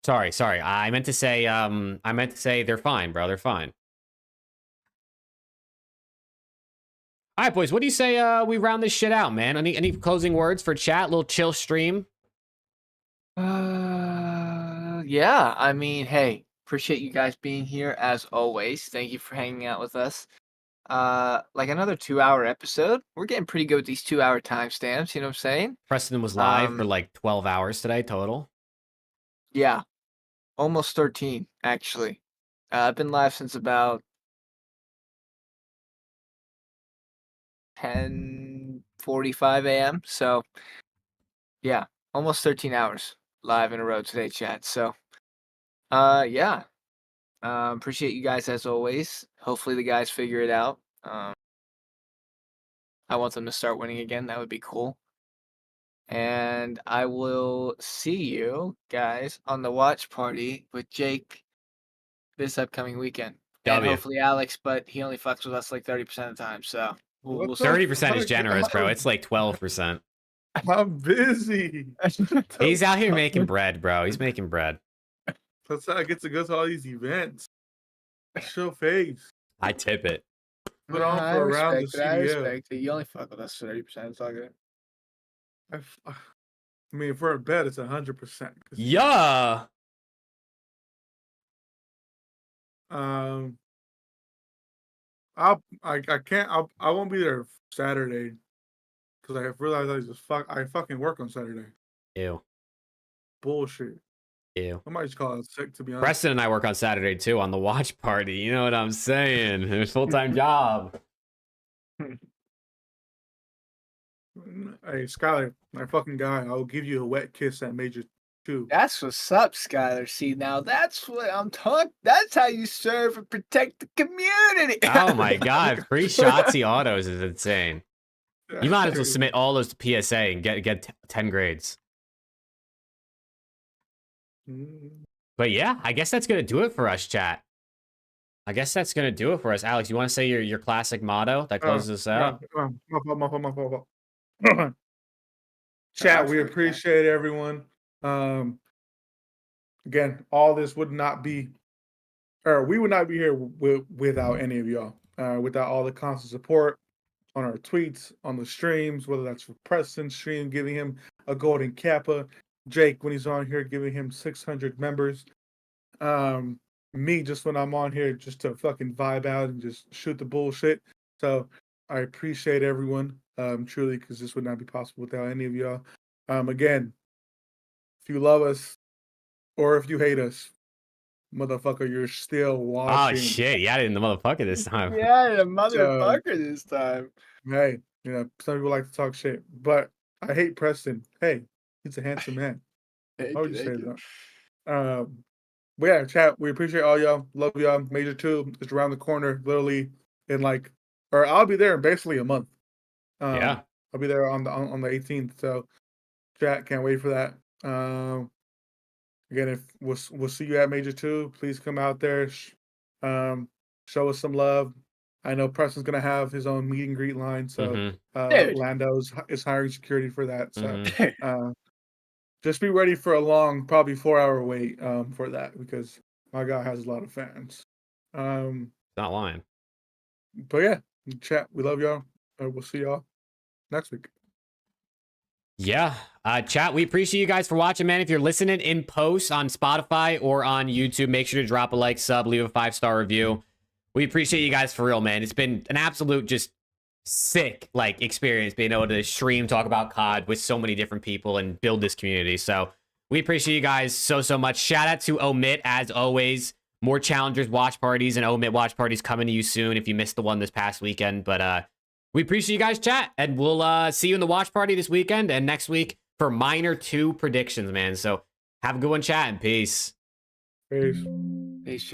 Sorry. I meant to say they're fine, bro. They're fine. All right, boys. What do you say we round this shit out, man? Any closing words for chat? Little chill stream. Yeah. I mean, hey, appreciate you guys being here as always. Thank you for hanging out with us. Like another 2-hour episode. We're getting pretty good with these 2-hour timestamps. You know what I'm saying? Preston was live for like 12 hours today total. Yeah, almost 13 actually. I've been live since about 10:45 a.m. So, yeah, almost 13 hours live in a row today, chat. So, yeah. Appreciate you guys as always. Hopefully the guys figure it out. I want them to start winning again. That would be cool. And I will see you guys on the watch party with Jake this upcoming weekend. And W. hopefully Alex, but he only fucks with us like 30% of the time. So we'll What see. the 30% is fuck? generous, bro. It's like 12%. I'm busy. He's out here making bread, bro. He's making bread. That's how I get to go to all these events. Show face. I tip it. Put on I for around the respect it. I CDL. respect it. You only fuck with us 30%. It's all good. I mean, for a bet, it's 100%. Yeah. I won't be there Saturday because I realized I fucking work on Saturday. Ew. Bullshit. Ew. I might just call it sick, to be honest. Preston and I work on Saturday too on the watch party. You know what I'm saying? It's a full-time job. Hey, Skylar, my fucking guy, I'll give you a wet kiss at Major 2. That's what's up, Skylar. See, now that's what I'm talking. That's how you serve and protect the community. Oh my god, free Shotzi autos is insane. You might as well submit all those to PSA and get 10 grades. But yeah, I guess that's gonna do it for us, chat. I guess that's gonna do it for us. Alex, you want to say your classic motto that closes us out? Chat, we appreciate everyone. Again, all this would not be, or we would not be here without any of y'all. Without all the constant support on our tweets, on the streams, whether that's for Preston's stream, giving him a golden kappa, Jake when he's on here, giving him 600 members. Me just when I'm on here just to fucking vibe out and just shoot the bullshit. So I appreciate everyone, truly, because this would not be possible without any of y'all. Again, if you love us or if you hate us, motherfucker, you're still watching. Oh shit, you added in the motherfucker this time. Yeah, the motherfucker this time. Hey, you know, some people like to talk shit, but I hate Preston. Hey, he's a handsome man. I would just say that. But yeah, chat, we appreciate all y'all. Love y'all. Major 2 is around the corner, literally in like, or I'll be there in basically a month. Yeah. I'll be there on the 18th. So chat, can't wait for that. Again, if we'll see you at Major 2, please come out there. Show us some love. I know Preston's gonna have his own meet and greet line, so Lando is hiring security for that. So just be ready for a long, probably 4-hour wait for that, because my guy has a lot of fans. Not lying. But yeah, chat, we love y'all. We'll see y'all next week. Yeah. Chat, we appreciate you guys for watching, man. If you're listening in post on Spotify or on YouTube, make sure to drop a like, sub, leave a 5-star review. We appreciate you guys for real, man. It's been an absolute just sick like experience being able to stream, talk about COD with so many different people and build this community. So we appreciate you guys so much. Shout out to Omit as always. More challengers watch parties and Omit watch parties coming to you soon if you missed the one this past weekend. But we appreciate you guys, chat, and we'll see you in the watch party this weekend and next week for minor 2 predictions, man. So have a good one, chat, and peace. Peace. Peace.